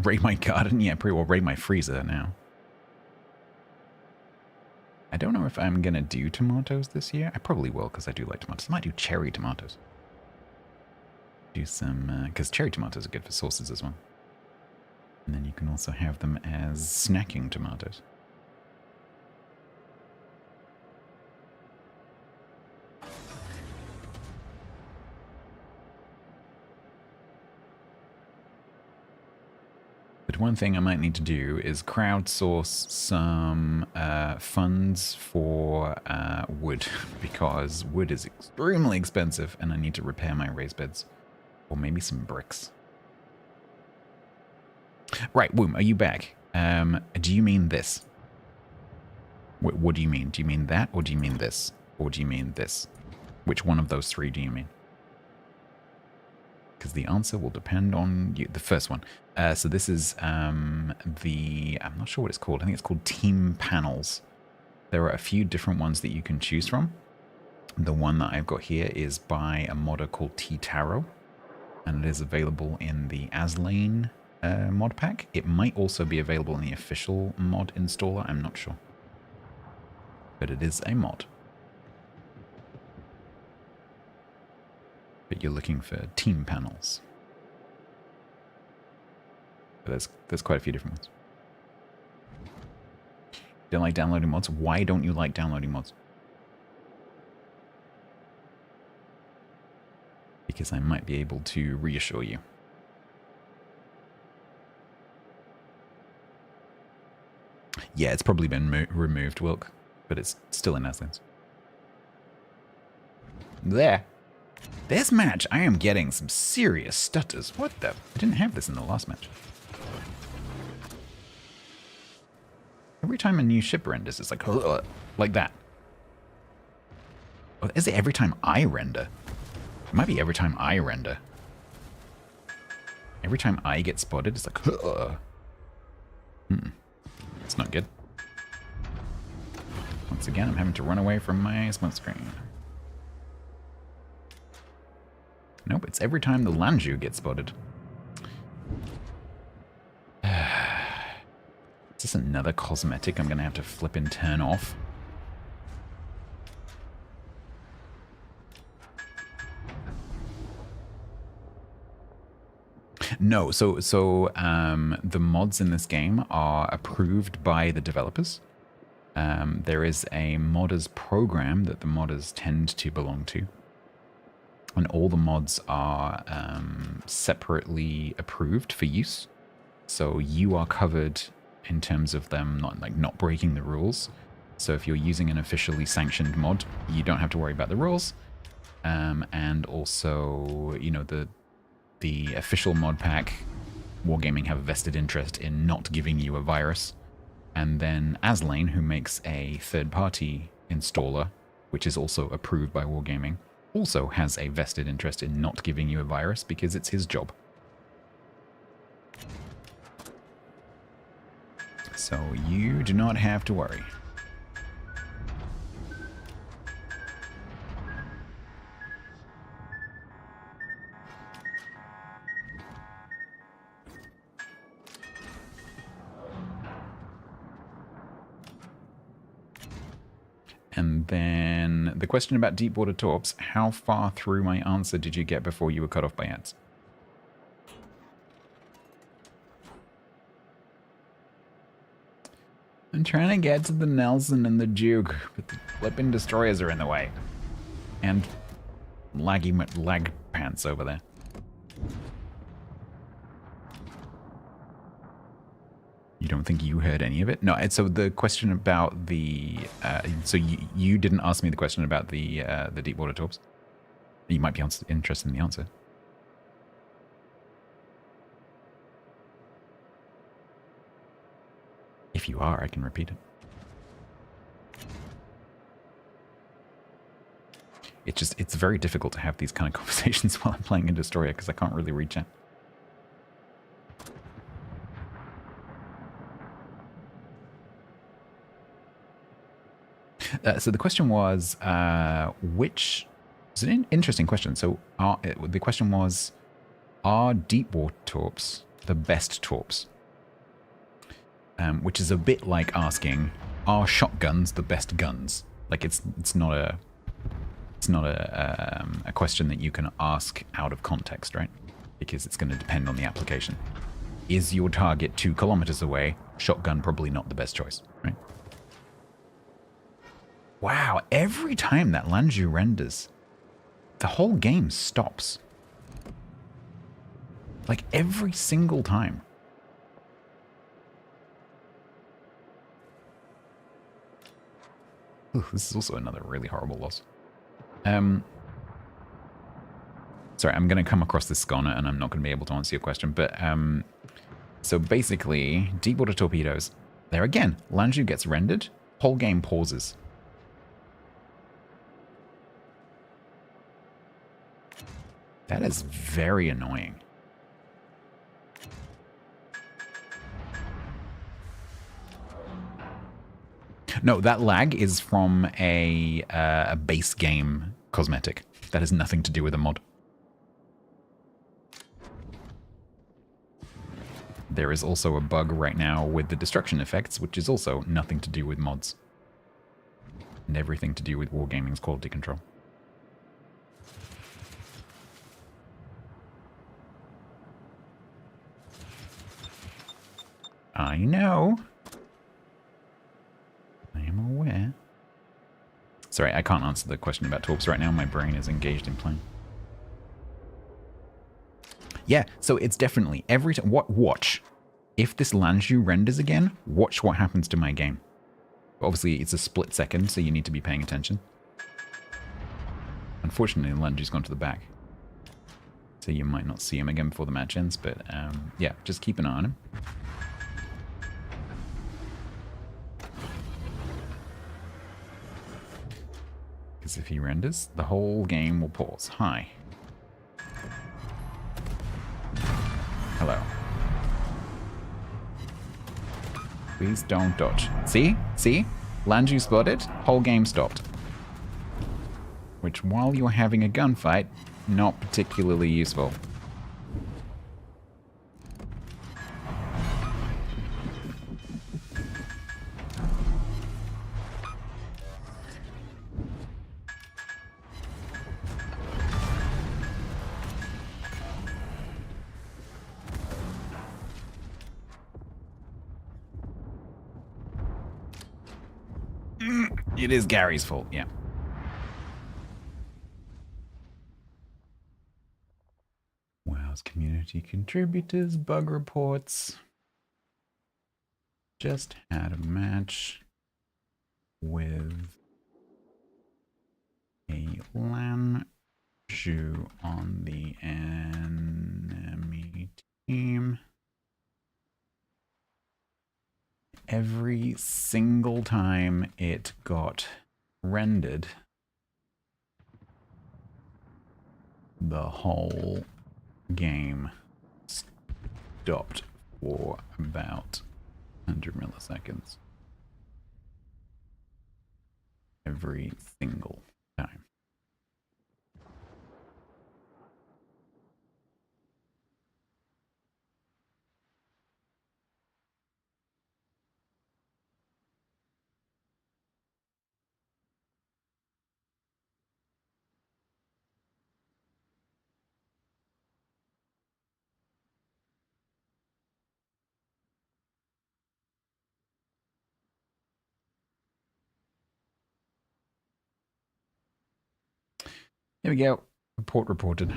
Raid my garden? Yeah, pretty well raid my freezer now. I don't know if I'm going to do tomatoes this year. I probably will because I do like tomatoes. I might do cherry tomatoes. Do some, because cherry tomatoes are good for sauces as well. And then you can also have them as snacking tomatoes. But one thing I might need to do is crowdsource some funds for wood, because wood is extremely expensive and I need to repair my raised beds. Or maybe some bricks. Right, Woom, are you back? Do you mean this? What do you mean? Do you mean that, or do you mean this? Or do you mean this? Which one of those three do you mean? Because the answer will depend on you. The first one. So this is I'm not sure what it's called. I think it's called Team Panels. There are a few different ones that you can choose from. The one that I've got here is by a modder called T-Taro, and it is available in the Aslane mod pack. It might also be available in the official mod installer. I'm not sure. But it is a mod. But you're looking for Team Panels. But there's quite a few different ones. Don't like downloading mods? Why don't you like downloading mods? Because I might be able to reassure you. Yeah, it's probably been removed, Wilk, but it's still in Aslan's. There. This match, I am getting some serious stutters. What the? I didn't have this in the last match. Every time a new ship renders, it's like that. Oh, is it every time I render? It might be every time I render. Every time I get spotted, it's like, It's not good. Once again, I'm having to run away from my smoke screen. Nope, it's every time the Lanju gets spotted. Is this another cosmetic I'm going to have to flip and turn off? No, so the mods in this game are approved by the developers. There is a modders program that the modders tend to belong to. And all the mods are separately approved for use. So you are covered in terms of them not breaking the rules. So if you're using an officially sanctioned mod, you don't have to worry about the rules. And also, you know, the official mod pack, Wargaming have a vested interest in not giving you a virus. And then Aslane, who makes a third-party installer, which is also approved by Wargaming, also has a vested interest in not giving you a virus because it's his job. So you do not have to worry. And then the question about Deepwater Torps, how far through my answer did you get before you were cut off by ads? I'm trying to get to the Nelson and the Duke, but the flipping destroyers are in the way. And lag pants over there. You don't think you heard any of it? No, so the question about the... so you didn't ask me the question about the deep water torps? You might be interested in the answer. If you are, I can repeat it. It's very difficult to have these kind of conversations while I'm playing a destroyer because I can't really reach out. So the question was, it's an interesting question. So the question was, are deep water torps the best torps? Which is a bit like asking, are shotguns the best guns? Like it's not a question that you can ask out of context, right? Because it's going to depend on the application. Is your target 2 kilometers away? Shotgun probably not the best choice, right? Wow, every time that Lanju renders, the whole game stops. Like every single time. Ooh, this is also another really horrible loss. Sorry, I'm going to come across this Skona and I'm not going to be able to answer your question, but so basically, deep water torpedoes. There again, Lanju gets rendered, whole game pauses. That is very annoying. No, that lag is from a base game cosmetic. That has nothing to do with a mod. There is also a bug right now with the destruction effects, which is also nothing to do with mods. And everything to do with Wargaming's quality control. I know. I am aware. Sorry, I can't answer the question about torps right now. My brain is engaged in playing. Yeah, so it's definitely every time. Watch. If this Lanju renders again, watch what happens to my game. Obviously, it's a split second, so you need to be paying attention. Unfortunately, Lanju's gone to the back. So you might not see him again before the match ends, but yeah, just keep an eye on him. Because if he renders, the whole game will pause. Hi. Hello. Please don't dodge. See? See? Lanju spotted, whole game stopped. Which, while you're having a gunfight, not particularly useful. It is Gary's fault, yeah. Wow's community contributors, bug reports. Just had a match with a Lanju on the enemy team. Every single time it got rendered, the whole game stopped for about 100 milliseconds. Every single time. Here we go. Report reported.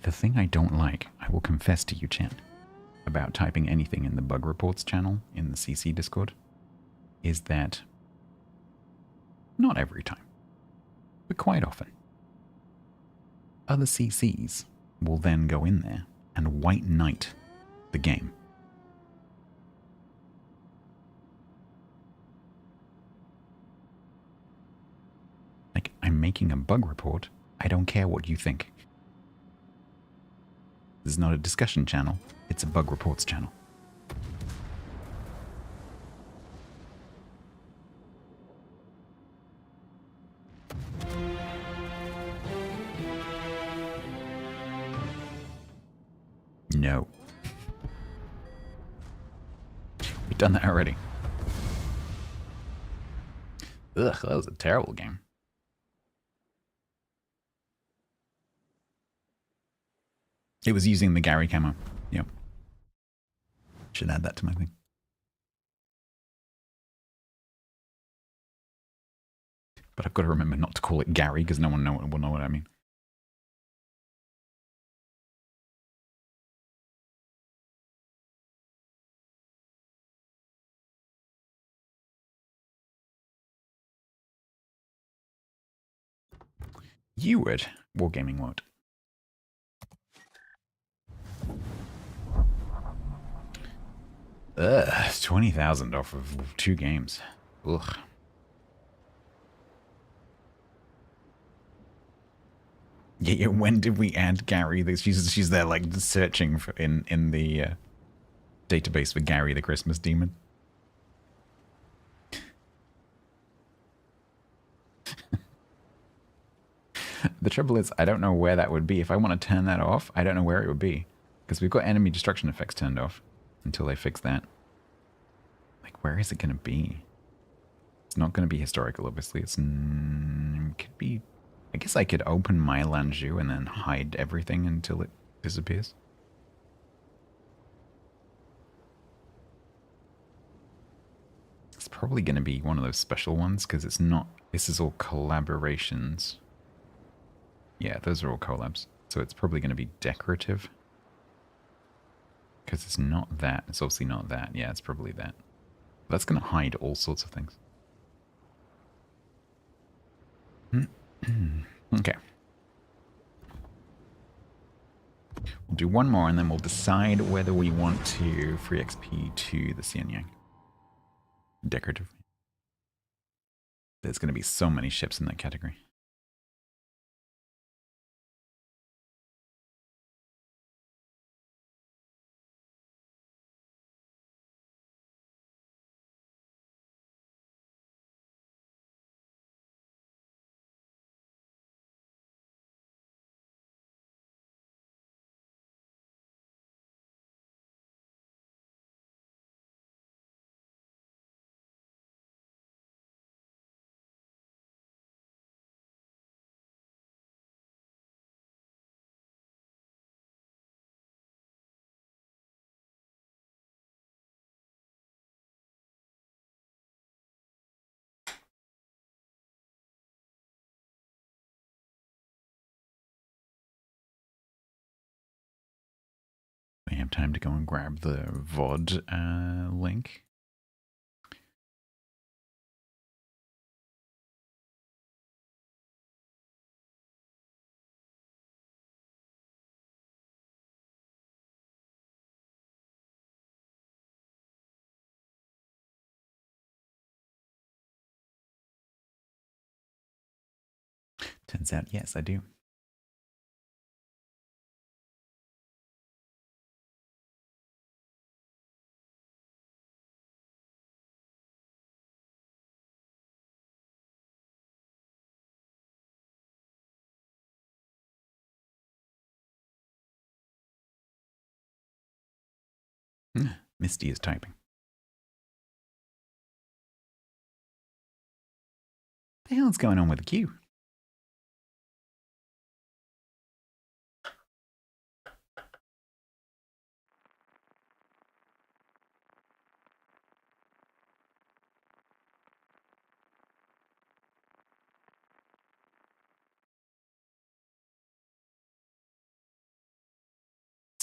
The thing I don't like, I will confess to you, chat, about typing anything in the bug reports channel in the CC Discord, is that not every time, but quite often, other CCs will then go in there and white knight the game. Like, I'm making a bug report. I don't care what you think. This is not a discussion channel. It's a bug reports channel. No. We've done that already. Ugh, that was a terrible game. It was using the Gary camo. Yep. Should add that to my thing. But I've got to remember not to call it Gary because no one will know what I mean. You would. Wargaming won't. Ugh, 20,000 off of 2 games. Ugh. Yeah, when did we add Gary? She's there like searching for in the database for Gary the Christmas Demon. The trouble is, I don't know where that would be. If I want to turn that off, I don't know where it would be. Because we've got enemy destruction effects turned off until they fix that. Like, where is it going to be? It's not going to be historical, obviously. It could be... I guess I could open my Lanzhou and then hide everything until it disappears. It's probably going to be one of those special ones because it's not... This is all collaborations. Yeah, those are all collabs. So it's probably going to be decorative. Because it's not that. It's obviously not that. Yeah, it's probably that. That's going to hide all sorts of things. Okay. We'll do one more and then we'll decide whether we want to free XP to the Xian Yang. Decorative. There's going to be so many ships in that category. We have time to go and grab the VOD link. Turns out, yes, I do. Misty is typing. What the hell's going on with the queue?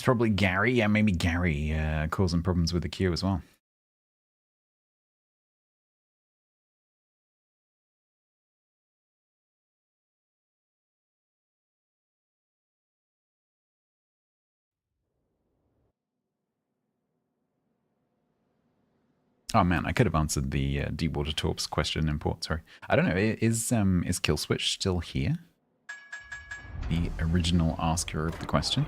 probably Gary. Yeah, maybe Gary causing problems with the queue as well. Oh man, I could have answered the Deepwater Torps question in port. Sorry, I don't know. Is Killswitch still here? The original asker of the question.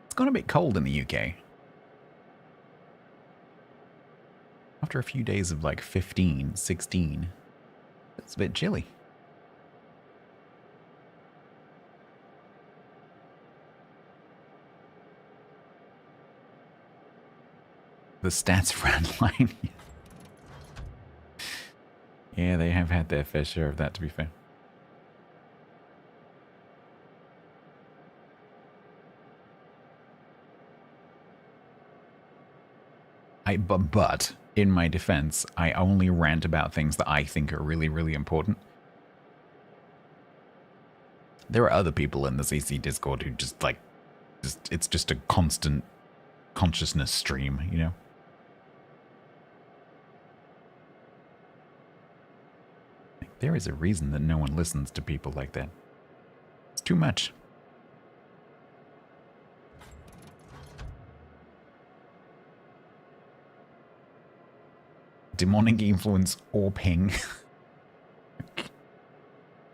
It's gone a bit cold in the UK. After a few days of like 15, 16, it's a bit chilly. The stats front line. Yeah, they have had their fair share of that, to be fair. But in my defense, I only rant about things that I think are really, really important. There are other people in the CC Discord who just like, it's just a constant consciousness stream, you know? There is a reason that no one listens to people like that. It's too much. Demonic influence or ping.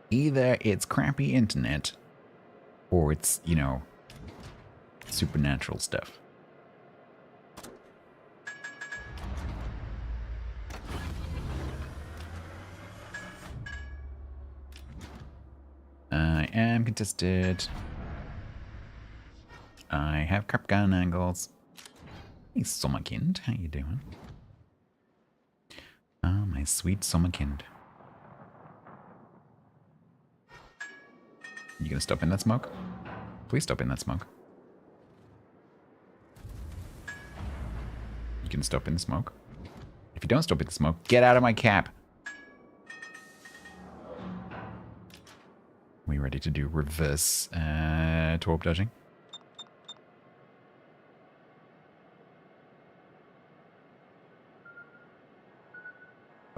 Either it's crappy internet or it's, you know, supernatural stuff. I am contested. I have crap gun angles. Hey, Sommerkind, how you doing? Ah, my sweet Sommerkind. You gonna stop in that smoke? Please stop in that smoke. You can stop in the smoke. If you don't stop in the smoke, get out of my cap. We ready to do reverse torp dodging?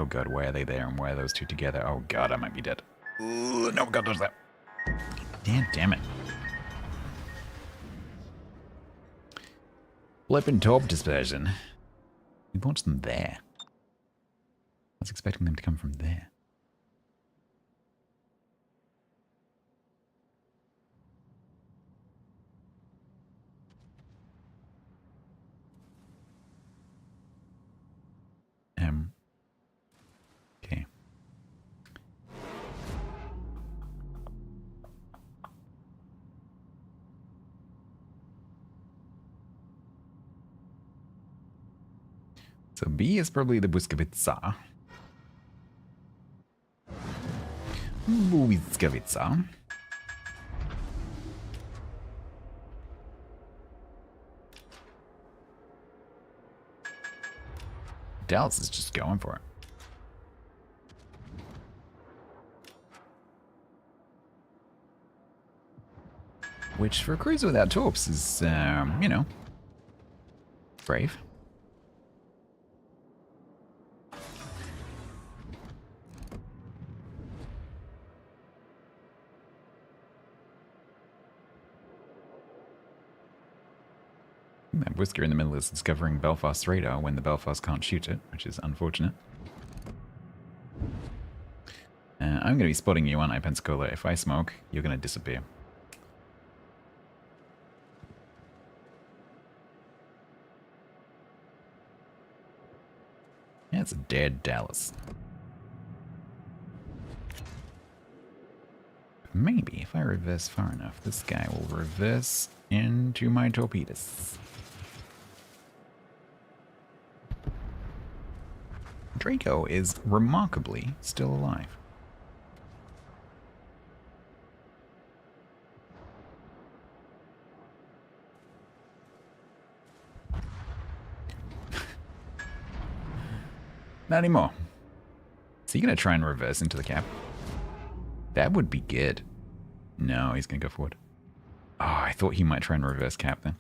Oh god, why are they there and why are those two together? Oh god, I might be dead. Ooh, no, god, dodge that. Damn it. Flippin' torp dispersion. We launched them there. I was expecting them to come from there. Okay. So B is probably the Błyskawica. Błyskawica. Dallas is just going for it. Which, for a cruiser without torps, is, you know, brave. That whisker in the middle is discovering Belfast's radar when the Belfast can't shoot it, which is unfortunate. I'm going to be spotting you, aren't I, Pensacola? If I smoke, you're going to disappear. Yeah, it's a dead Dallas. Maybe if I reverse far enough, this guy will reverse into my torpedoes. Draco is remarkably still alive. Not anymore. Is he going to try and reverse into the cap? That would be good. No, he's going to go forward. Oh, I thought he might try and reverse cap then.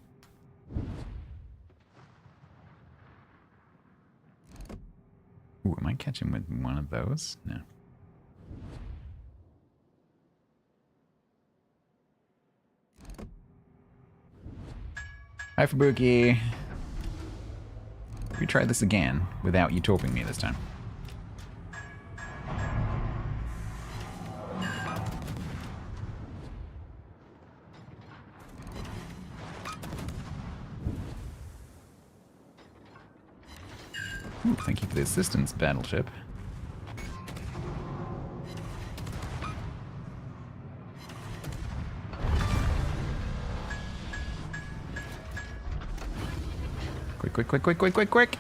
Ooh, am I catching with one of those? No. Hi, Fubuki. We try this again without you torping me this time. Ooh, thank you for the assistance, battleship. Quick, quick, quick, quick, quick, quick, quick!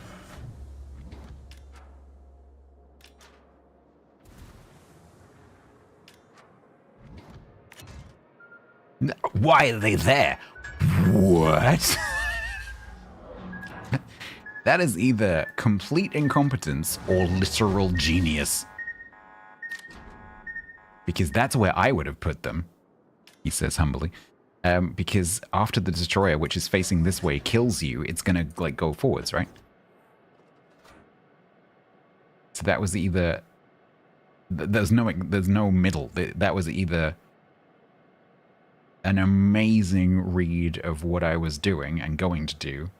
Why are they there? What? That is either complete incompetence or literal genius. Because that's where I would have put them, he says humbly. Because after the destroyer, which is facing this way, kills you, it's gonna like go forwards, right? So that was either there's no middle. That was either an amazing read of what I was doing and going to do,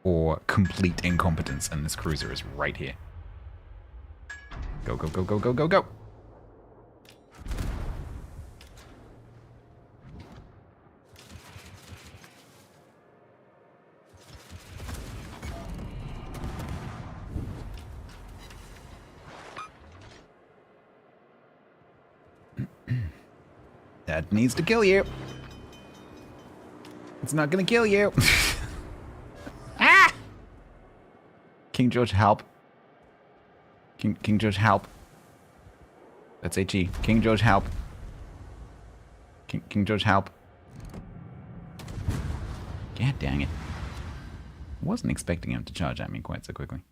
or complete incompetence, and this cruiser is right here. Go, go, go, go, go, go, go! That needs to kill you. It's not gonna kill you. Ah! King George, help. King George, help. That's HE. King George, help. King George, help. God dang it. I wasn't expecting him to charge at me quite so quickly.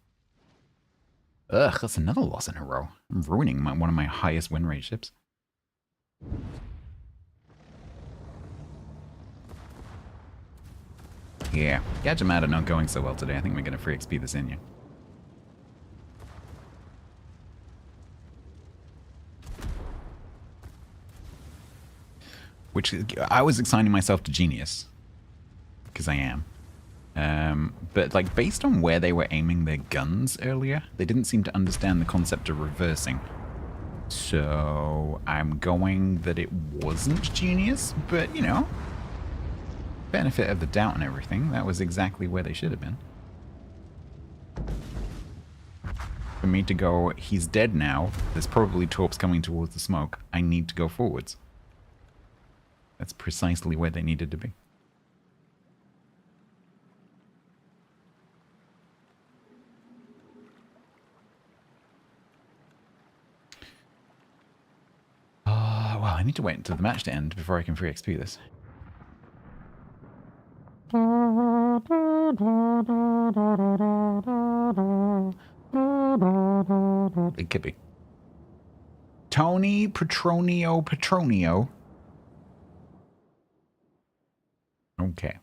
Ugh, that's another loss in a row. I'm ruining one of my highest win rate ships. Yeah, Gadget not going so well today. I think we're going to free XP this in you. Which, I was assigning myself to genius. Because I am. But, like, based on where they were aiming their guns earlier, they didn't seem to understand the concept of reversing. So, I'm going that it wasn't genius, but, you know, benefit of the doubt and everything, that was exactly where they should have been. For me to go, he's dead now, there's probably torps coming towards the smoke, I need to go forwards. That's precisely where they needed to be. Well, I need to wait until the match to end before I can free XP this. It could be. Tony Petronio. Okay.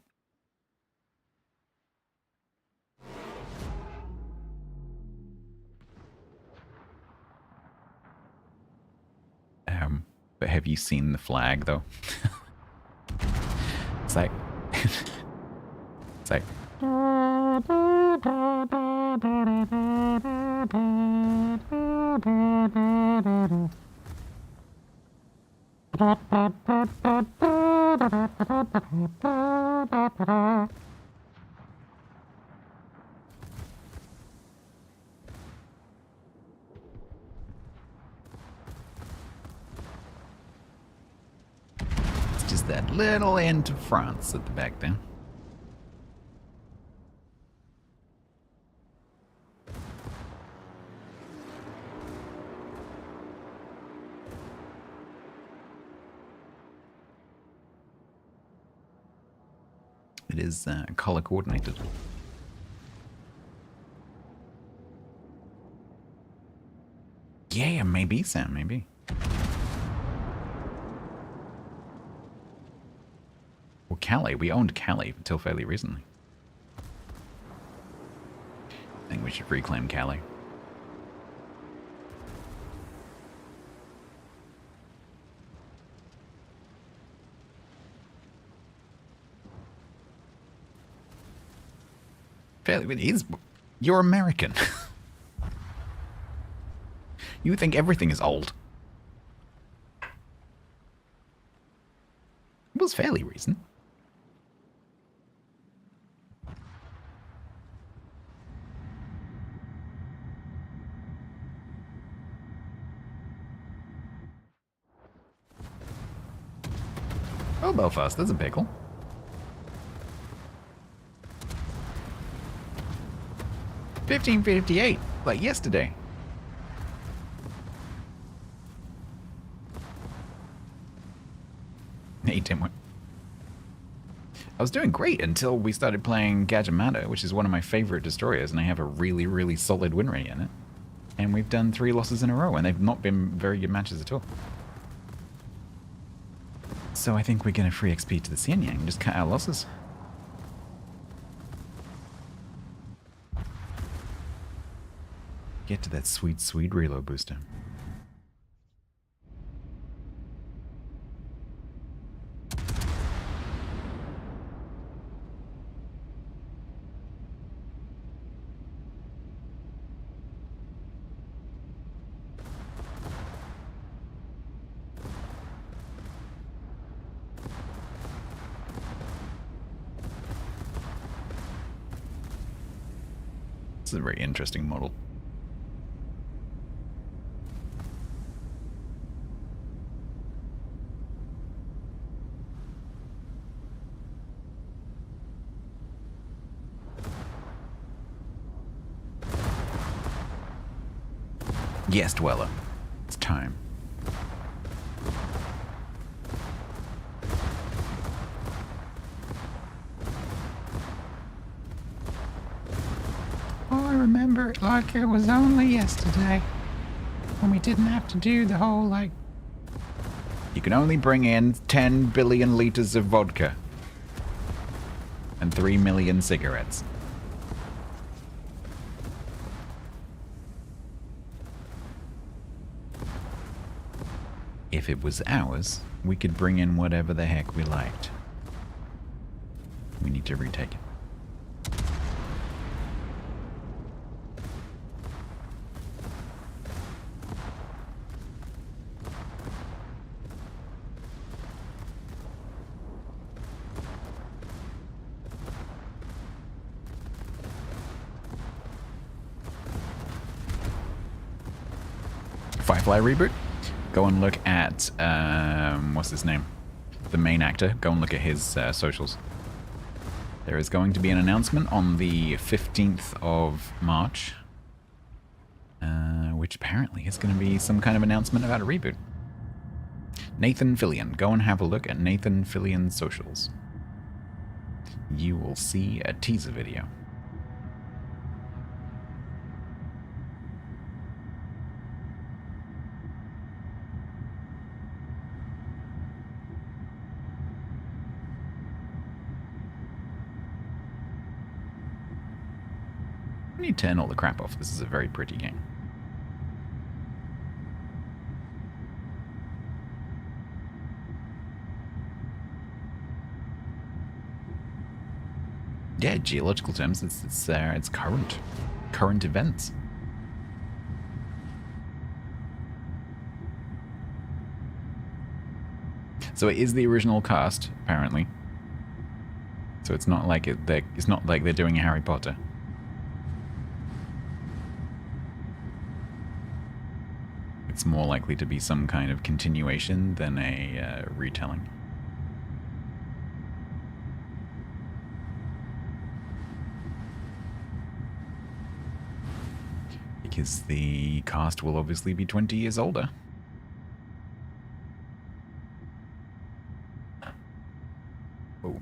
But have you seen the flag though? It's like it's like just that little end to France at the back then. It is color coordinated. Yeah, maybe, Sam, maybe. Well, Calais. We owned Calais until fairly recently. I think we should reclaim Calais. You're American. You think everything is old. It was fairly recent. Oh, Belfast, there's a pickle. $15.58, like yesterday. Hey, Tim. I was doing great until we started playing Gajimata, which is one of my favorite destroyers, and I have a really, really solid win rate in it. And we've done 3 losses in a row, and they've not been very good matches at all. So I think we're going to free XP to the Xianyang and just cut our losses. Get to that sweet, sweet reload booster. This is a very interesting model. Yes, Dweller. It's time.
Oh, I remember it like it was only yesterday. When we didn't have to do the whole, like...
You can only bring in 10 billion liters of vodka. And 3 million cigarettes. If it was ours, we could bring in whatever the heck we liked. We need to retake it. Firefly reboot? Go and look at, what's his name? The main actor. Go and look at his socials. There is going to be an announcement on the 15th of March, which apparently is going to be some kind of announcement about a reboot. Nathan Fillion. Go and have a look at Nathan Fillion's socials. You will see a teaser video. I need to turn all the crap off. This is a very pretty game. Yeah, geological terms, it's current events. So it is the original cast, apparently. So it's not like it's not like they're doing a Harry Potter. It's more likely to be some kind of continuation than a retelling. Because the cast will obviously be 20 years older. Oh.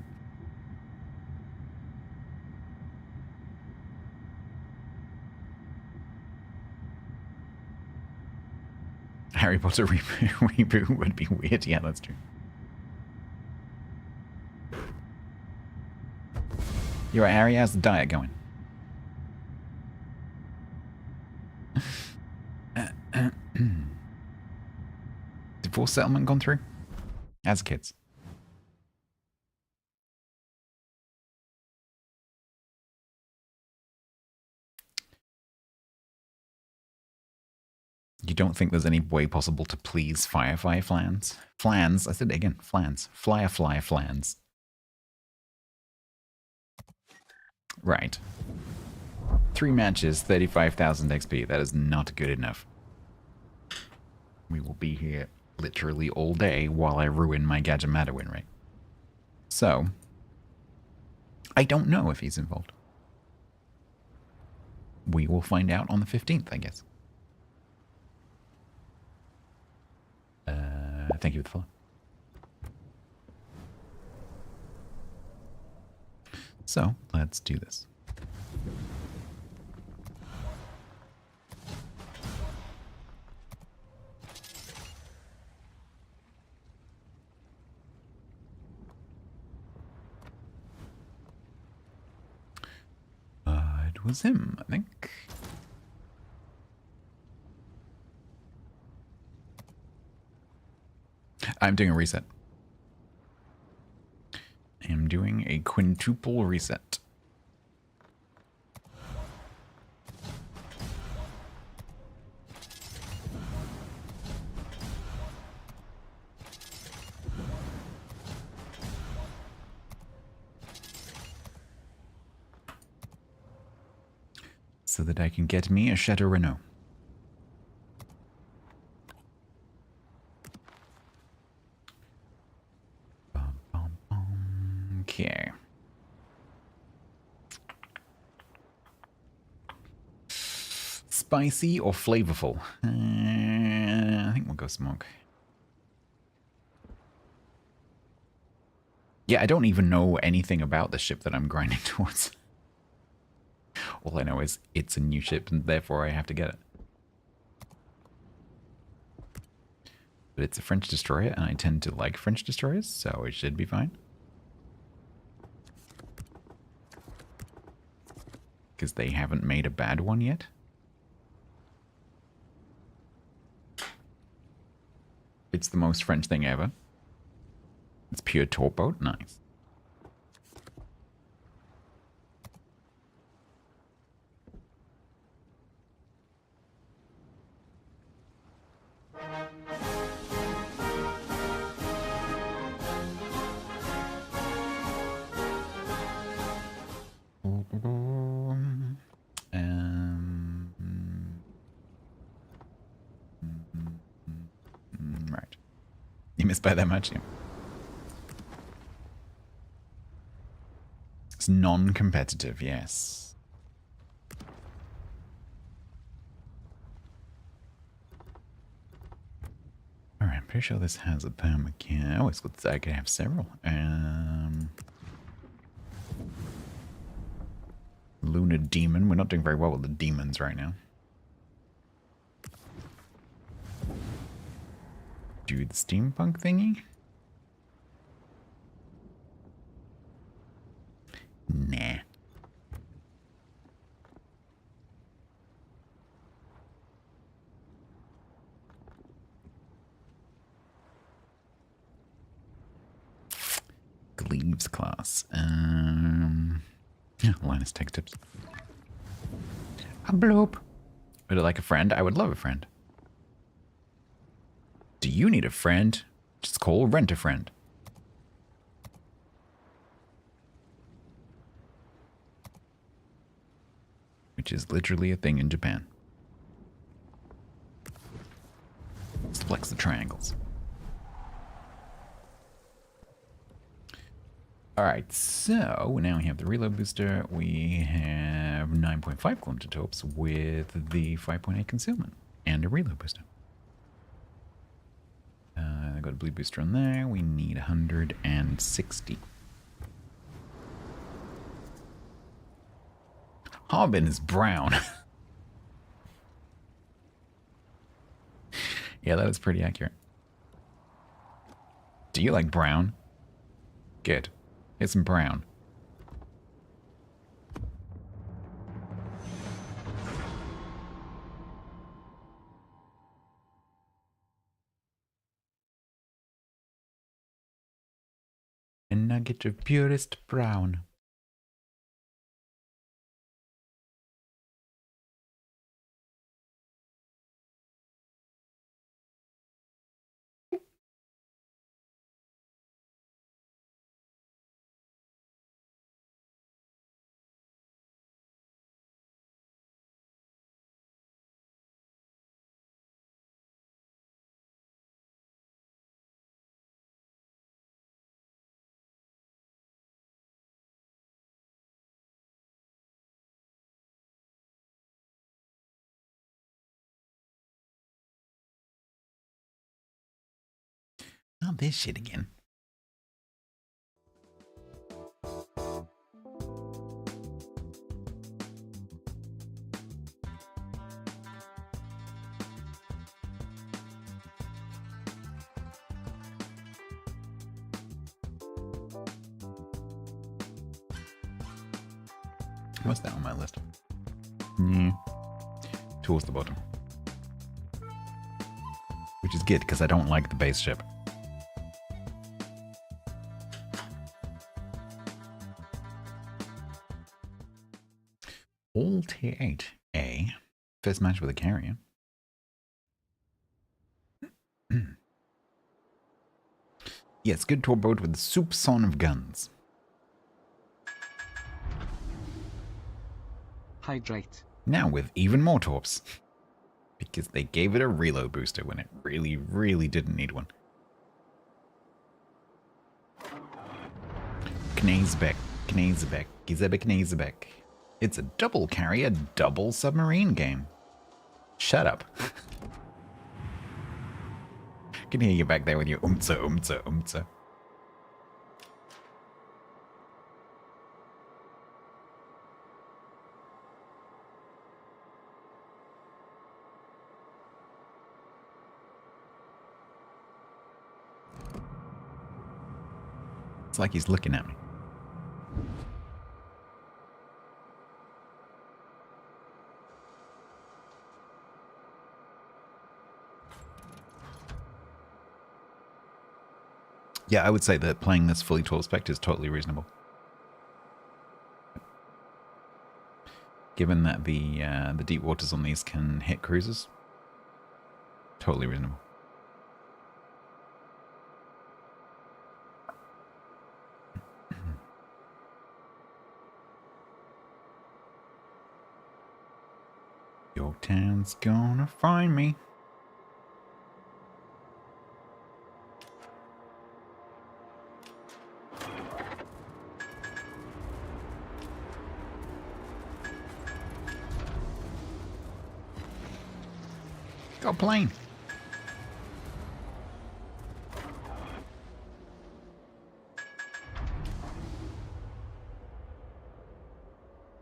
Harry Potter reboot would be weird. Yeah, that's true. You're right, Harry. How's the diet going? Divorce settlement gone through? As kids. You don't think there's any way possible to please Firefly flans? Flans, I said it again, flans. Firefly flans. Right. 3 matches, 35,000 XP. That is not good enough. We will be here literally all day while I ruin my Gadget Matter win rate. So, I don't know if he's involved. We will find out on the 15th, I guess. Thank you for the follow. So, let's do this. It was him, I think. I'm doing a reset. I am doing a quintuple reset. So that I can get me a Chateau Renault. Okay. Spicy or flavorful? I think we'll go smoke. Yeah, I don't even know anything about the ship that I'm grinding towards. All I know is it's a new ship and therefore I have to get it. But it's a French destroyer and I tend to like French destroyers, so it should be fine. Because they haven't made a bad one yet. It's the most French thing ever. It's pure torpboat. Nice. Right. You missed by that much, yeah. It's non-competitive, yes. Alright, I'm pretty sure this has a permacan. Oh, it's good. I can have several. Lunar Demon. We're not doing very well with the demons right now. Do the steampunk thingy? Nah. Gleaves class. Linus Tech Tips.
A bloop.
Would it like a friend? I would love a friend. Do you need a friend? Just call Rent a Friend. Which is literally a thing in Japan. Let's flex the triangles. Alright, so now we have the reload booster. We have 9.5 kilometer torps with the 5.8 concealment and a reload booster. I got a blue booster on there. We need 160. Harbin is brown. Yeah, that is pretty accurate. Do you like brown? Good. Here's some brown. A nugget of purest brown. Not this shit again. What's that on my list? Towards the bottom. Which is good, because I don't like the base ship. All tier 8A. First match with a carrier. Yes, good tour boat with the soupçon of guns.
Hydrate.
Now with even more torps. Because they gave it a reload booster when it really, really didn't need one. Knazebeck, Knazebeck, Gizebek, Knazebeck. It's a double carrier, double submarine game. Shut up. Can hear you back there with your umtsa, umtsa, umtsa. It's like he's looking at me. Yeah, I would say that playing this fully tall spec is totally reasonable. Given that the deep waters on these can hit cruisers, totally reasonable. Yorktown's gonna find me. Got a plane.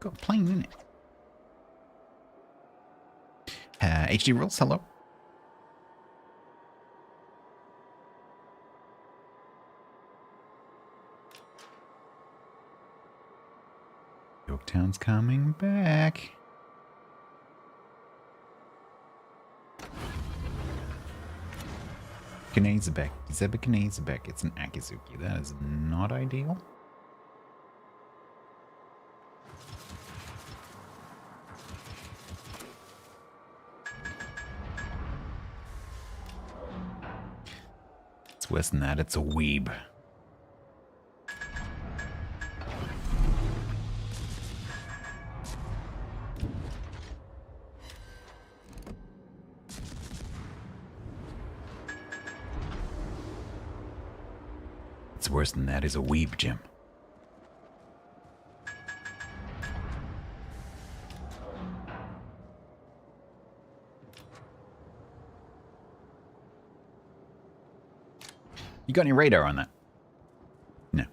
Got a plane in it. HD rules, hello. Yorktown's coming back. Knazebeck, Zeba Knazebeck. It's an Akizuki. That is not ideal. It's worse than that. It's a weeb. It's worse than that. Is a weeb, Jim. You got any radar on that? No.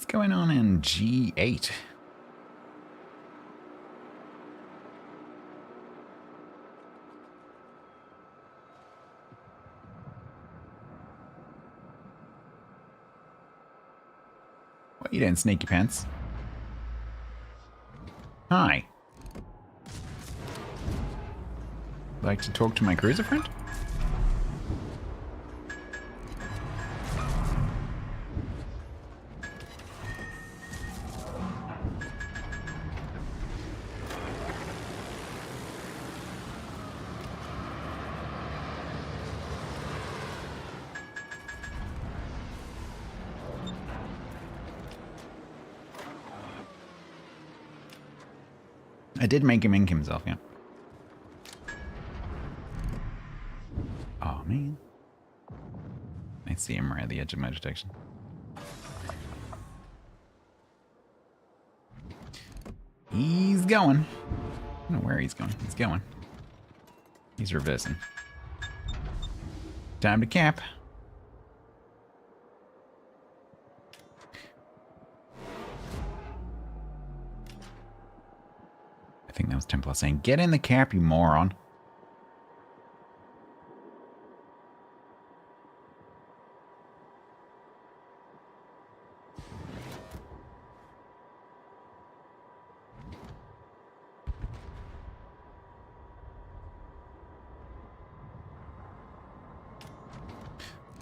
What's going on in G8? What you doing, sneaky pants? Hi. Like to talk to my cruiser friend? I did make him ink himself, yeah. Oh, man. I see him right at the edge of my detection. He's going. I don't know where he's going. He's going. He's reversing. Time to cap. I think that was Templar saying, "Get in the cap, you moron."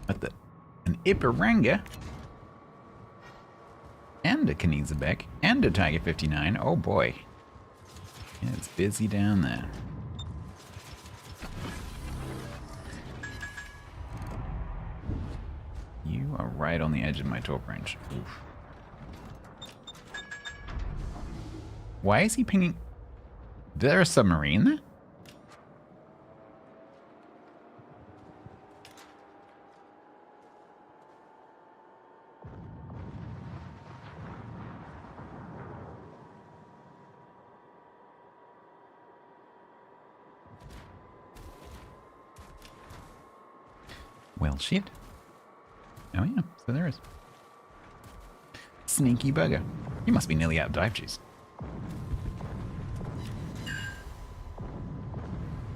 But an Iparanga and a Knizebek and a Tiger 59. Oh boy. Yeah, it's busy down there. You are right on the edge of my torp range. Oof. Why is he pinging? Is there a submarine there? Well, shit. Oh yeah, so there is. Sneaky bugger. You must be nearly out of dive juice.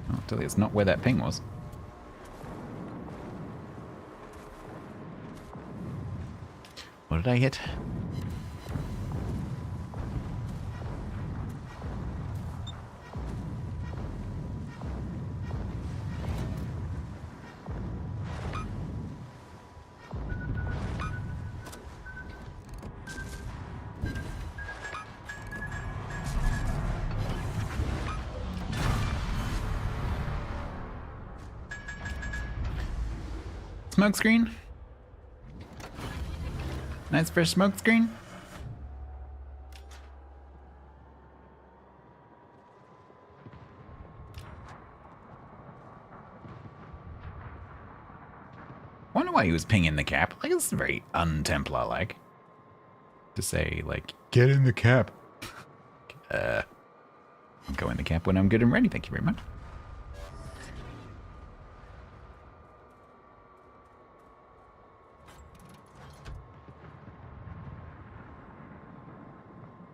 I'll tell you, it's not where that ping was. What did I hit? Smoke screen. Nice fresh smoke screen. Wonder why he was pinging the cap. Like, it's very un-Templar-like to say, like, get in the cap. I'll go in the cap when I'm good and ready. Thank you very much.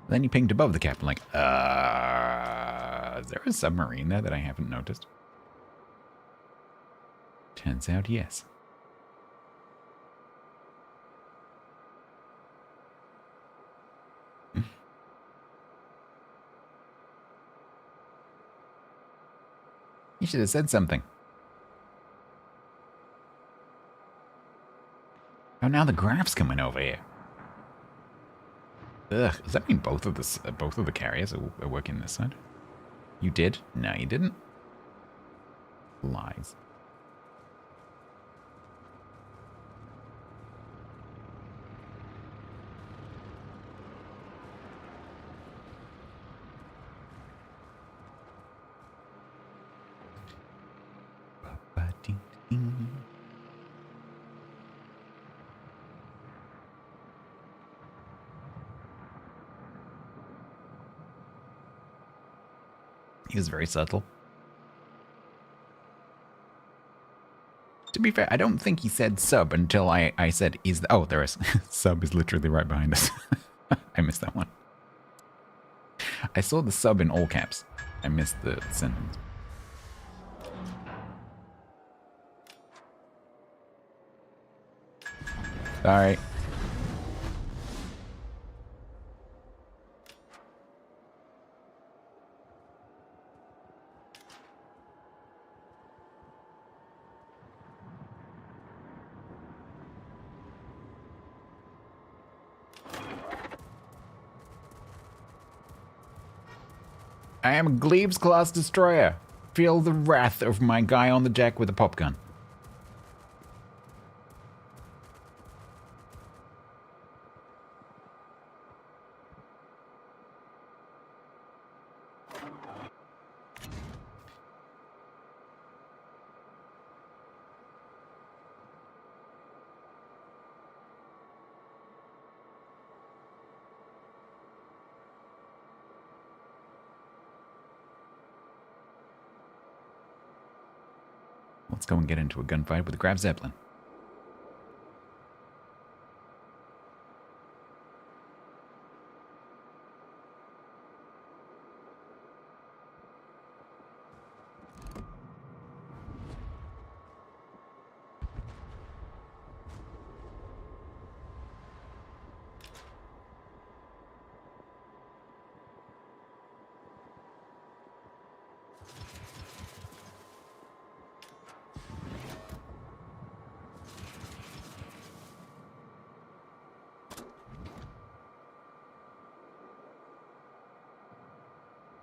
Then he pinged above the cap. I'm like, is there a submarine there that I haven't noticed? Turns out, yes. You should have said something. Oh, now the graph's coming over here. Ugh, does that mean both of the carriers are working this side? You did? No, you didn't. Lies. He was very subtle. To be fair, I don't think he said sub until I said, is... Oh, there is. Sub is literally right behind us. I missed that one. I saw the sub in all caps. I missed the sentence. Sorry. I am a Glebes class destroyer. Feel the wrath of my guy on the deck with a pop gun. Let's go and get into a gunfight with a Graf Zeppelin.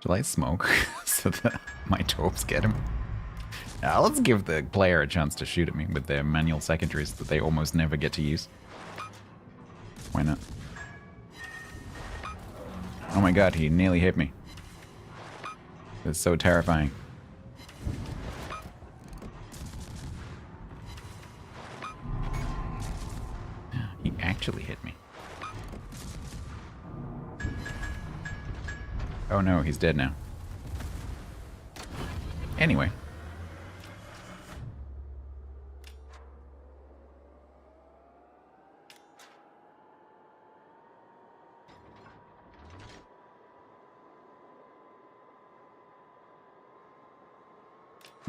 Shall I smoke so that my torps get him? Let's give the player a chance to shoot at me with their manual secondaries that they almost never get to use. Why not? Oh my god, he nearly hit me. It's so terrifying. He actually hit me. Oh no, he's dead now. Anyway.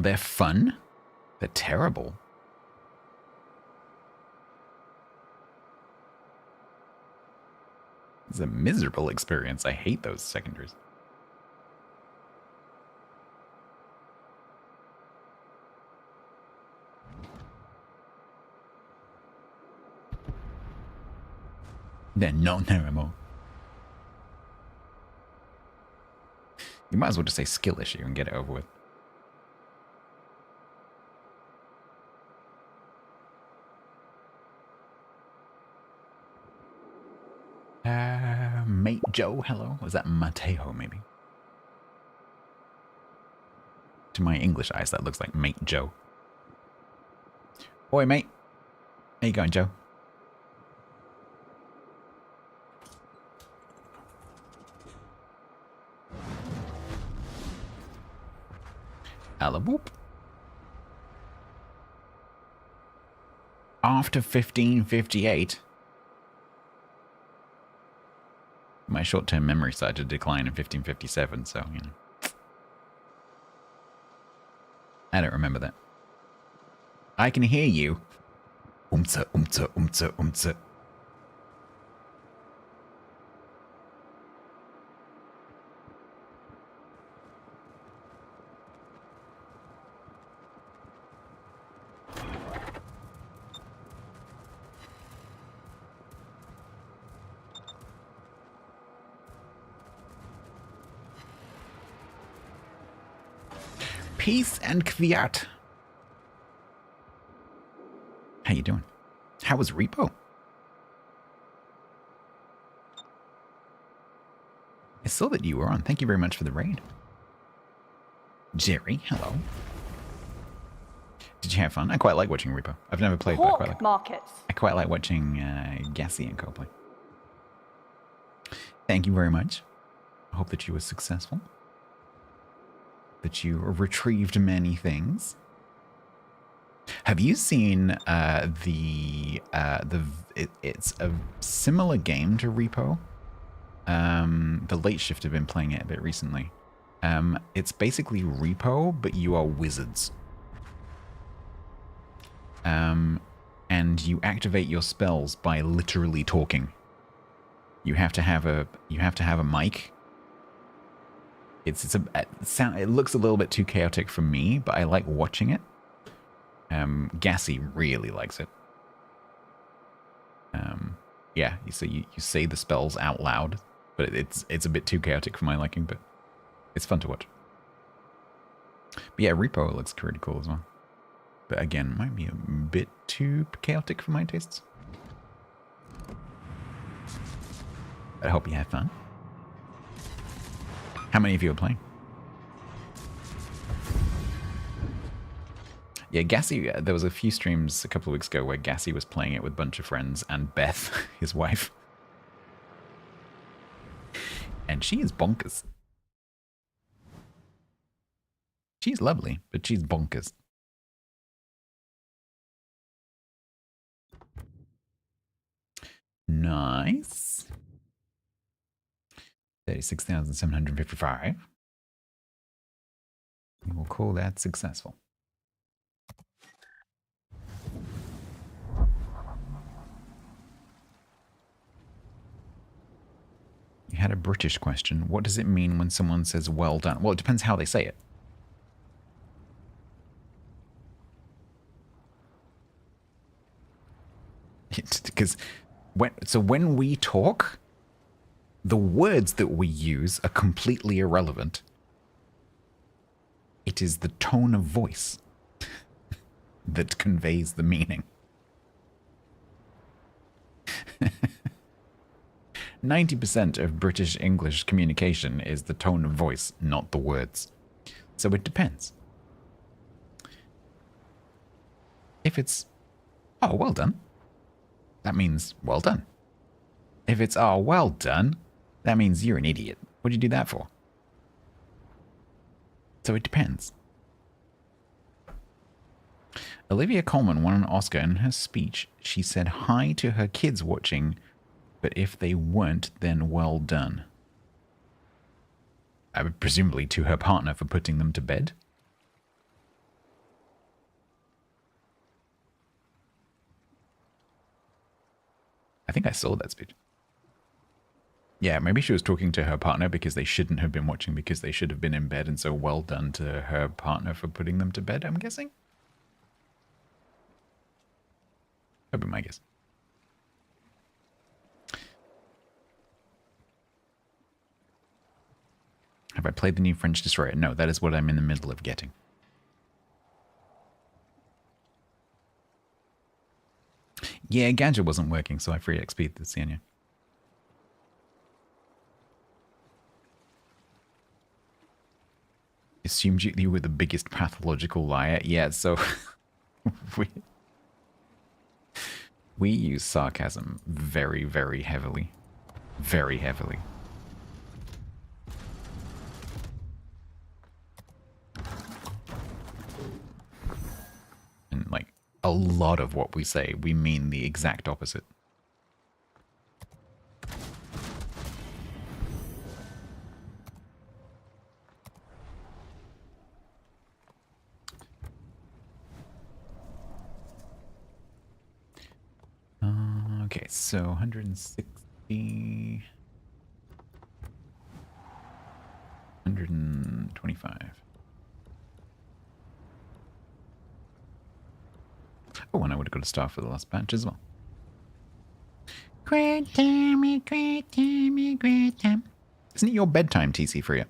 They're fun? They're terrible. It's a miserable experience. I hate those secondaries. They're not terrible. You might as well just say skill issue and get it over with. Mate Joe, hello? Was that Mateo, maybe? To my English eyes, that looks like Mate Joe. Oi, mate. How you going, Joe? Alaboop. After 1558, my short-term memory started to decline in 1557, so, you know. I don't remember that. I can hear you. Umtsa, umtsa, umtsa, umtsa. Peace and Kviat. How you doing? How was Repo? I saw that you were on. Thank you very much for the raid. Jerry, hello. Did you have fun? I quite like watching Repo. I've never played, but I quite like watching Gassy and co play. Thank you very much. I hope that you were successful. That you retrieved many things. Have you seen it's a similar game to Repo. The Late Shift have been playing it a bit recently. It's basically Repo, but you are wizards. And you activate your spells by literally talking. You have to have a mic. It looks a little bit too chaotic for me, but I like watching it. Gassy really likes it. Yeah, so you say the spells out loud, but it's a bit too chaotic for my liking, but it's fun to watch. But yeah, Repo looks pretty cool as well. But again, might be a bit too chaotic for my tastes. I hope you have fun. How many of you are playing? Yeah, Gassy, there was a few streams a couple of weeks ago where Gassy was playing it with a bunch of friends and Beth, his wife. And she is bonkers. She's lovely, but she's bonkers. Nice. 36,755. We'll call that successful. You had a British question. What does it mean when someone says well done? Well, it depends how they say it. Because when we talk, the words that we use are completely irrelevant. It is the tone of voice that conveys the meaning. 90% of British English communication is the tone of voice, not the words. So it depends. If it's, oh, well done, that means well done. If it's, oh, well done, that means you're an idiot. What'd you do that for? So it depends. Olivia Colman won an Oscar. In her speech, she said hi to her kids watching, but if they weren't, then well done. Presumably to her partner for putting them to bed. I think I saw that speech. Yeah, maybe she was talking to her partner because they shouldn't have been watching because they should have been in bed, and so well done to her partner for putting them to bed, I'm guessing. That'd be my guess. Have I played the new French Destroyer? No, that is what I'm in the middle of getting. Yeah, Gadget wasn't working, so I free XP this year. Assumed you were the biggest pathological liar. Yeah, so we use sarcasm very, very heavily. Very heavily. And like a lot of what we say, we mean the exact opposite. Okay, so 160, 125. Oh, and I would have got a star for the last batch as well. Great time, great time, great time. Isn't it your bedtime, TC Freya?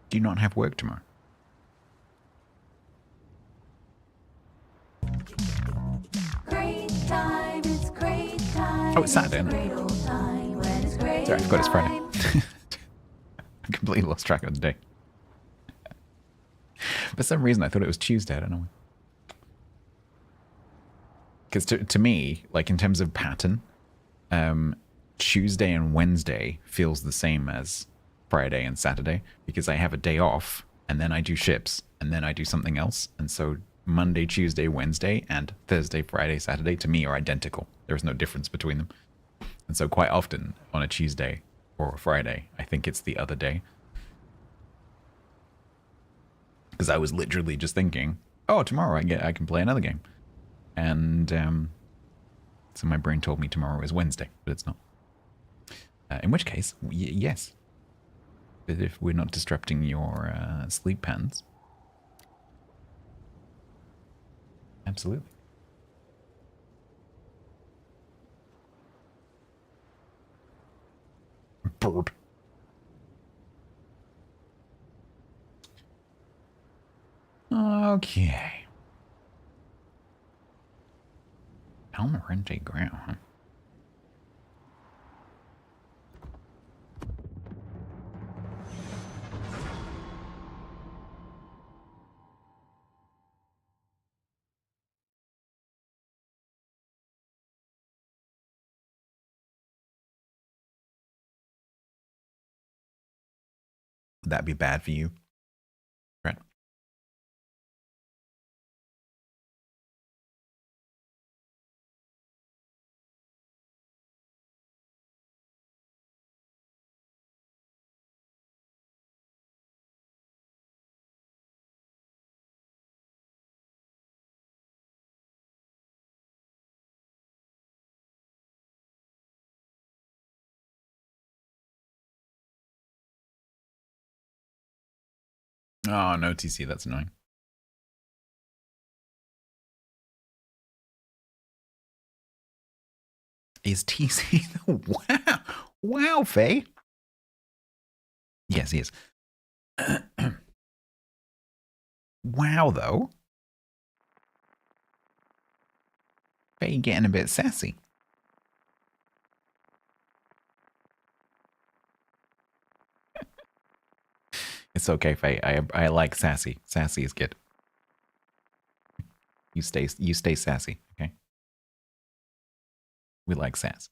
Do you not have work tomorrow?
Great time, it's great time.
Oh, it's Saturday, isn't it? Sorry, I forgot it's Friday. I completely lost track of the day. For some reason, I thought it was Tuesday. I don't know. Because to me, like in terms of pattern, Tuesday and Wednesday feels the same as Friday and Saturday because I have a day off and then I do ships and then I do something else. And so Monday, Tuesday, Wednesday, and Thursday, Friday, Saturday to me are identical. There is no difference between them. And so quite often on a Tuesday or a Friday, I think it's the other day. Because I was literally just thinking, oh, tomorrow I can play another game. And so my brain told me tomorrow is Wednesday, but it's not. In which case, yes. But if we're not disrupting your sleep patterns. Absolutely. Burp. Okay. Almirante Ground, huh? Would that be bad for you? Right. Oh, no TC, that's annoying. Is TC the... Wow, Faye. Yes, he is. Wow, though. Faye getting a bit sassy. It's okay, Faye. I like sassy. Sassy is good. You stay sassy, okay? We like sass.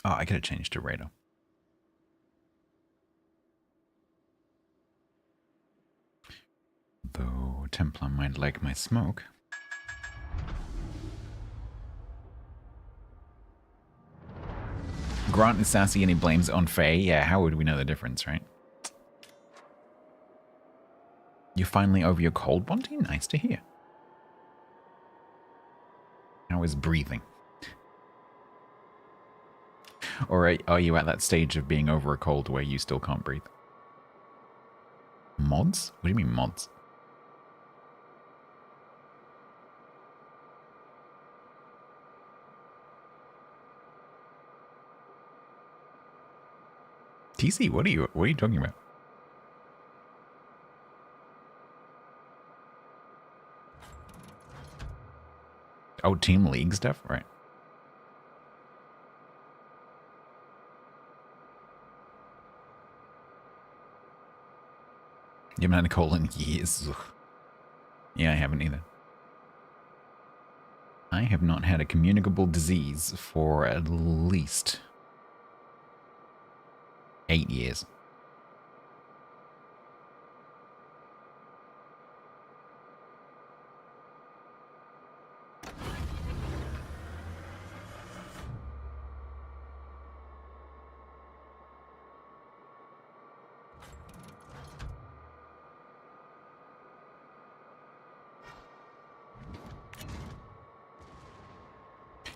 Oh, I could have changed to Rado. Though Templar might like my smoke. Grant is sassy and he blames it on Faye. Yeah, how would we know the difference, right? You're finally over your cold, Bonty? Nice to hear. How is breathing? Or are you at that stage of being over a cold where you still can't breathe? Mods? What do you mean mods? TC, what are you talking about? Oh, Team League stuff? Right. You haven't had a cold in years. Ugh. Yeah, I haven't either. I have not had a communicable disease for at least 8 years.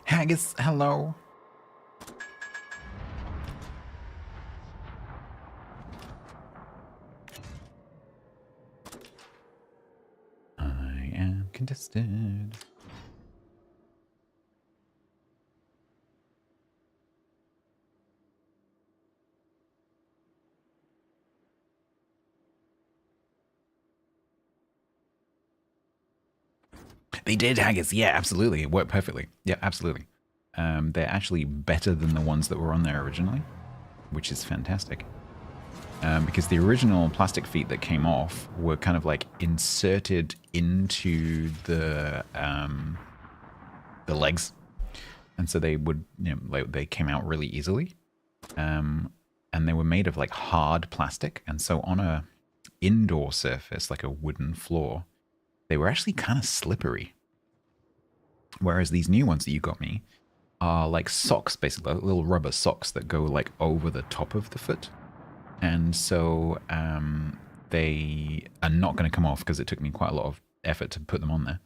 Haggis, hello. I am contested. They did, Haggis. Yeah, absolutely. It worked perfectly. Yeah, absolutely. They're actually better than the ones that were on there originally, which is fantastic. because the original plastic feet that came off were kind of like inserted into the legs, and so they would, like, they came out really easily, and they were made of like hard plastic, and so on a indoor surface like a wooden floor, they were actually kind of slippery. Whereas these new ones that you got me are like socks, basically little rubber socks that go like over the top of the foot. And so they are not going to come off because it took me quite a lot of effort to put them on there.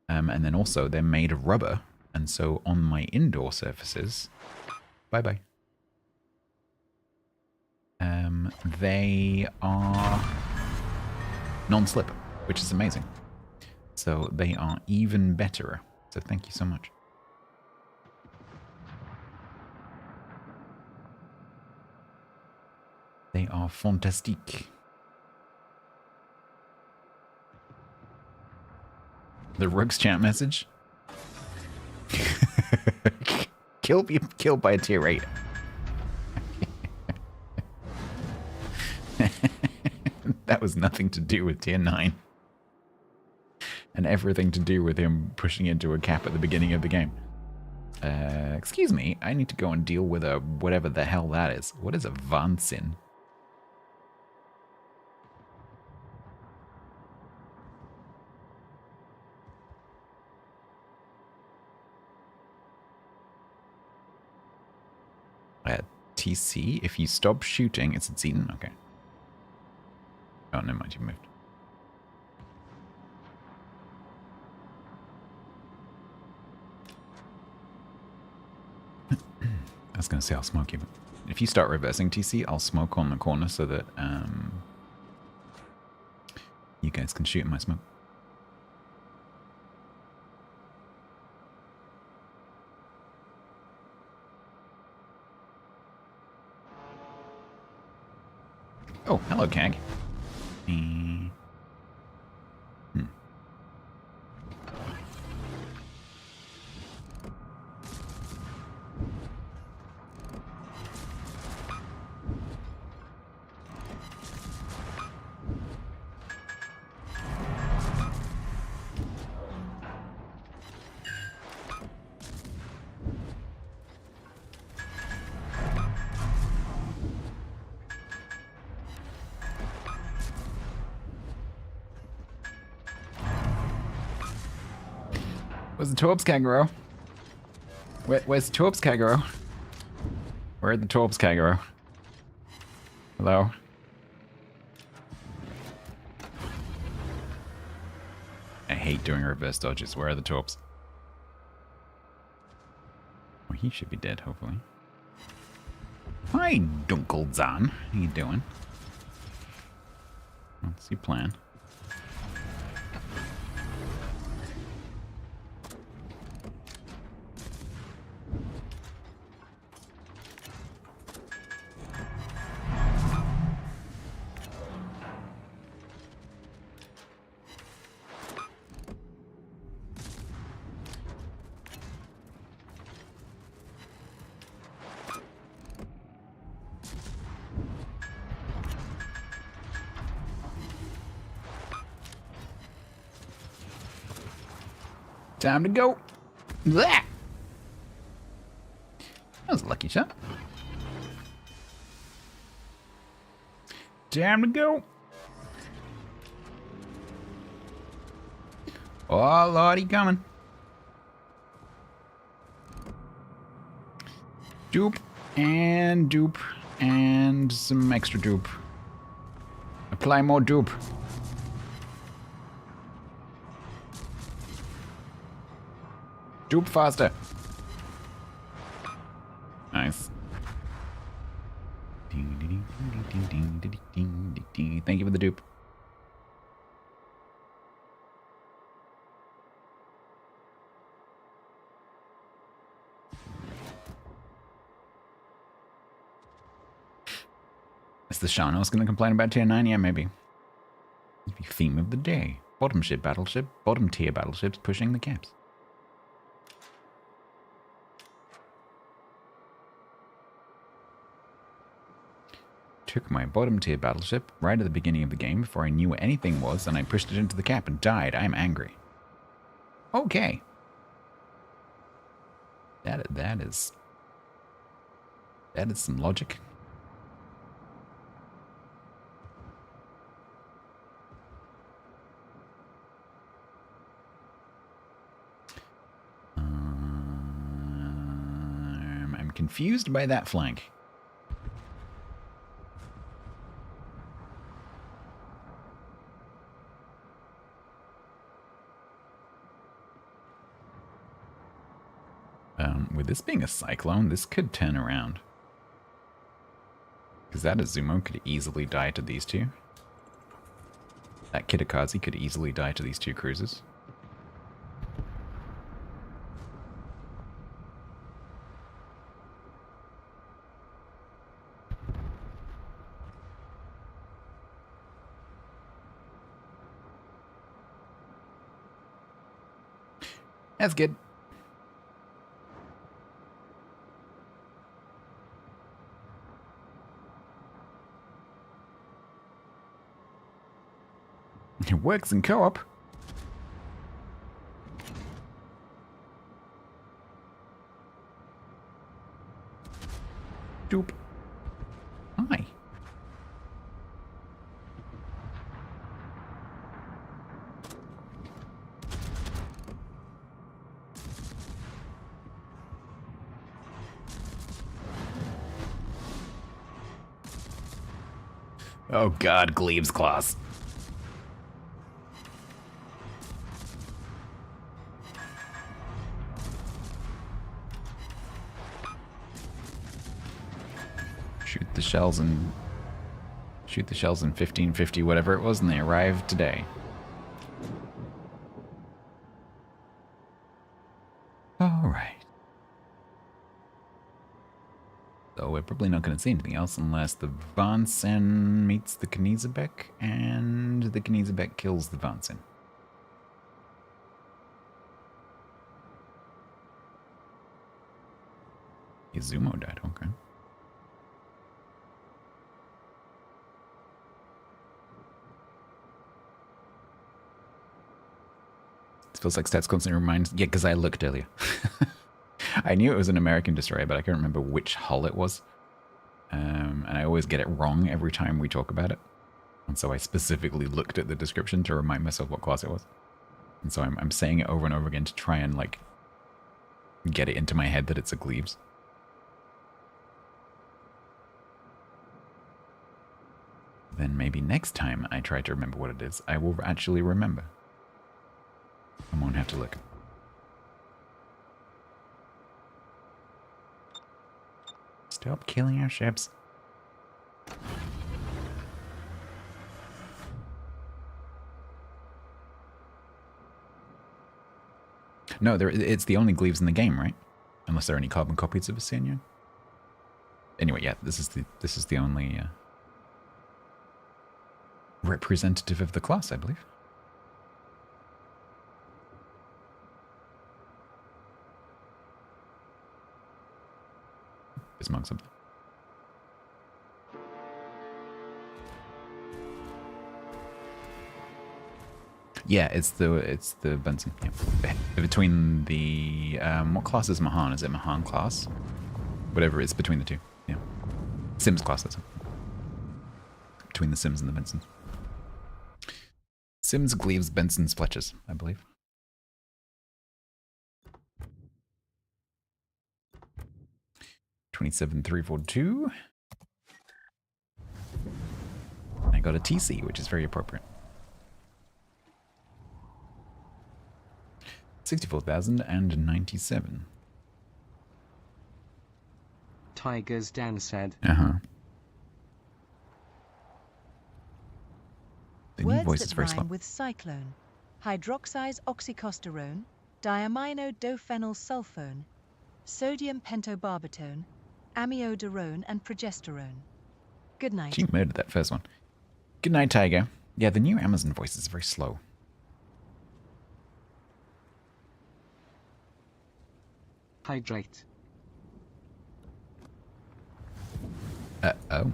And then also they're made of rubber. And so on my indoor surfaces, bye-bye. They are non-slip, which is amazing. So they are even betterer. So thank you so much. They are fantastique. The Rugs chat message. Killed by a tier 8. That was nothing to do with tier 9. And everything to do with him pushing into a cap at the beginning of the game. Excuse me, I need to go and deal with a whatever the hell that is. What is a Vansin? TC, if you stop shooting, it's Eden. Okay. Oh, never mind, you moved. I was going to say I'll smoke you, but if you start reversing TC, I'll smoke on the corner so that you guys can shoot in my smoke. Oh, hello, Kag. Where's the Torps, Kagero? Where's the Torps, Kagero? Where are the Torps, Kagero? Hello? I hate doing reverse dodges. Where are the Torps? Well, he should be dead, hopefully. Hi, Dunkelzahn. How you doing? What's your plan? Time to go. Blah! That was a lucky shot. Time to go. Oh, Lordy, coming. Dupe and some extra dupe. Apply more dupe. Dupe faster. Nice. Thank you for the dupe. Is the Shanos going to complain about tier 9? Yeah, maybe. Theme of the day. Bottom tier battleships pushing the caps. took my bottom tier battleship right at the beginning of the game before I knew what anything was, and I pushed it into the cap and died. I am angry. Okay. That is some logic. I'm confused by that flank. With this being a cyclone, this could turn around. Because that Azumo could easily die to these two. That Kitakaze could easily die to these two cruisers. That's good. It works in co-op. Doop. Hi. Oh god, Glebe's class. Shoot the shells in 1550, whatever it was, and they arrived today. Alright. So we're probably not going to see anything else unless the Vansen meets the Knizebek and the Knizebek kills the Vansen. Izumo died, okay. It feels like stats constantly reminds... Yeah, because I looked earlier. I knew it was an American destroyer, but I can't remember which hull it was. And I always get it wrong every time we talk about it. And so I specifically looked at the description to remind myself what class it was. And so I'm saying it over and over again to try and, like, get it into my head that it's a Glebes. Then maybe next time I try to remember what it is, I will actually remember. I won't have to look. Stop killing our ships. No, it's the only Glebes in the game, right? Unless there are any carbon copies of Asenio. Anyway, yeah, this is the only representative of the class, I believe. Bismarck something. Yeah, it's the Benson. Yeah. Between the what class is Mahan? Is it Mahan class? Whatever, it's between the two. Yeah. Sims class, that's it. Between the Sims and the Bensons. Sims, Glebes, Bensons, Fletchers, I believe. $27,342. I got a TC, which is very appropriate. 64,097.
Tigers Dan said.
Uh-huh. The new
Words
voice
that
is very
rhyme
slow.
with cyclone: hydroxyze oxycosterone, diamino-dophenyl sulfone, sodium pentobarbital, amiodarone, and progesterone. Good night.
She murdered that first one. Good night, Tiger. Yeah, the new Amazon voice is very slow.
Hydrate.
Uh-oh.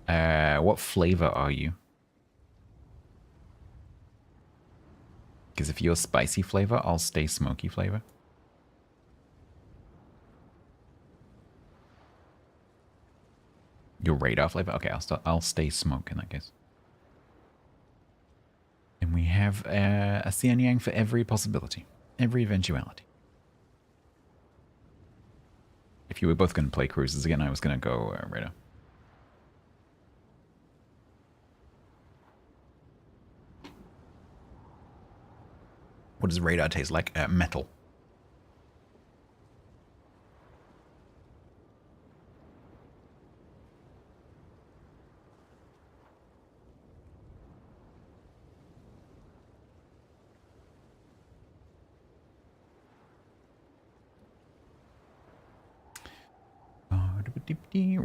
What flavor are you? Because if you're spicy flavor, I'll stay smoky flavor. Your radar flavor? Okay, I'll stay smoke in that case. And we have a Xian Yang for every possibility, every eventuality. If you were both going to play cruises again, I was going to go radar. What does radar taste like? Metal.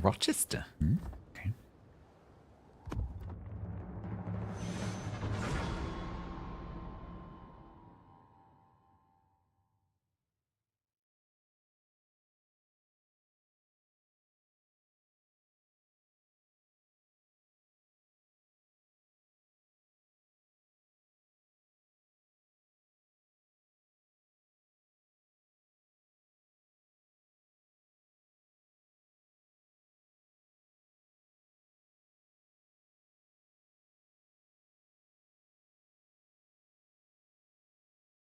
Rochester. Okay.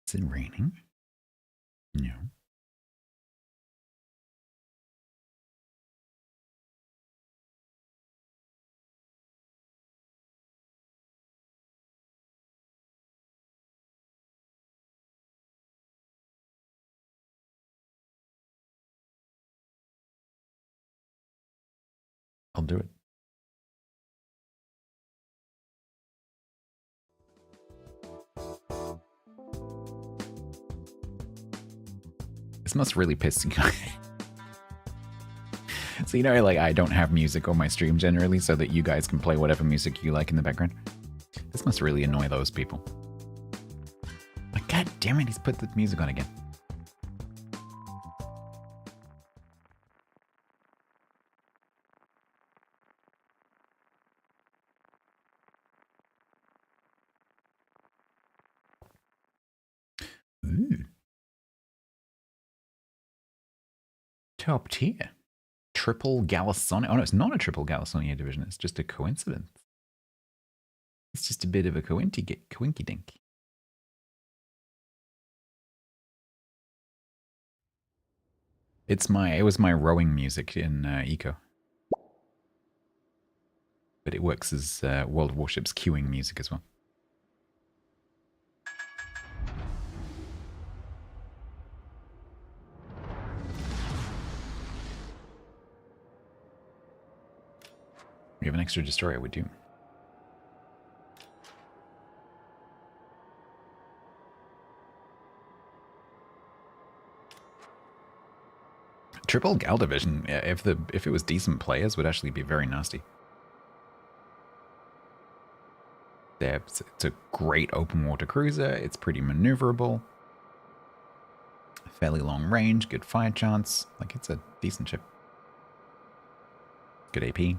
Is it raining? No. I'll do it. This must really piss you guys. So, you know, like, I don't have music on my stream generally so that you guys can play whatever music you like in the background. This must really annoy those people. Like, god damn it, he's put the music on again. Ooh. Top tier. Triple Galasonia. Oh no, it's not a triple Galasonia division. It's just a coincidence. It's just a bit of a coinky dink. It was my rowing music in Eco. But it works as World Warships queuing music as well. We have an extra destroyer, we do. Triple Gal Division, if it was decent players, would actually be very nasty. It's a great open water cruiser. It's pretty maneuverable. Fairly long range, good fire chance. Like, it's a decent ship. Good AP.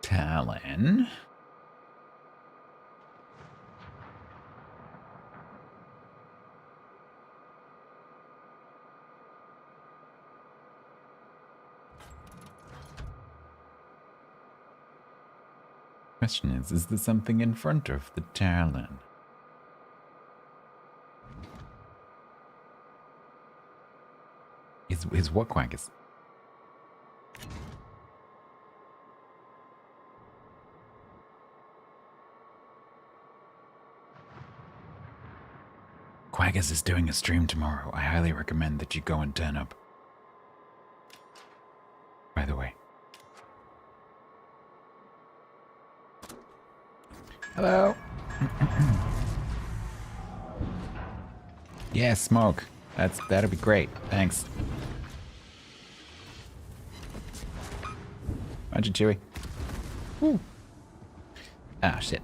Talon. Question is there something in front of the Talon? Is what Quackers? Quackers is doing a stream tomorrow. I highly recommend that you go and turn up. By the way. Hello. Yeah, smoke. That'll be great. Thanks. Aren't you, Chewie? Woo. Ah, shit.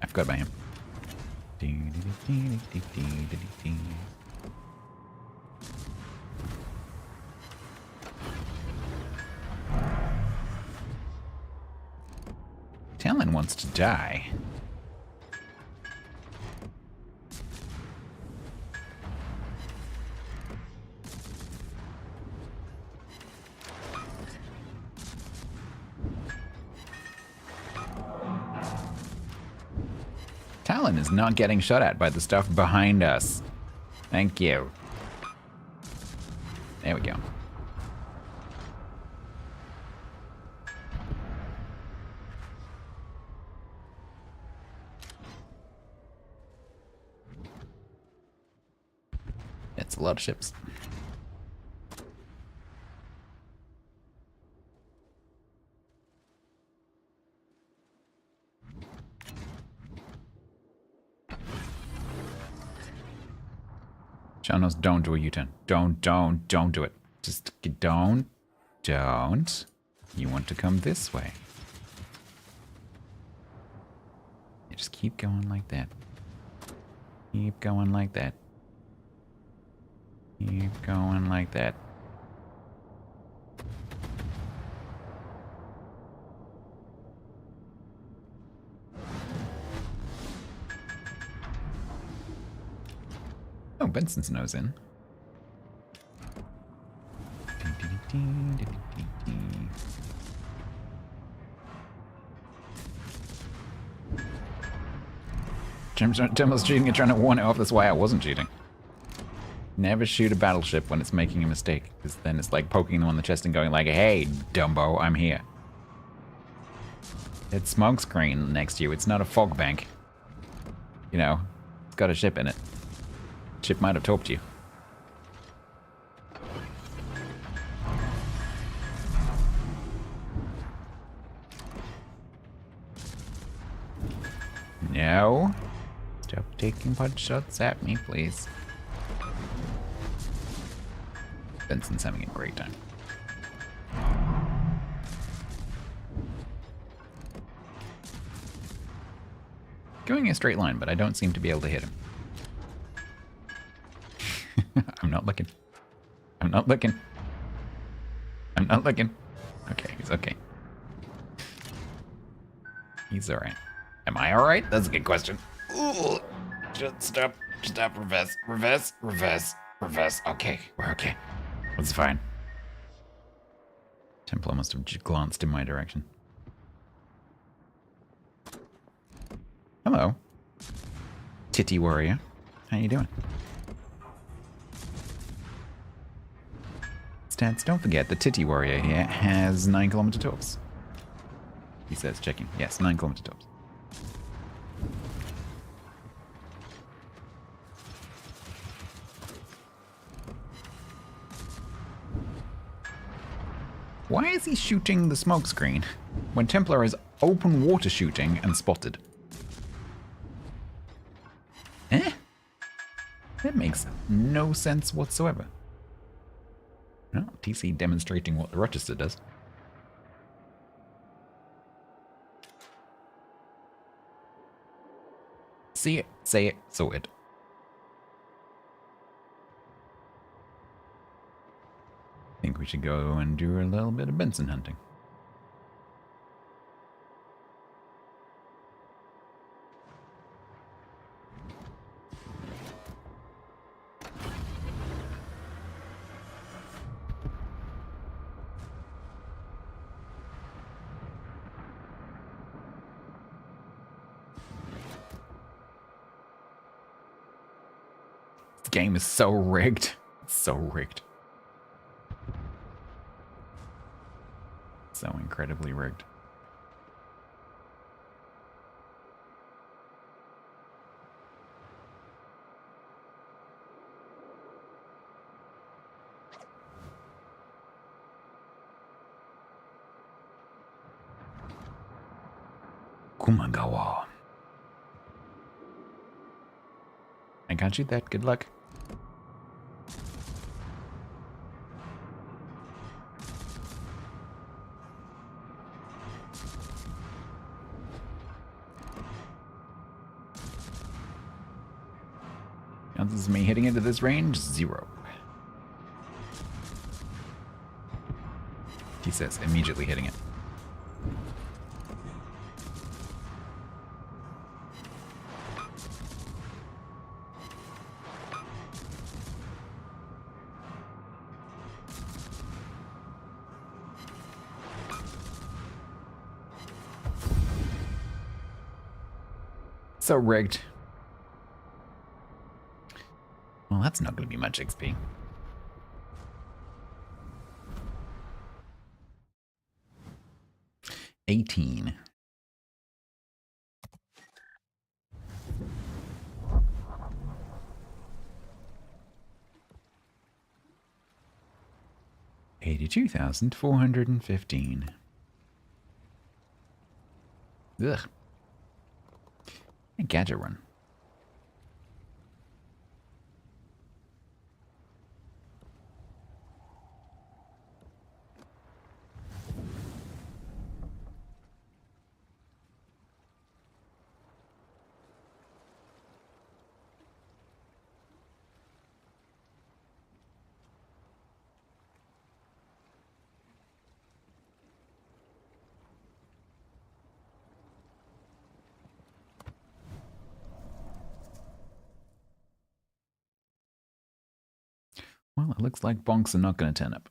I forgot about him. Talon wants to die. Talon is not getting shot at by the stuff behind us. Thank you. There we go. It's a lot of ships. Shanos, don't do a U-turn. Don't do it. Just don't. You want to come this way. You just keep going like that. Keep going like that. Keep going like that. Oh, Benson's nose in. Timber's cheating and trying to warn it off. That's why I wasn't cheating. Never shoot a battleship when it's making a mistake, because then it's like poking them on the chest and going like, hey, Dumbo, I'm here. It's smoke screen next to you. It's not a fog bank. You know, it's got a ship in it. Ship might have talked to you. No. Stop taking pot shots at me, please. Benson's having a great time. Going a straight line, but I don't seem to be able to hit him. I'm not looking. I'm not looking. I'm not looking. Okay, he's okay. He's alright. Am I alright? That's a good question. Ooh. Just stop, reverse. Okay, we're okay. It's fine. Templar must have glanced in my direction. Hello. Titty warrior. How you doing? Stats, don't forget the Titty Warrior here has 9-kilometer torps. He says, checking. Yes, 9-kilometer torps. Why is he shooting the smoke screen when Templar is open water shooting and spotted? Eh? That makes no sense whatsoever. No, TC demonstrating what the Rochester does. See it, say it, saw it. I think we should go and do a little bit of Benson hunting. Game is so rigged. It's so rigged. So incredibly rigged. Kumagawa. I can't shoot that. Good luck. Chances of me hitting into this range, 0. He says, immediately hitting it. So rigged. Well, that's not going to be much XP. $18. $82,415. Ugh. A gadget run. Well, it looks like bonks are not going to turn up.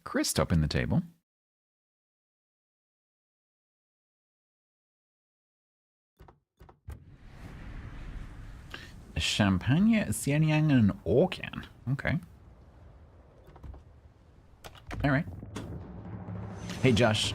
Chris topping the table. A champagne, a Xianyang, and an Orcan. Okay. All right. Hey, Josh.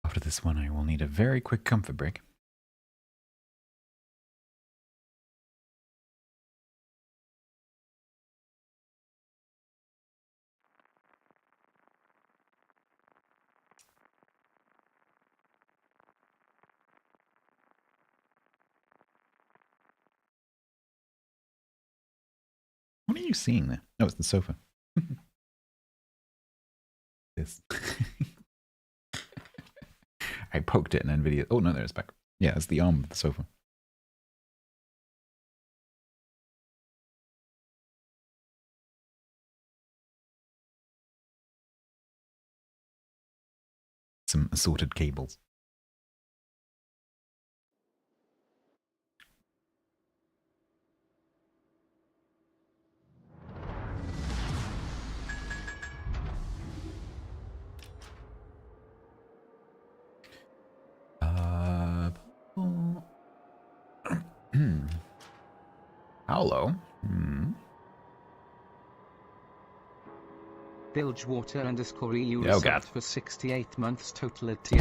After this one, I will need a very quick comfort break. What are you seeing there? Oh, it's the sofa. This. I poked it in NVIDIA. Oh, no, there's back. Yeah, it's the arm of the sofa. Some assorted cables. Hello.
Bilgewater _ EU
Oh, God.
for 68 months total at tier.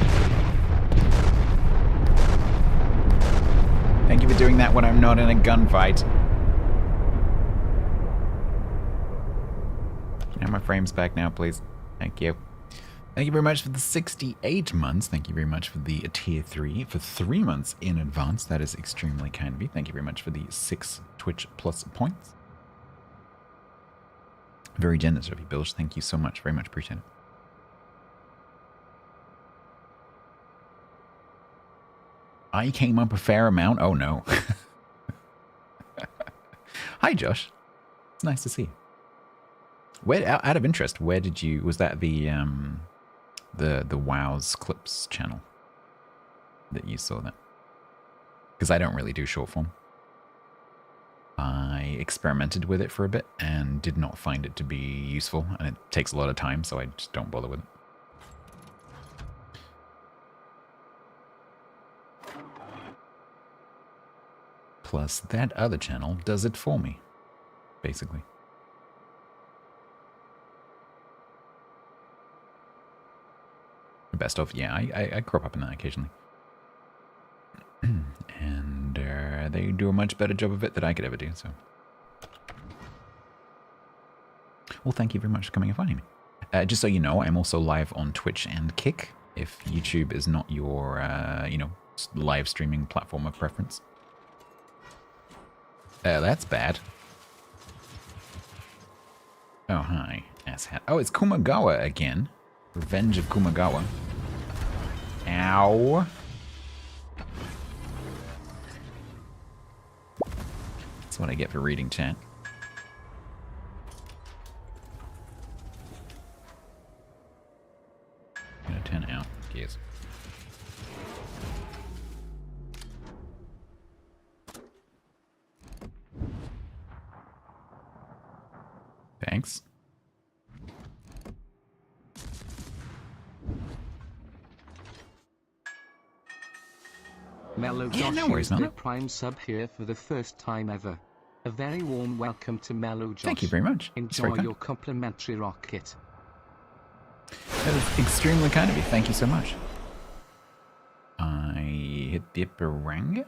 Thank you for doing that when I'm not in a gunfight. Now my frame's back now, please. Thank you. Thank you very much for the 68 months. Thank you very much for the tier 3 for 3 months in advance. That is extremely kind of you. Thank you very much for the 6 Twitch Plus points. Very generous of you, Bilge. Thank you so much. Very much appreciate it. I came up a fair amount. Oh no. Hi, Josh. It's nice to see you. Where, out of interest, where did you? Was that the WoW's Clips channel that you saw that? Because I don't really do short form. I experimented with it for a bit and did not find it to be useful, and it takes a lot of time, so I just don't bother with it. Plus, that other channel does it for me, basically. best of. Yeah, I crop up in that occasionally. And they do a much better job of it than I could ever do, so. Well, thank you very much for coming and finding me. Just so you know, I'm also live on Twitch and Kick, if YouTube is not your, you know, live streaming platform of preference. That's bad. Oh, hi, asshat. Oh, it's Kumagawa again. Revenge of Kumagawa. Ow. That's what I get for reading chat. I'm gonna turn it out. Yes. Thanks.
Mellow
Yeah,
Josh
no worries,
used
man.
a prime sub here for the first time ever. A very warm welcome to Mellow Josh.
Thank you very much. That's very
Enjoy
kind.
your complimentary rocket.
That is extremely kind of you. Thank you so much. I hit the Iparanga.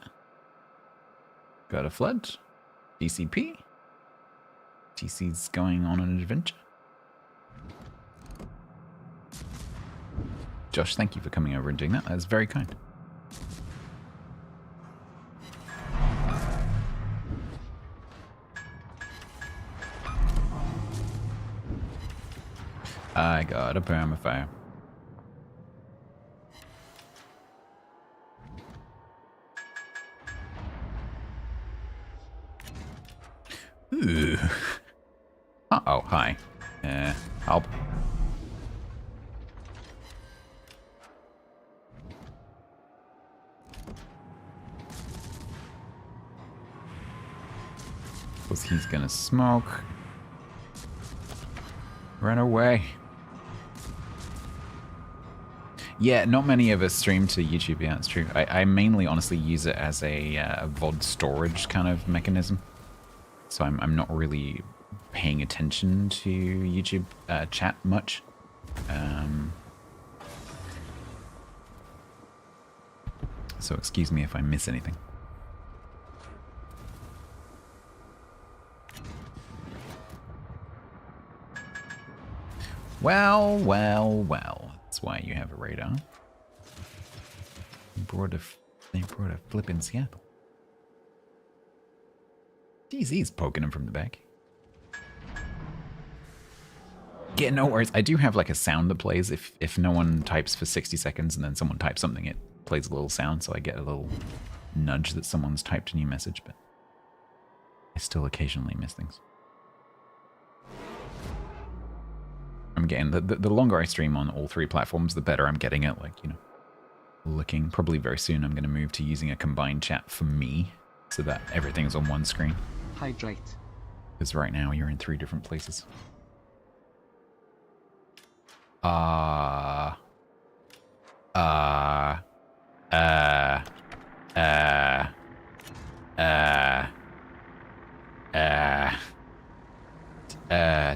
Got a flood. DCP. TC's going on an adventure. Josh, thank you for coming over and doing that. That's very kind. I got a permafire. Ooh. Uh-oh, hi. Help. Because he's gonna smoke. Run away. Yeah, not many of us stream to YouTube. Yeah, that's true. I mainly, honestly, use it as a VOD storage kind of mechanism. So I'm not really paying attention to YouTube chat much. So excuse me if I miss anything. Well, well, well. That's why you have a radar. They brought a flippin' Seattle. Jeez, he's poking him from the back. Yeah, no worries. I do have like a sound that plays if no one types for 60 seconds and then someone types something, it plays a little sound, so I get a little nudge that someone's typed a new message, but I still occasionally miss things. I'm getting, the longer I stream on all three platforms, the better I'm getting at, like, you know, looking. Probably very soon I'm going to move to using a combined chat for me, so that everything's on one screen.
Hydrate.
Because right now you're in 3 different places.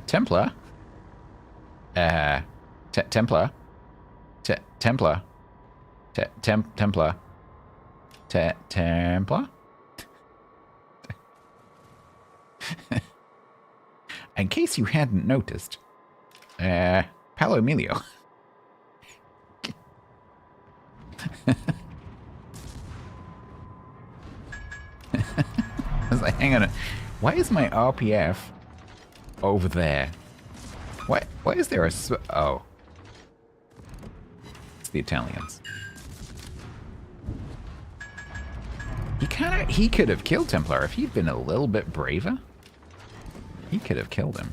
Templar? Templar? Templar? Templar? Templar? In case you hadn't noticed, Palo Emilio. I was like, hang on. Why is my RPF over there? Why is there a... Oh. It's the Italians. He could have killed Templar if he'd been a little bit braver. He could have killed him.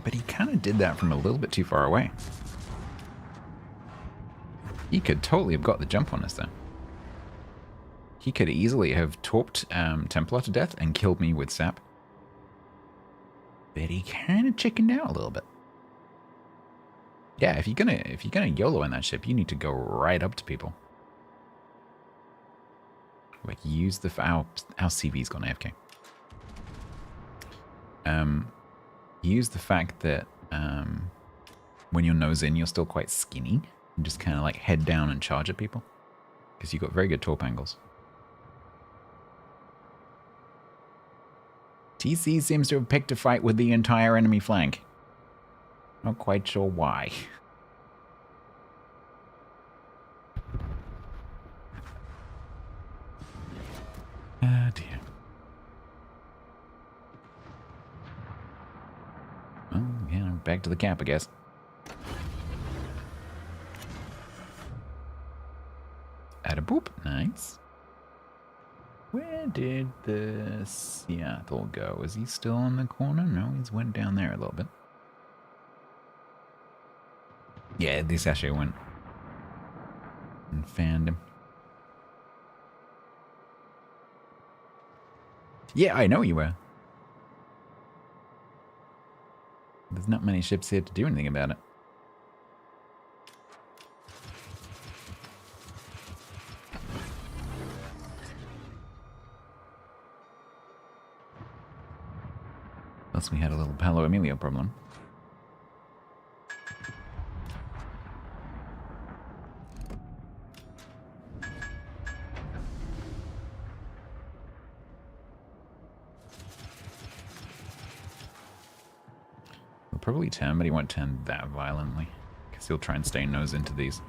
But he kind of did that from a little bit too far away. He could totally have got the jump on us though. He could easily have torped Templar to death and killed me with sap. But he kind of chickened out a little bit. Yeah, if you're gonna YOLO in that ship, you need to go right up to people. Like use the our CV's gone AFK. Use the fact that when you're nose in, you're still quite skinny, And just kind of like head down and charge at people. Because you've got very good torp angles. TC seems to have picked a fight with the entire enemy flank. Not quite sure why. Ah, dear. Oh, yeah, back to the cap, I guess. Add a boop. Nice. Where did the Seattle go? Is he still in the corner? No, he's went down there a little bit. Yeah, this actually went and fanned him. Yeah, I know you were. There's not many ships here to do anything about it. Plus we had a little Palo Emilio problem. He'll probably turn, but he won't turn that violently. Because he'll try and stay nose into these.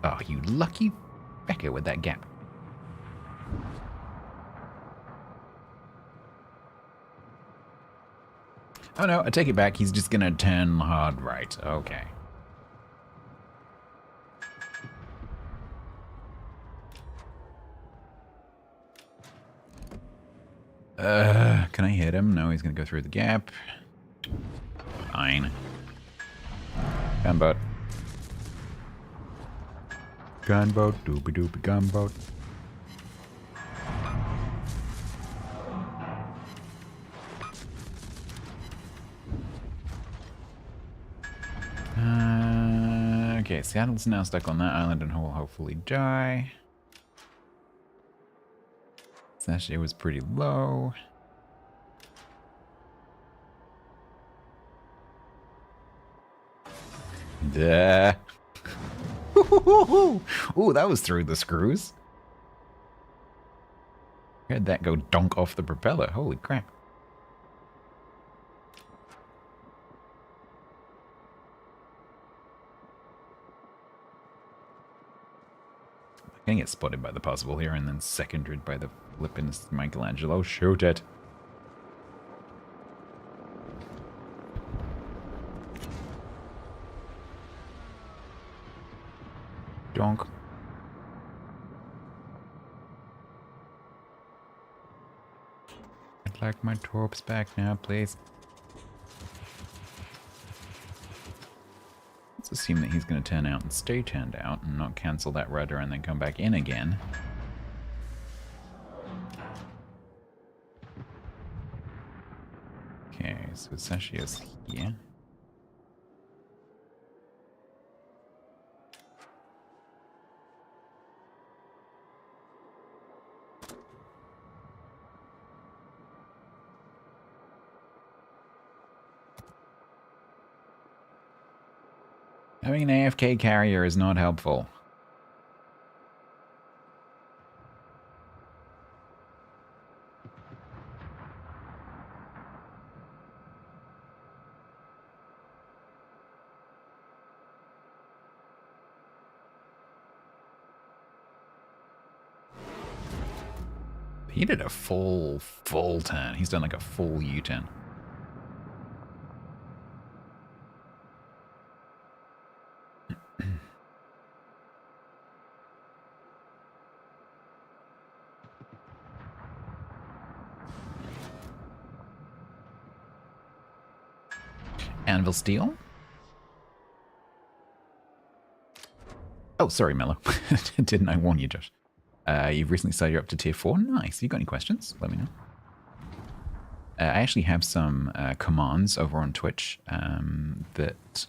Oh, you lucky fecker with that gap. Oh no, I take it back. He's just gonna turn hard right. Okay. Can I hit him? No, he's gonna go through the gap. Fine. Gunboat. Gunboat, doopy doopy gunboat. Okay, Seattle's now stuck on that island and will hopefully die. Sachet was pretty low. Duh. Ooh, that was through the screws. Heard that go donk off the propeller. Holy crap. Gonna get spotted by the possible here and then seconded by the flippin' Michelangelo. Shoot it. Donk. I'd like my torps back now, please. Let's assume that he's going to turn out and stay turned out and not cancel that rudder and then come back in again. Okay, so Sashi is here. Having an AFK carrier is not helpful. He did a full turn. He's done like a full U-turn. Anvil Steel? Oh, sorry, Mello. Didn't I warn you, Josh? You've recently said you're up to tier 4. Nice. You got any questions? Let me know. I actually have some commands over on Twitch that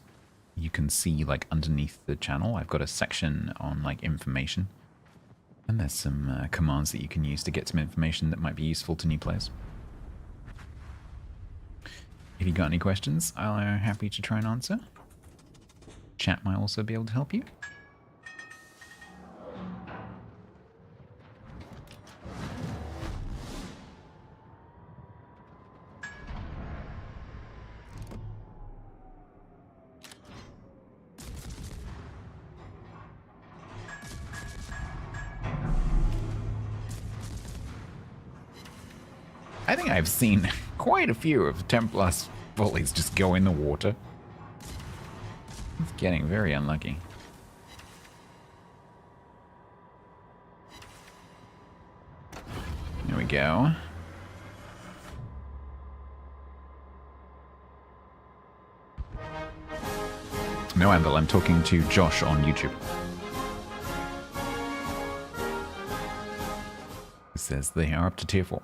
you can see like underneath the channel. I've got a section on like information. And there's some commands that you can use to get some information that might be useful to new players. If you got any questions, I'm happy to try and answer. chat might also be able to help you. I think I've seen quite a few of 10 plus volleys just go in the water. It's getting very unlucky. There we go. No, Anvil, I'm talking to Josh on YouTube. It says they are up to tier 4.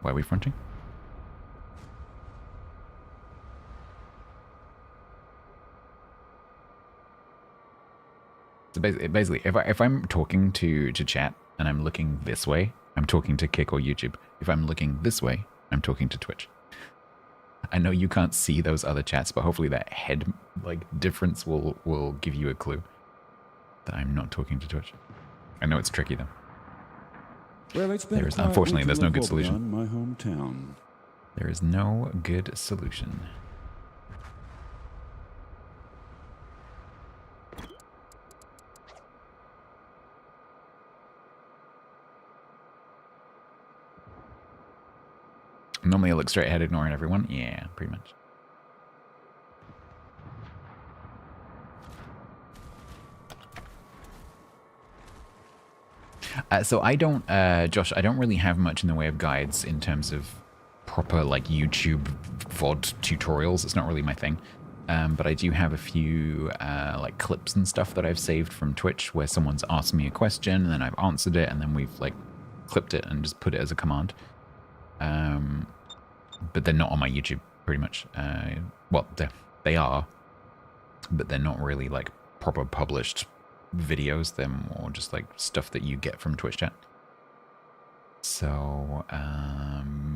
Why are we fronting? So basically, if I'm talking to chat and I'm looking this way, I'm talking to Kick or YouTube. If I'm looking this way, I'm talking to Twitch. I know you can't see those other chats, but hopefully that head difference will give you a clue that I'm not talking to Twitch. I know it's tricky though.
Well, it's been
Unfortunately, there's no good solution.
my hometown.
There is no good solution. Normally I look straight ahead, ignoring everyone. Yeah, pretty much. So I don't, Josh, I don't really have much in the way of guides in terms of proper YouTube VOD tutorials. It's not really my thing. But I do have a few clips and stuff that I've saved from Twitch where someone's asked me a question and then I've answered it and then we've clipped it and just put it as a command. But they're not on my YouTube pretty much. Well, they are, but they're not really proper published videos. They're more just stuff that you get from Twitch chat. So,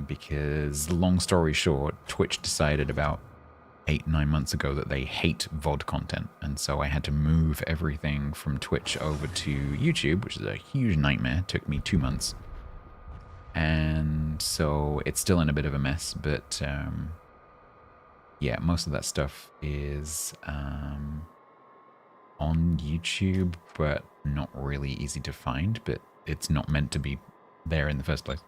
because long story short, Twitch decided about 8-9 months ago that they hate VOD content. And so I had to move everything from Twitch over to YouTube, which is a huge nightmare. It took me 2 months. And so it's still in a bit of a mess, but yeah, most of that stuff is on YouTube, but not really easy to find, but it's not meant to be there in the first place.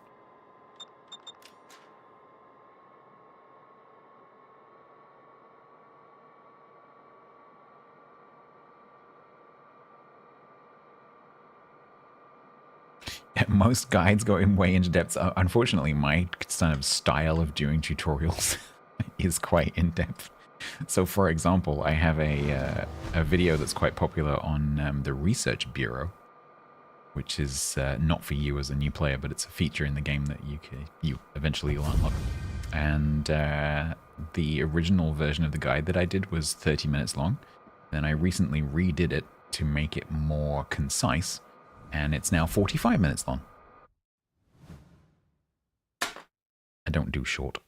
Most guides go in way into depth. Unfortunately, my kind of style of doing tutorials is quite in depth. So, for example, I have a video that's quite popular on the Research Bureau, which is not for you as a new player, but it's a feature in the game that you eventually will unlock. And the original version of the guide that I did was 30 minutes long. Then I recently redid it to make it more concise. And it's now 45 minutes long. I don't do short.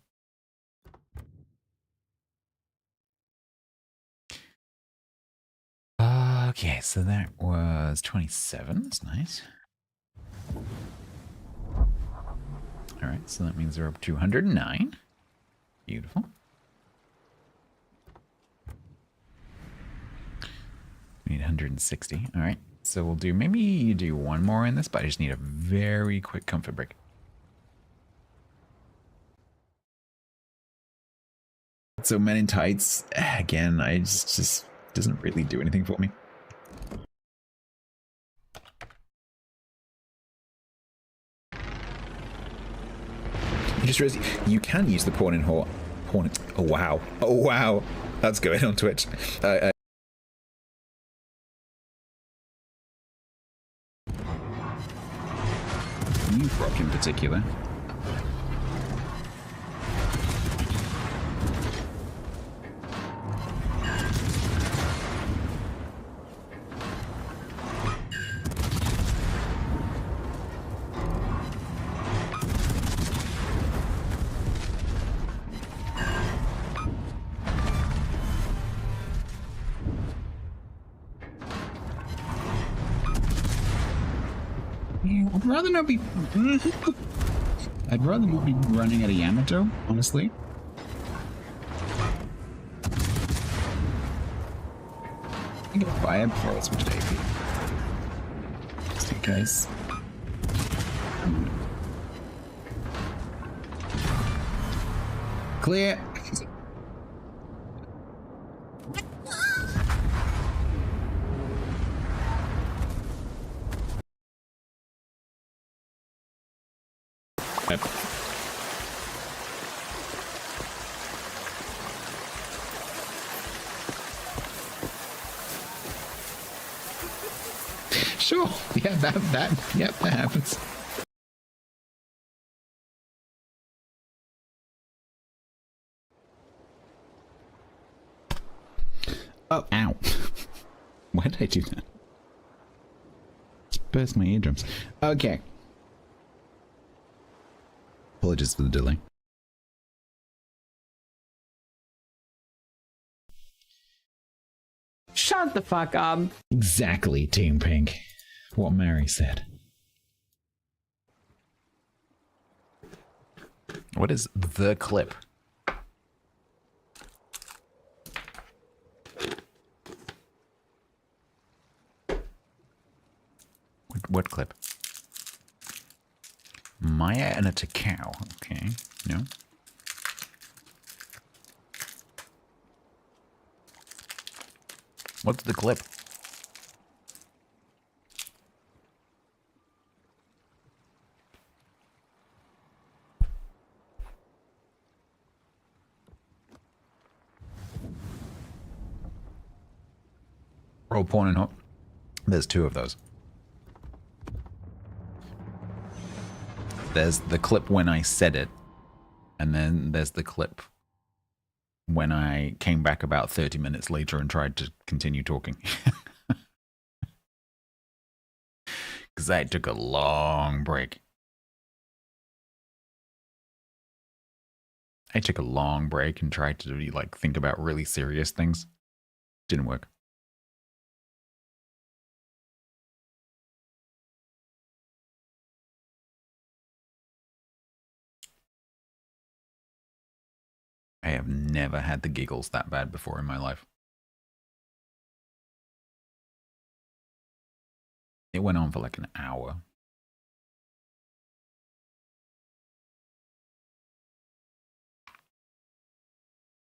Okay, so that was 27. That's nice. Alright, so that means they're up to 109. Beautiful. We need 160. Alright. So we'll maybe do one more in this, but I just need a very quick comfort break. So Men in Tights, again, I just doesn't really do anything for me. You just realized you can use the porn. Oh wow. Oh wow. That's going on Twitch. Rock in particular. rather not be... I'd rather not be running out of Yamato, honestly. I get fire before I switch to AP. Just in case. Clear. Yep. Sure. Yeah, that happens. Oh, ow. Why did I do that? Burst my eardrums. Okay. Apologies for the delay.
Shut the fuck up.
Exactly, Team Pink. What Mary said. What is the clip? What clip? Maya and a Takao. Okay, no. What's the clip? Roll porn and hot. There's two of those. There's the clip when I said it, and then there's the clip when I came back about 30 minutes later and tried to continue talking. Because I took a long break. I took a long break and tried to like think about really serious things. Didn't work. I have never had the giggles that bad before in my life. It went on for like an hour.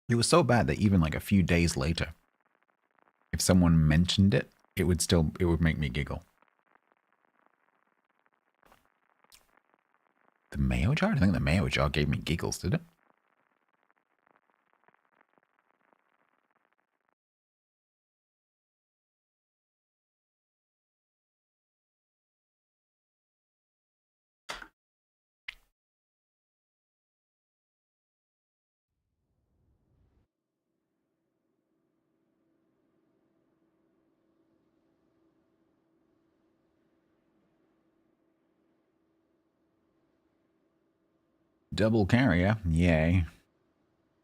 It was so bad that even like a few days later, if someone mentioned it, it would make me giggle. The mayo jar? I think the mayo jar gave me giggles, did it? Double carrier, yay.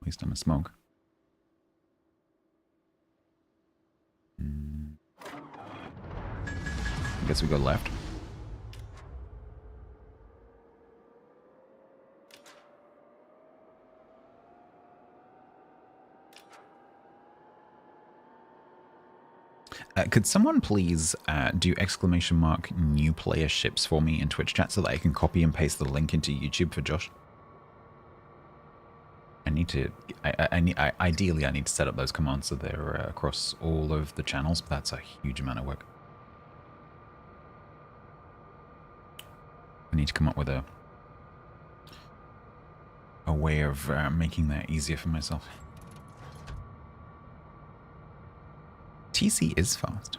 At least I'm a smoke. I guess we go left. Could someone please do > new player ships for me in Twitch chat so that I can copy and paste the link into YouTube for Josh? I need to, ideally I need to set up those commands so they're across all of the channels, but that's a huge amount of work. I need to come up with a way of making that easier for myself. TC is fast.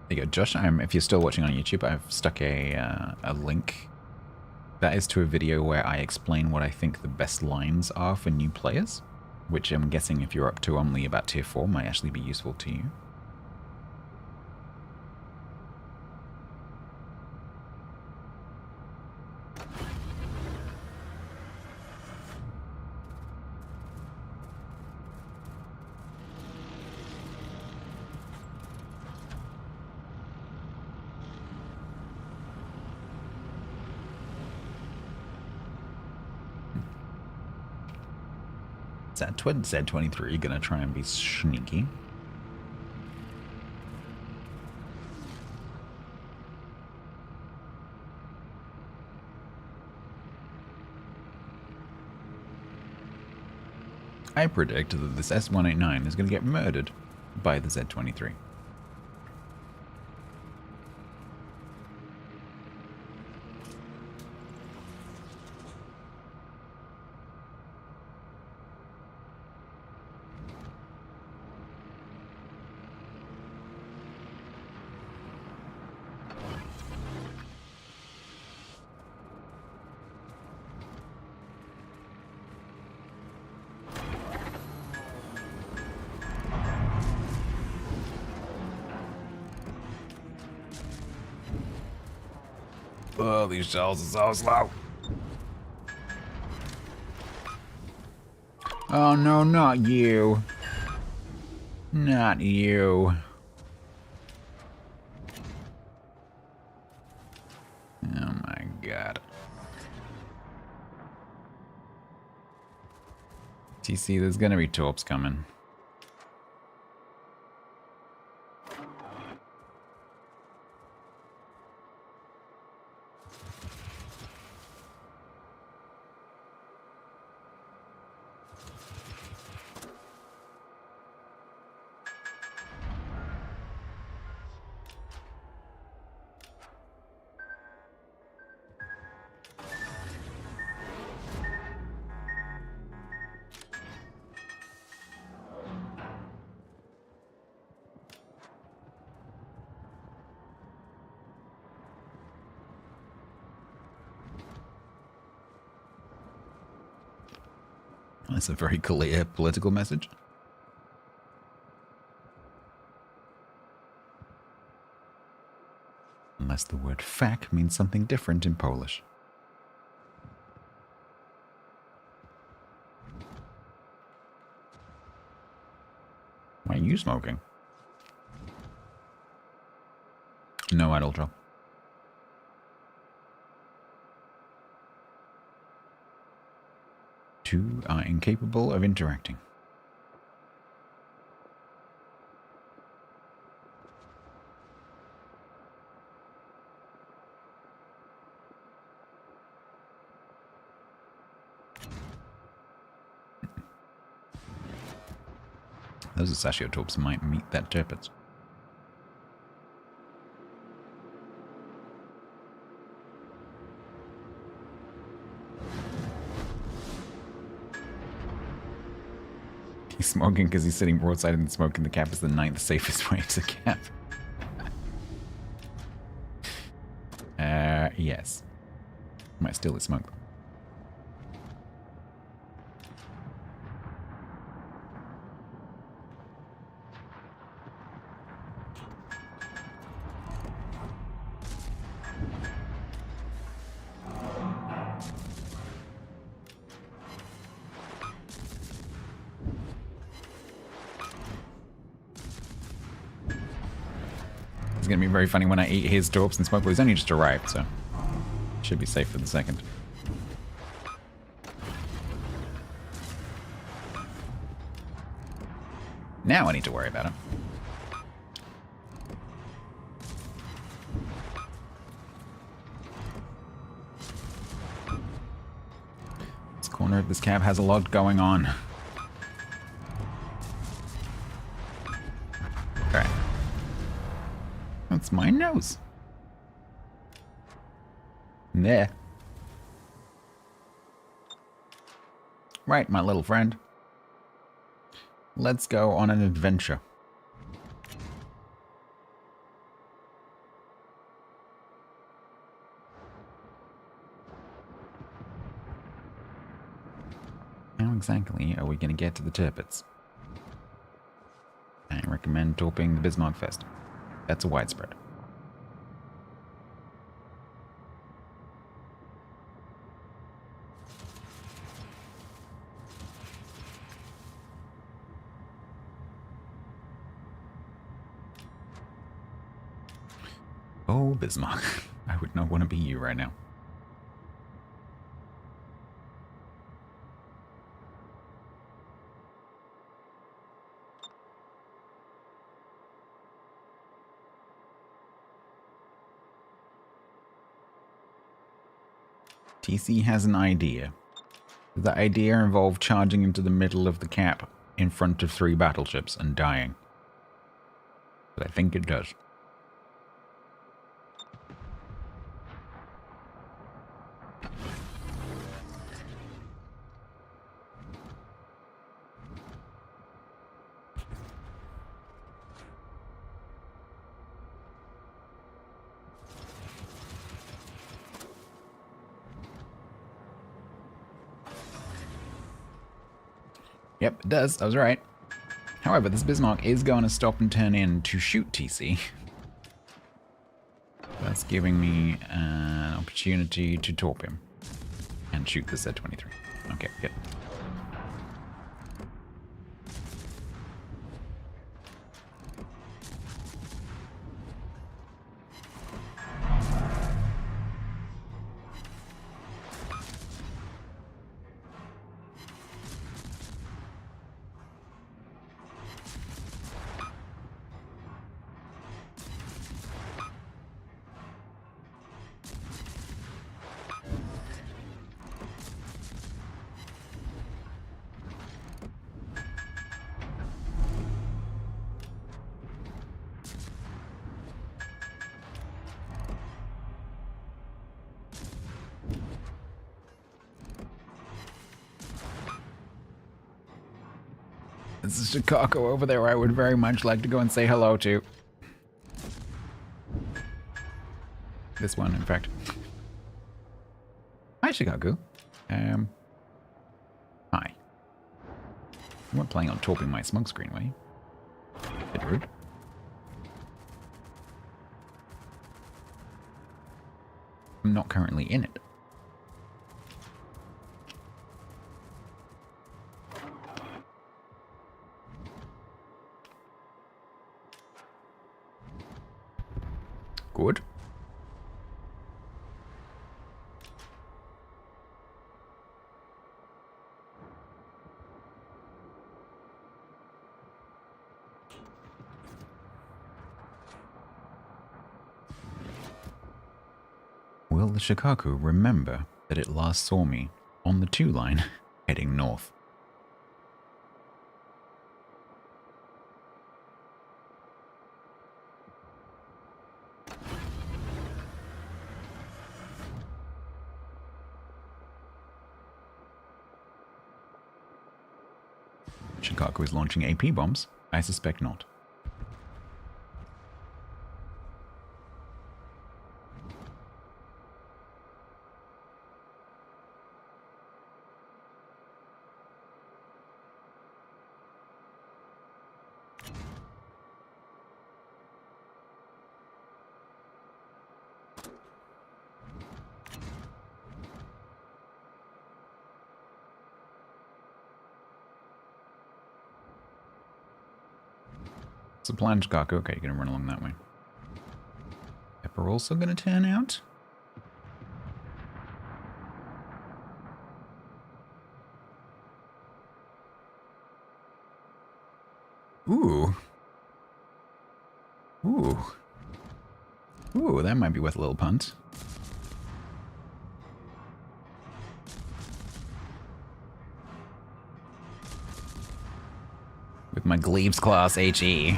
There you go, Josh. If you're still watching on YouTube, I've stuck a link. That is to a video where I explain what I think the best lines are for new players, which I'm guessing if you're up to only about tier 4 might actually be useful to you. Z23 gonna try and be sneaky. I predict that this S189 is going to get murdered by the Z23. Oh, these shells are so slow. Oh no, not you. Not you. Oh my god. TC, there's gonna be torps coming. That's a very clear political message. Unless the word fak means something different in Polish. Why are you smoking? No idle drop. Two are incapable of interacting. Those Sashiotorps might meet that Tirpitz. He's smoking because he's sitting broadside and smoking the cap is the ninth safest way to cap. Yes. Might steal his smoke. It's gonna be very funny when I eat his torps and smoke, but he's only just arrived, so should be safe for the second. Now I need to worry about him. This corner of this cab has a lot going on. Okay. That's my nose. There. Right, my little friend. Let's go on an adventure. How exactly are we going to get to the Tirpitz? I recommend torping the Bismarck Fest. That's a widespread. Oh, Bismarck. I would not want to be you right now. TC has an idea. Does the idea involve charging into the middle of the cap in front of 3 battleships and dying? But I think it does. Yep, it does. I was right. However, this Bismarck is going to stop and turn in to shoot TC. That's giving me an opportunity to torp him. And shoot the Z-23. Okay, good. This is Chicago over there I would very much like to go and say hello to. This one, in fact. Hi, Chicago. Hi. You weren't planning on torping my smoke screen, were you? Bit rude. I'm not currently in it. Good. Will the Shikaku remember that it last saw me on the 2 line heading north? Shikaku is launching AP bombs? I suspect not. So plan Chicago. Okay, you're gonna run along that way. Pepper also gonna turn out? Ooh. Ooh. Ooh, that might be worth a little punt. With my Glebes class HE.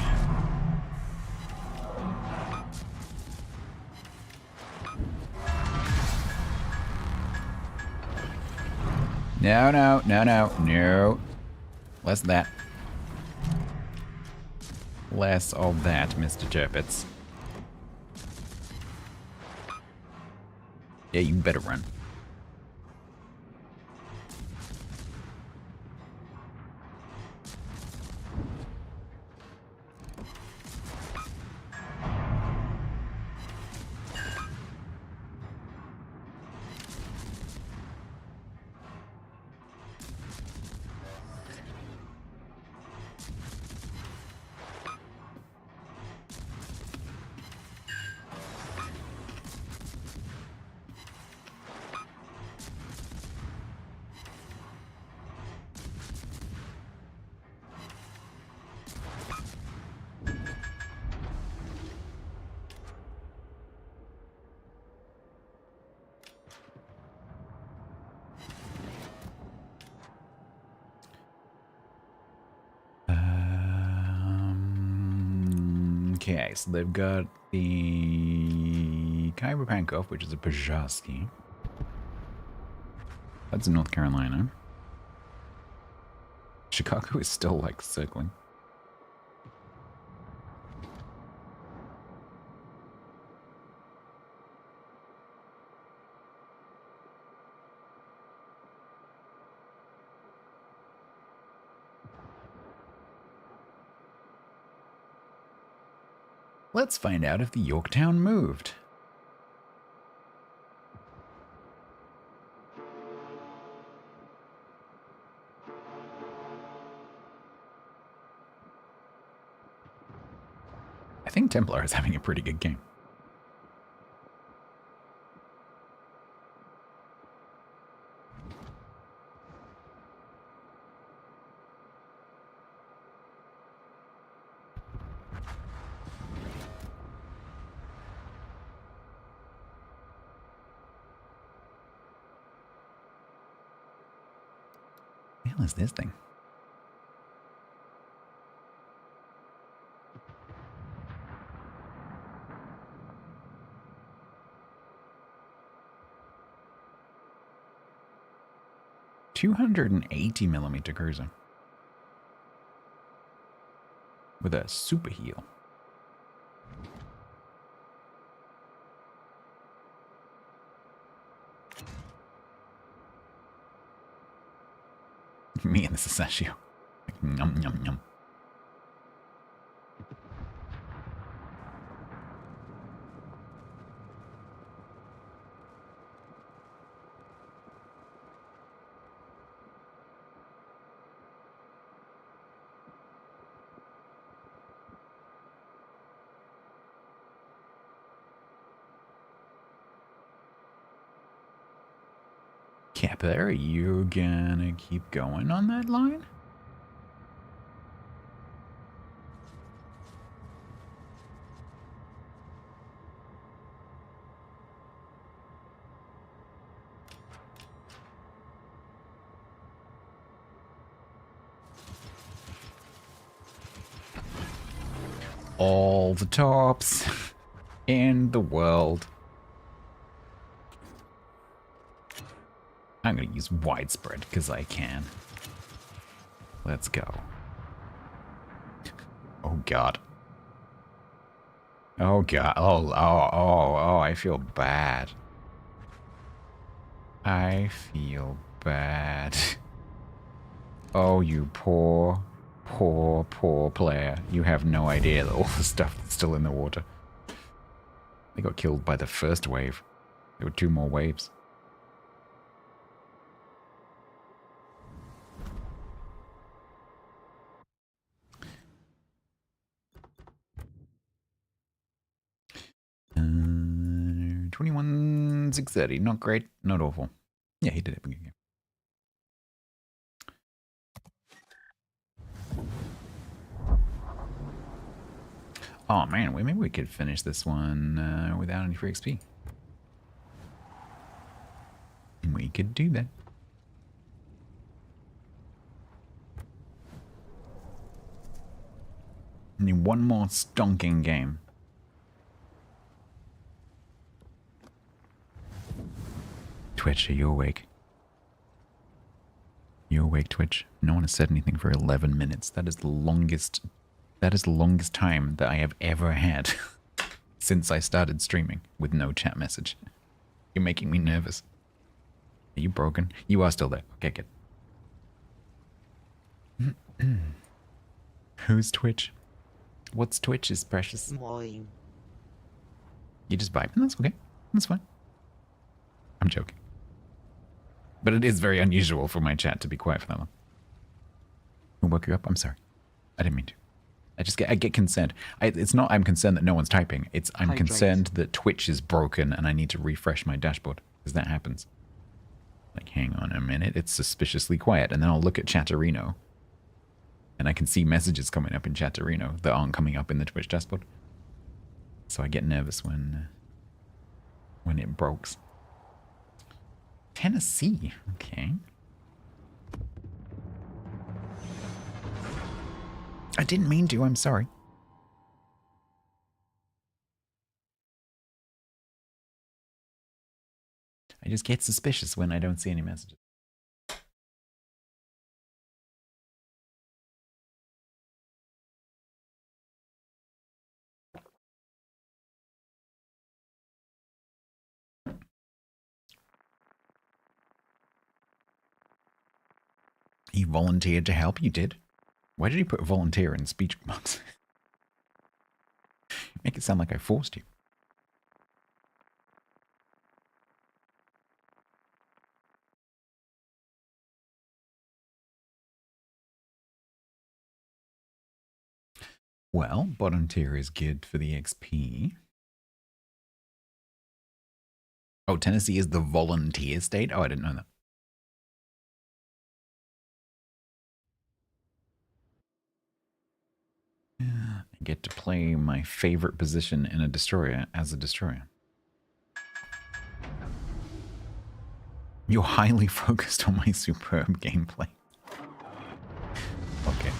No, no, no, no, no. Less of that. Less of that, Mr. Chirpits. Yeah, you better run. Okay, so they've got the Khyber Pankov, which is a Pajowski. That's in North Carolina. Chicago is still like circling. Let's find out if the Yorktown moved. I think Templar is having a pretty good game. What the hell is this thing? $280mm cruiser with a super heel. Me and the Sasashio. Like, yum, yum, yum. Kepler, are you gonna keep going on that line? All the tops in the world. I'm going to use widespread because I can. Let's go. Oh, God. Oh, God. Oh, I feel bad. I feel bad. Oh, you poor player. You have no idea that all the stuff that's still in the water. They got killed by the first wave. There were 2 more waves. Uh, 21,630. Not great, not awful. Yeah, he did have a good game. Oh man, maybe we could finish this one without any free XP. We could do that. I need one more stonking game. Twitch, are you awake? You awake, Twitch? No one has said anything for 11 minutes. That is the longest time that I have ever had since I started streaming with no chat message. You're making me nervous. Are you broken? You are still there. Okay, good. Who's Twitch? What's Twitch is precious?
Mine.
You just vibing? That's okay. That's fine. I'm joking. But it is very unusual for my chat to be quiet for that long. Who woke you up? I'm sorry. I didn't mean to. I get concerned. It's not I'm concerned that no one's typing. It's I'm concerned that Twitch is broken and I need to refresh my dashboard. Because that happens. Like, hang on a minute. It's suspiciously quiet. And then I'll look at Chatterino. And I can see messages coming up in Chatterino that aren't coming up in the Twitch dashboard. So I get nervous when it breaks. Tennessee. Okay. I didn't mean to. I'm sorry. I just get suspicious when I don't see any messages. You volunteered to help? You did? Why did you put volunteer in speech box? Make it sound like I forced you. Well, bottom tier is good for the XP. Oh, Tennessee is the volunteer state? Oh, I didn't know that. I get to play my favorite position in a destroyer as a destroyer. You're highly focused on my superb gameplay. Okay.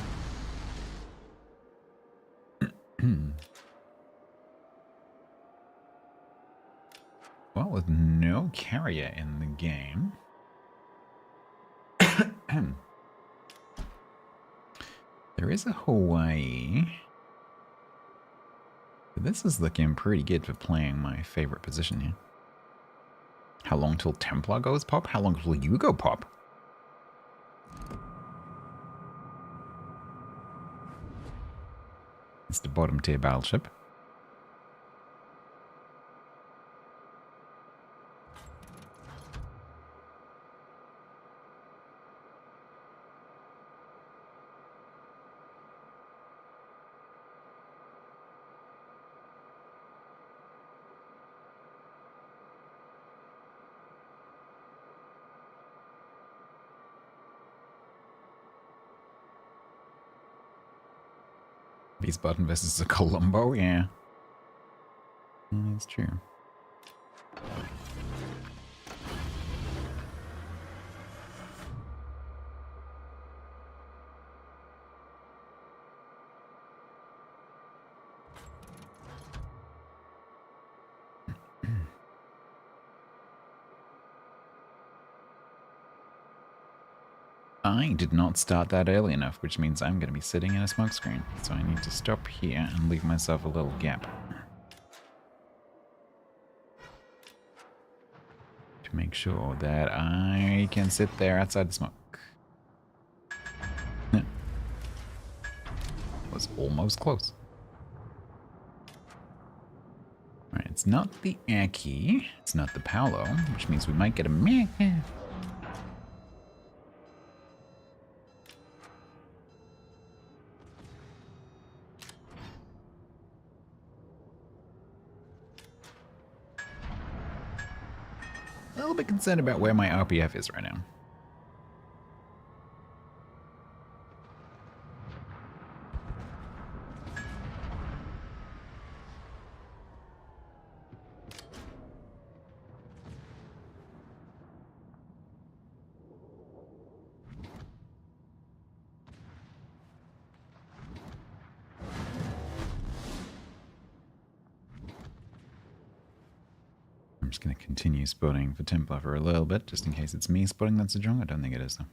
Well, with no carrier in the game. There is a Hawaii. But this is looking pretty good for playing my favorite position here. How long till Templar goes pop? How long till you go pop? It's the bottom tier battleship. Beast button versus a Colombo, yeah. That's true. I did not start that early enough, which means I'm going to be sitting in a smoke screen. So I need to stop here and leave myself a little gap. To make sure that I can sit there outside the smoke. That was almost close. Alright, it's not the Aki, it's not the Paolo, which means we might get a meh. A little bit concerned about where my RPF is right now. I'm just going to continue spotting for Templar for a little bit, just in case it's me spotting that's a drone. I don't think it is, though.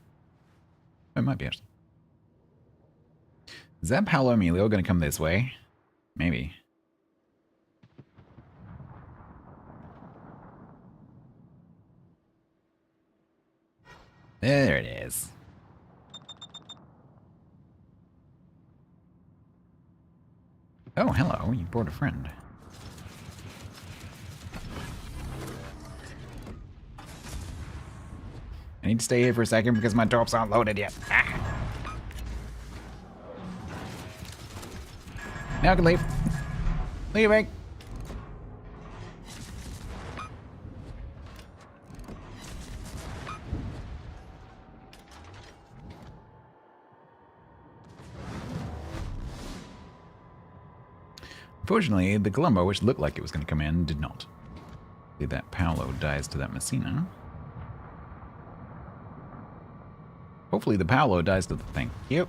It might be, actually. Is that Paolo Emilio going to come this way? Maybe. There it is. Oh, hello. You brought a friend. I need to stay here for a second because my torps aren't loaded yet. Ah. Now I can leave. Leaving. Unfortunately, the Colombo, which looked like it was going to come in, did not. See, that Paolo dies to that Messina. Hopefully the Paolo dies to the thing. Yep.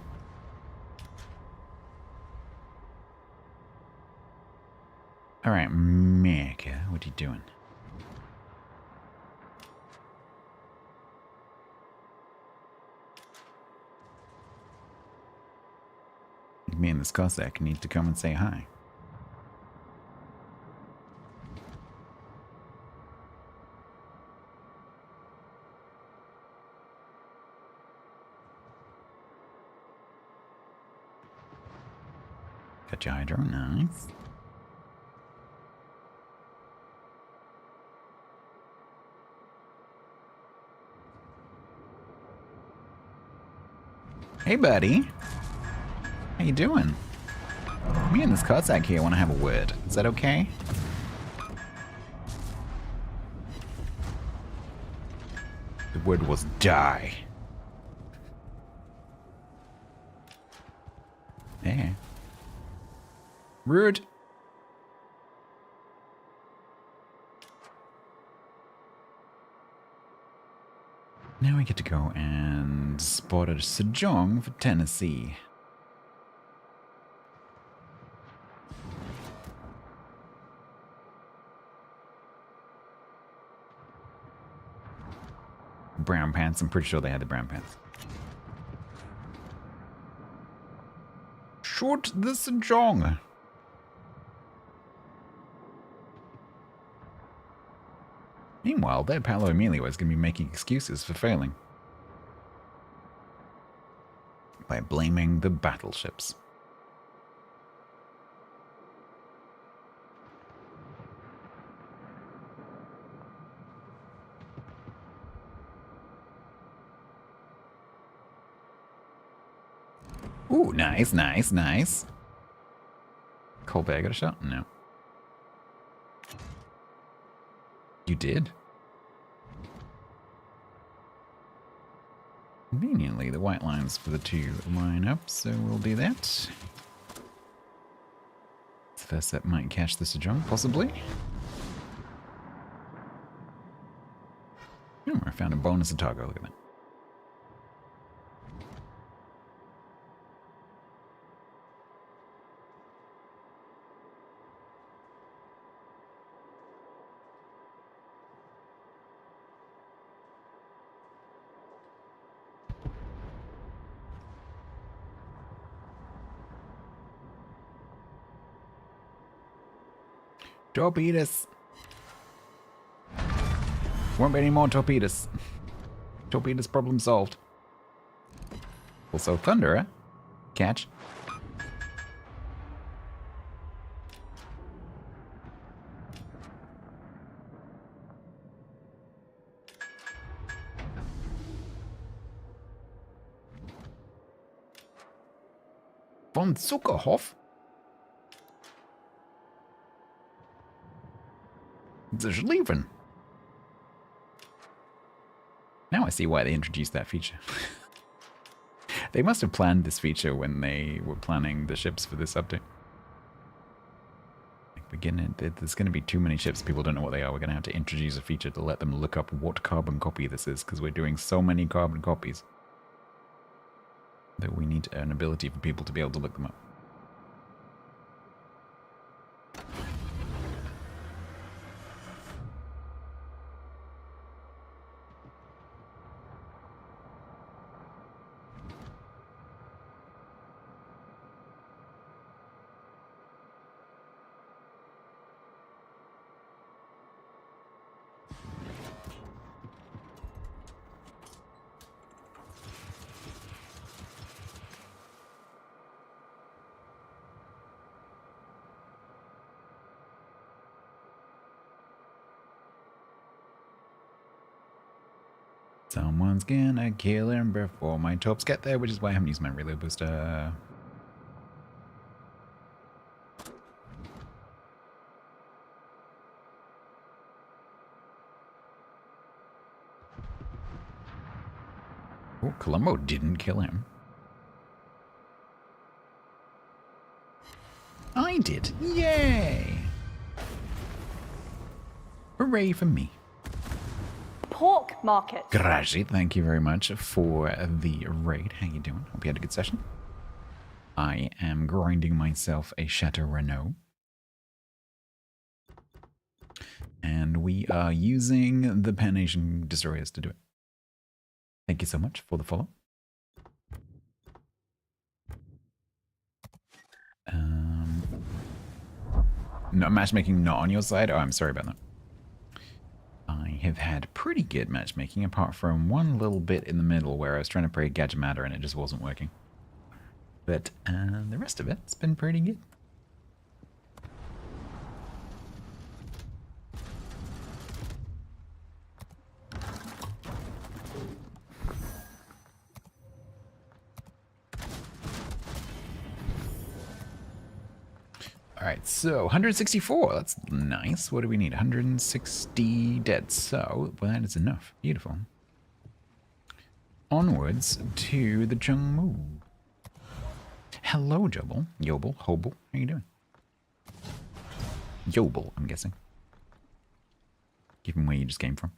Alright, Mecca, what are you doing? me and this Cossack need to come and say hi. Got your hydro, nice. Hey, buddy. How you doing? Me and this Cossack here want to have a word. Is that okay? The word was die. Yeah. Rude. Now we get to go and spot a Sejong for Tennessee. Brown pants. I'm pretty sure they had the brown pants. Shoot the Sejong. Meanwhile, their Paolo Emilio is going to be making excuses for failing by blaming the battleships. Ooh, nice, nice, nice. Colbert got a shot? No. You did? Conveniently, the white lines for the two line up, so we'll do that. The first set might catch the Sejong, possibly. Oh, I found a bonus Otago, look at that. Torpedoes. Won't be any more torpedoes. Torpedoes problem solved. Also Thunderer. Catch. Von Zuckerhoff? They're leaving. Now I see why they introduced that feature. They must have planned this feature when they were planning the ships for this update. There's going to be too many ships, people don't know what they are. We're going to have to introduce a feature to let them look up what carbon copy this is, because we're doing so many carbon copies that we need an ability for people to be able to look them up. Someone's gonna kill him before my torps get there, which is why I haven't used my reload booster. Oh, Colombo didn't kill him. I did. Yay! Hooray for me.
Pork market.
Grazie, thank you very much for the raid. How you doing? Hope you had a good session. I am grinding myself a Chateau Renault. And we are using the Pan Asian destroyers to do it. Thank you so much for the follow. No, matchmaking not on your side? Oh, I'm sorry about that. I have had pretty good matchmaking, apart from one little bit in the middle where I was trying to play Gadget Matter and it just wasn't working. But the rest of it's been pretty good. Alright, so 164, that's nice. What do we need? 160 dead. So, well, that is enough. Beautiful. Onwards to the Jungmu. Hello, Jobel. Yobel. Hobel. How you doing? Yobel, I'm guessing. Given where you just came from.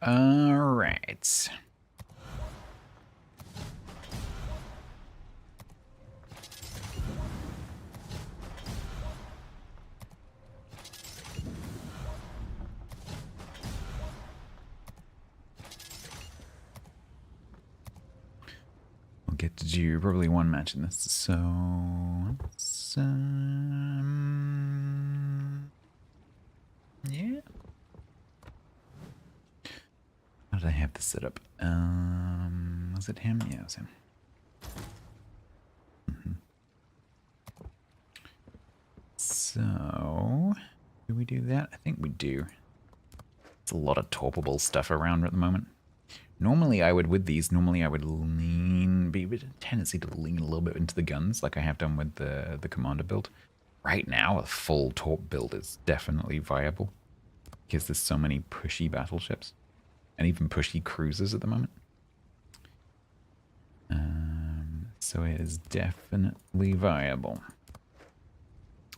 All right. We'll get to do probably one match in this. So, yeah. How did I have this set up? Was it him? Yeah, it was him. So, do we do that? I think we do. There's a lot of torpable stuff around at the moment. Normally I would, with these, normally I would be a bit of a tendency to lean a little bit into the guns, like I have done with the commander build. Right now, a full torp build is definitely viable, because there's so many pushy battleships. And even pushy cruisers at the moment. So it is definitely viable.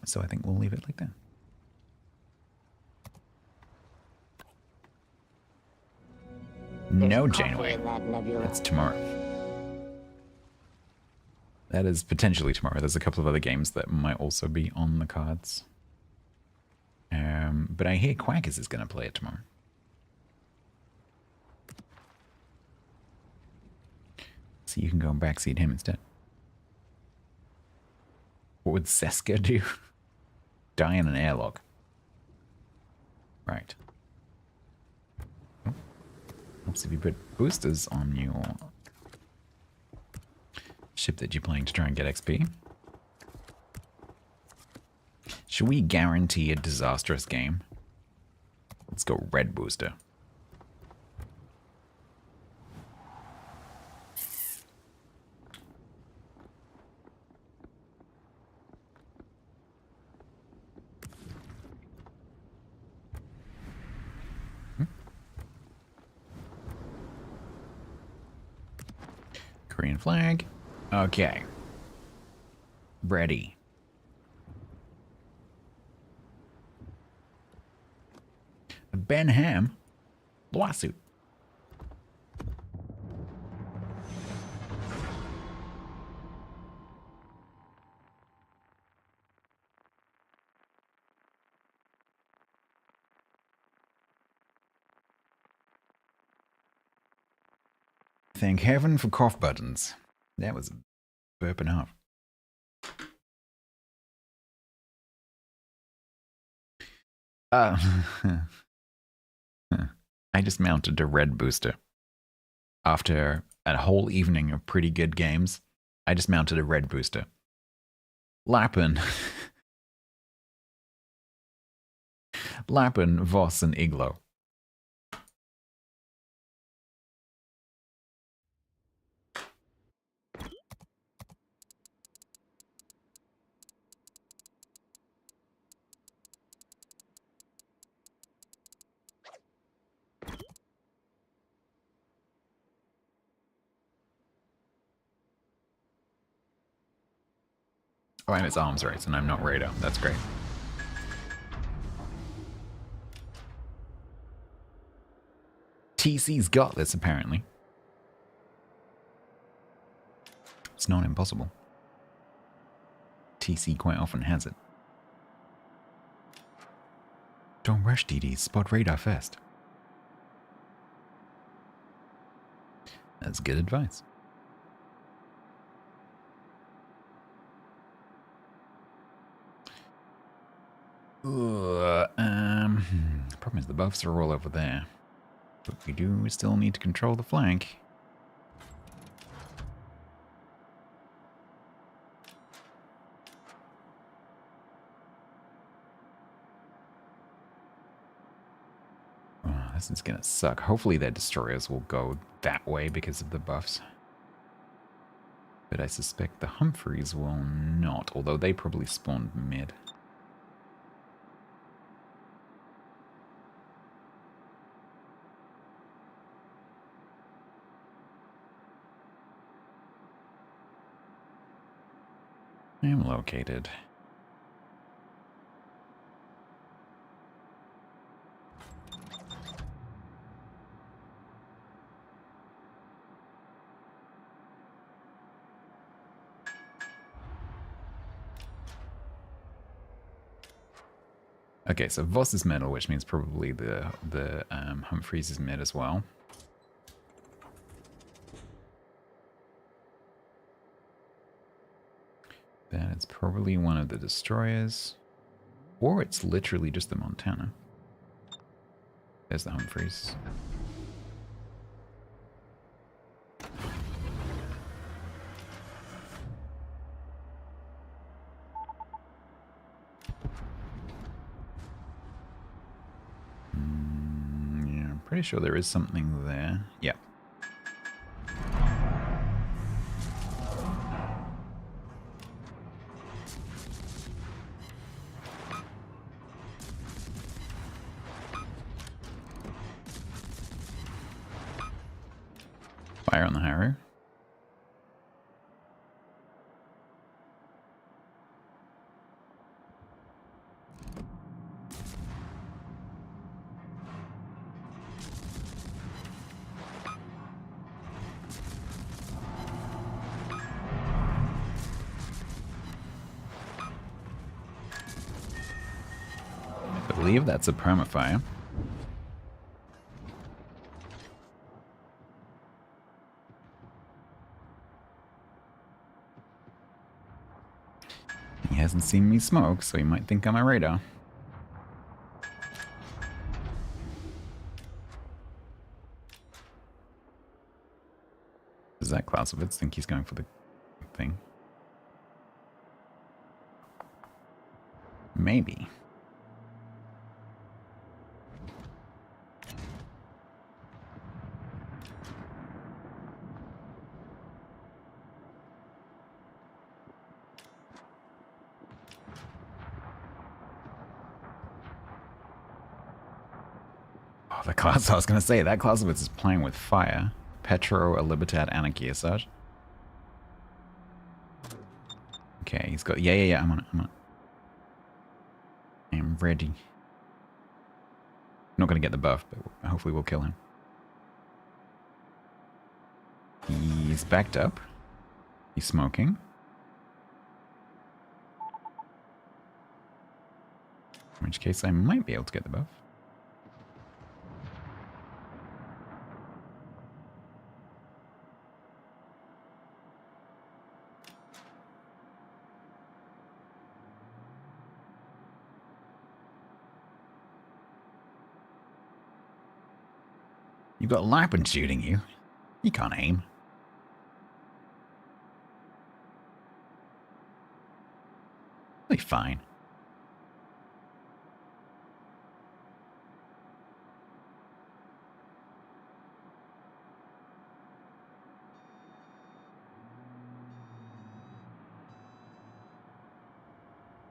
So I think we'll leave it like that. No, Janeway. That's tomorrow. That is potentially tomorrow. There's a couple of other games that might also be on the cards. But I hear Quackers is going to play it tomorrow. So you can go and backseat him instead. What would Seska do? Die in an airlock. Right. Oops, if you put boosters on your ship that you're playing to try and get XP. Should we guarantee a disastrous game? Let's go red booster. Korean flag. Okay. Ready. Ben Ham. Lawsuit. Thank heaven for cough buttons. That was a burp and a half. I just mounted a red booster. After a whole evening of pretty good games, I just mounted a red booster. Lappen. Lappen, Voss, and Iglo. Oh, and it's arms race, and I'm not radar. That's great. TC's got this, apparently. It's not impossible. TC quite often has it. Don't rush, DD. Spot radar first. That's good advice. Problem is the buffs are all over there. But we do still need to control the flank. Oh, this is gonna suck. Hopefully their destroyers will go that way because of the buffs. But I suspect the Humphreys will not, although they probably spawned mid. I am located. Okay, so Voss is middle, which means probably the Humphreys is mid as well. That is probably one of the destroyers. Or it's literally just the Montana. There's the Humphreys. Yeah, I'm pretty sure there is something there. Yeah. Fire on the Harrow. I believe that's a permafire. He hasn't seen me smoke, so he might think I'm a radar. Does that Clausewitz think he's going for the thing? Maybe. The class, I was going to say, that Clausewitz is playing with fire. Petro, a Libertad, and a Kearsarge. Okay, he's got... Yeah, I'm on it, I'm ready. Not going to get the buff, but hopefully we'll kill him. He's backed up. He's smoking. In which case I might be able to get the buff. You've got Lapin shooting you. You can't aim. You'll be fine.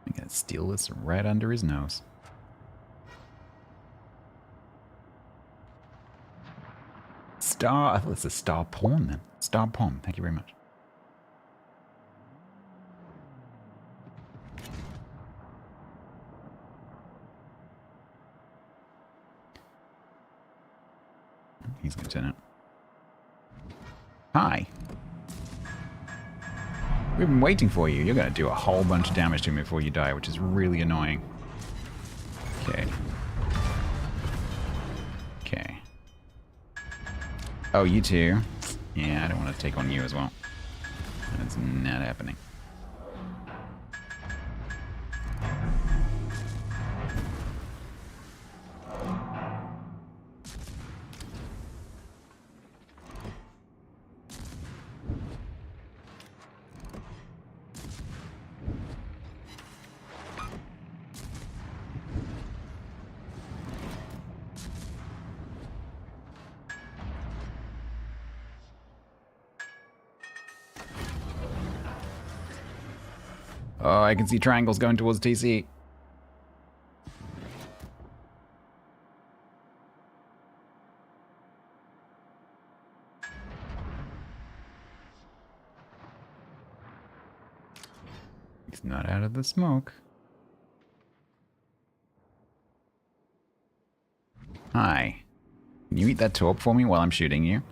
I'm gonna steal this right under his nose. Star, I thought it's a star pawn then. Star pawn, thank you very much. He's gonna turn it. Hi. We've been waiting for you. You're gonna do a whole bunch of damage to me before you die, which is really annoying. Okay. Okay. Oh, you two. Yeah, I don't want to take on you as well. That's not happening. Oh, I can see triangles going towards TC. He's not out of the smoke. Hi. Can you eat that torp for me while I'm shooting you?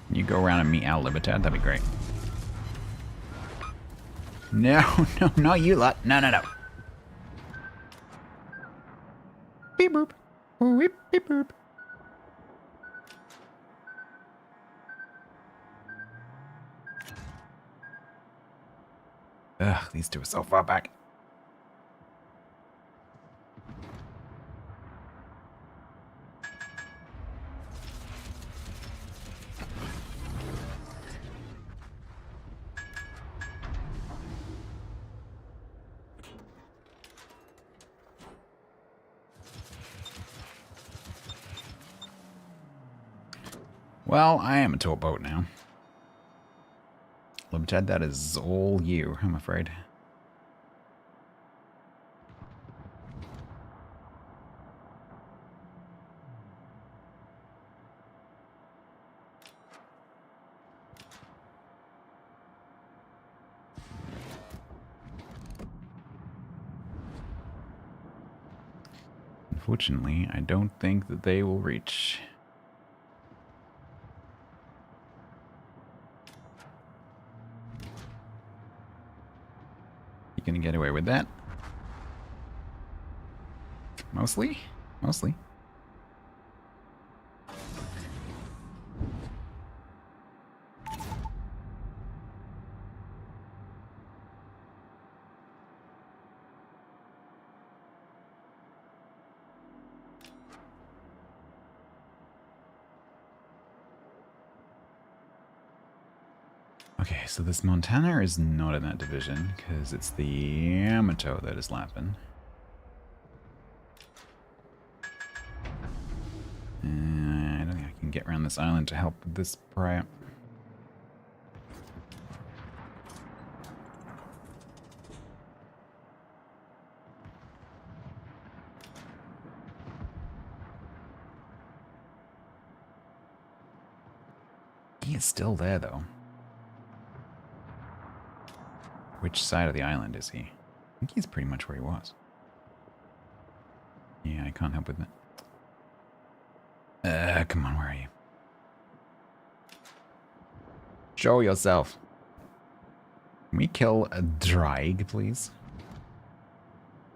Can you go around and meet Al Libertad? That'd be great. No, no, not you lot. No, no, no. Beep boop. Beep, beep boop. Ugh, these two are so far back. Well, I am a tow boat now. Libertad, that is all you, I'm afraid. Unfortunately, I don't think that they will reach. You gonna get away with that? Mostly? Mostly. Okay, so this Montana is not in that division, because it's the Yamato that is lapping. I don't think I can get around this island to help with this pariah. He is still there, though. Which side of the island is he? I think he's pretty much where he was. Yeah, I can't help with it. Come on, where are you? Show yourself. Can we kill a drag, please?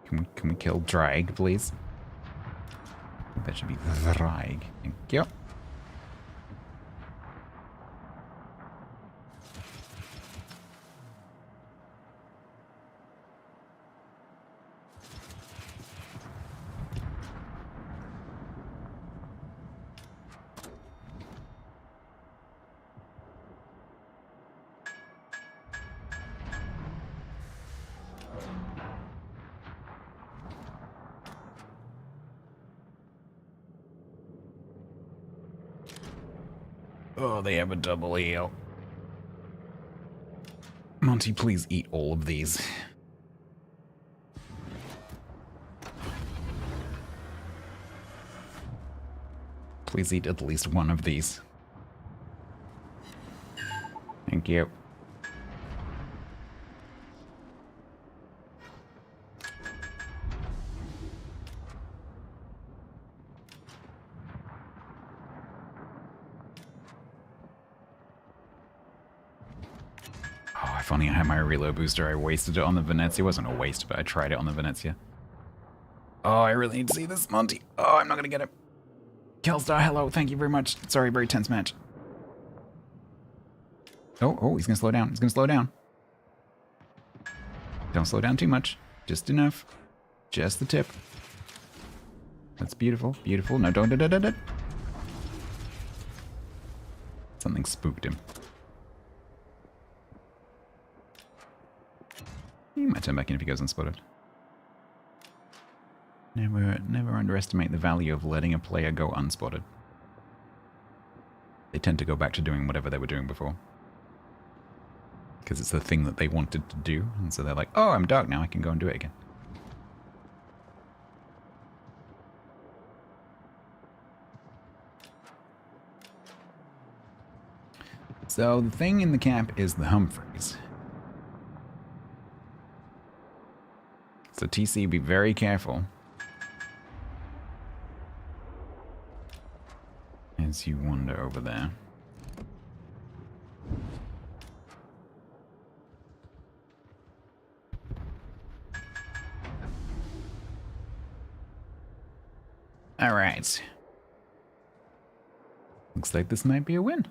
Can we kill drag, please? I think that should be drag. Thank you. Oh, they have a double EL. Monty, please eat all of these. Please eat at least one of these. Thank you. Oh, if only I had my reload booster. I wasted it on the Venezia. It wasn't a waste, but I tried it on the Venezia. Oh, I really need to see this Monty. Oh, I'm not gonna get him. Kelstar, hello, thank you very much. Sorry, very tense match. Oh, he's gonna slow down. He's gonna slow down. Don't slow down too much. Just enough. Just the tip. That's beautiful. Beautiful. No, don't. Something spooked him. He might turn back in if he goes unspotted. Never underestimate the value of letting a player go unspotted. They tend to go back to doing whatever they were doing before. Because it's the thing that they wanted to do, and so they're like, oh, I'm dark now, I can go and do it again. So the thing in the camp is the Humphreys. So TC, be very careful as you wander over there. All right. Looks like this might be a win.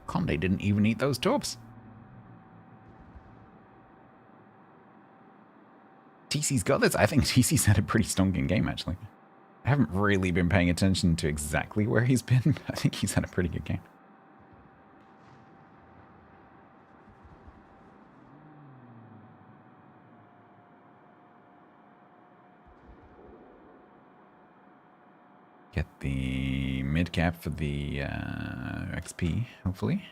Conde didn't even eat those torps. TC's got this. I think TC's had a pretty stonking game, actually. I haven't really been paying attention to exactly where he's been, but I think he's had a pretty good game. Get the mid cap for the XP, hopefully.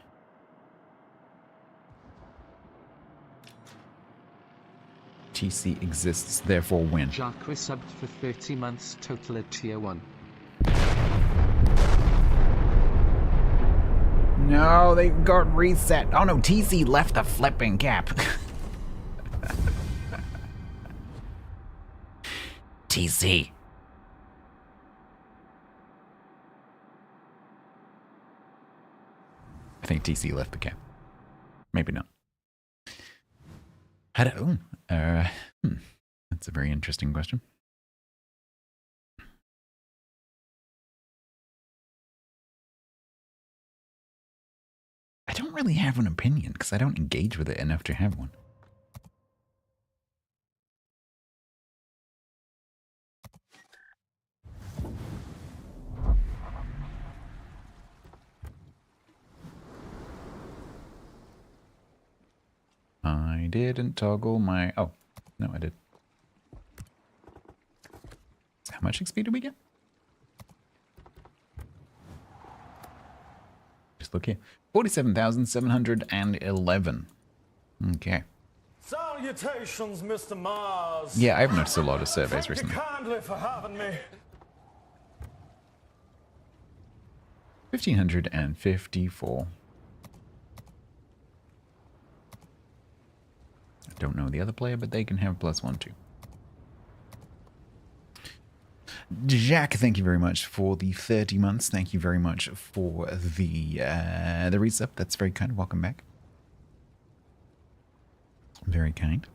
TC exists, therefore win.
Jacques resubbed for 30 months total at tier 1.
No, they got reset. Oh no, TC left the flipping cap. TC. I think TC left the cap. Maybe not. That's a very interesting question. I don't really have an opinion because I don't engage with it enough to have one. I didn't toggle my... Oh, no, I did. How much XP do we get? Just look here. 47,711. Okay.
Salutations, Mr. Mars.
Yeah, I've noticed a lot of surveys recently.
Thank you kindly for having me.
1,554. I don't know the other player, but they can have +1 too. Jack, thank you very much for the 30 months. Thank you very much for the resub. That's very kind. Welcome back. Very kind.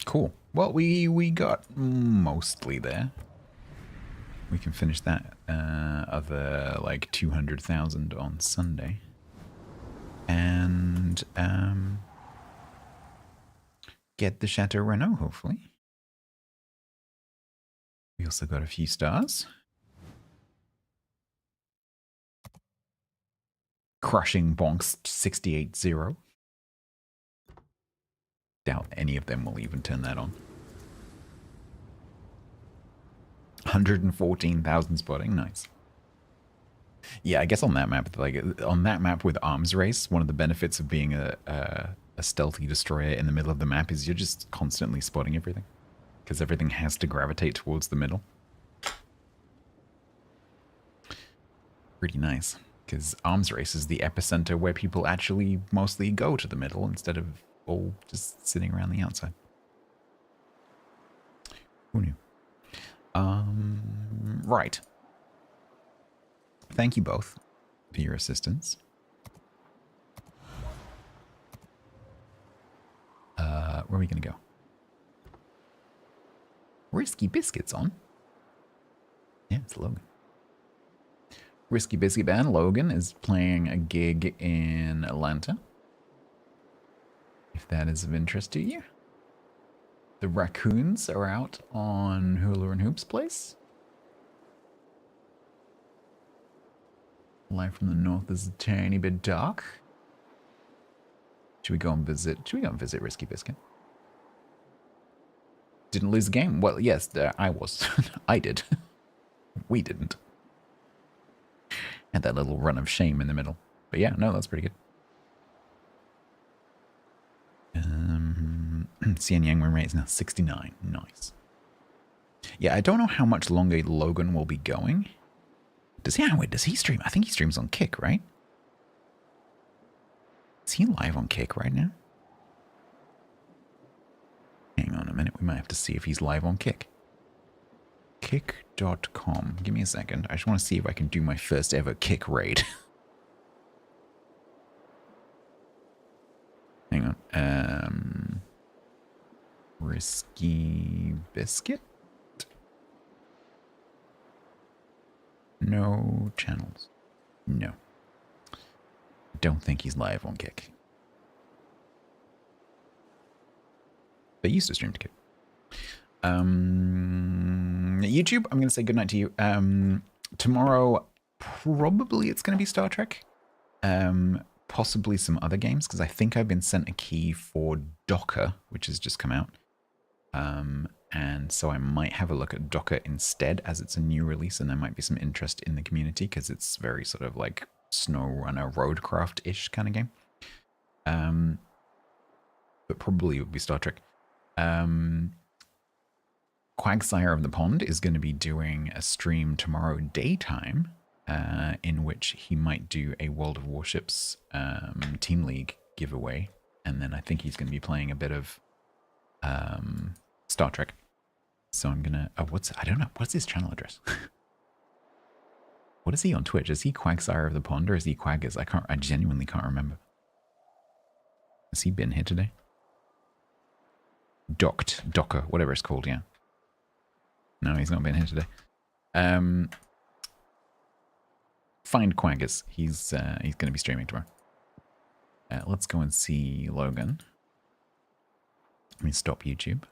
Cool. Well, we got mostly there. We can finish that other like 200,000 on Sunday. And get the Chateau Renault, hopefully. We also got a few stars. Crushing Bonks 68-0. Doubt any of them will even turn that on. 114,000 spotting, nice. Yeah, I guess on that map, with Arms Race, one of the benefits of being a stealthy destroyer in the middle of the map is you're just constantly spotting everything. Because everything has to gravitate towards the middle. Pretty nice. Because arms race is the epicenter where people actually mostly go to the middle instead of all just sitting around the outside. Who knew? Right. Thank you both for your assistance. Where are we going to go? Risky Biscuit's on. Yeah, it's Logan. Risky Biscuit band Logan is playing a gig in Atlanta. If that is of interest to you. The Raccoons are out on Hula and Hoops Place. Life from the north is a tiny bit dark. Should we go and visit Risky Biscuit? Didn't lose the game. Well, yes, I was. I did. We didn't. Had that little run of shame in the middle. But yeah, no, that's pretty good. Xian Yang win rate is now 69. Nice. Yeah, I don't know how much longer Logan will be going. Does he stream? I think he streams on Kick, right? Is he live on Kick right now? Hang on a minute. We might have to see if he's live on Kick. Kick.com. Give me a second. I just want to see if I can do my first ever Kick raid. Hang on. Risky Biscuit? No channels. No. Don't think he's live on Kick. They used to stream to Kick. YouTube, I'm going to say goodnight to you. Tomorrow, probably it's going to be Star Trek. Possibly some other games, because I think I've been sent a key for Docker, which has just come out. And so I might have a look at Docker instead, as it's a new release, and there might be some interest in the community, because it's very sort of like SnowRunner Roadcraft-ish kind of game. But probably it would be Star Trek. Quagsire of the Pond is going to be doing a stream tomorrow daytime, in which he might do a World of Warships Team League giveaway. And then I think he's going to be playing a bit of Star Trek. So I'm going to... Oh, I don't know. What's his channel address? What is he on Twitch? Is he Quagsire of the Pond or is he Quaggers? I genuinely can't remember. Has he been here today? Docker, whatever it's called, yeah. No, he's not been here today. Find Quaggers. He's going to be streaming tomorrow. Let's go and see Logan. Let me stop YouTube.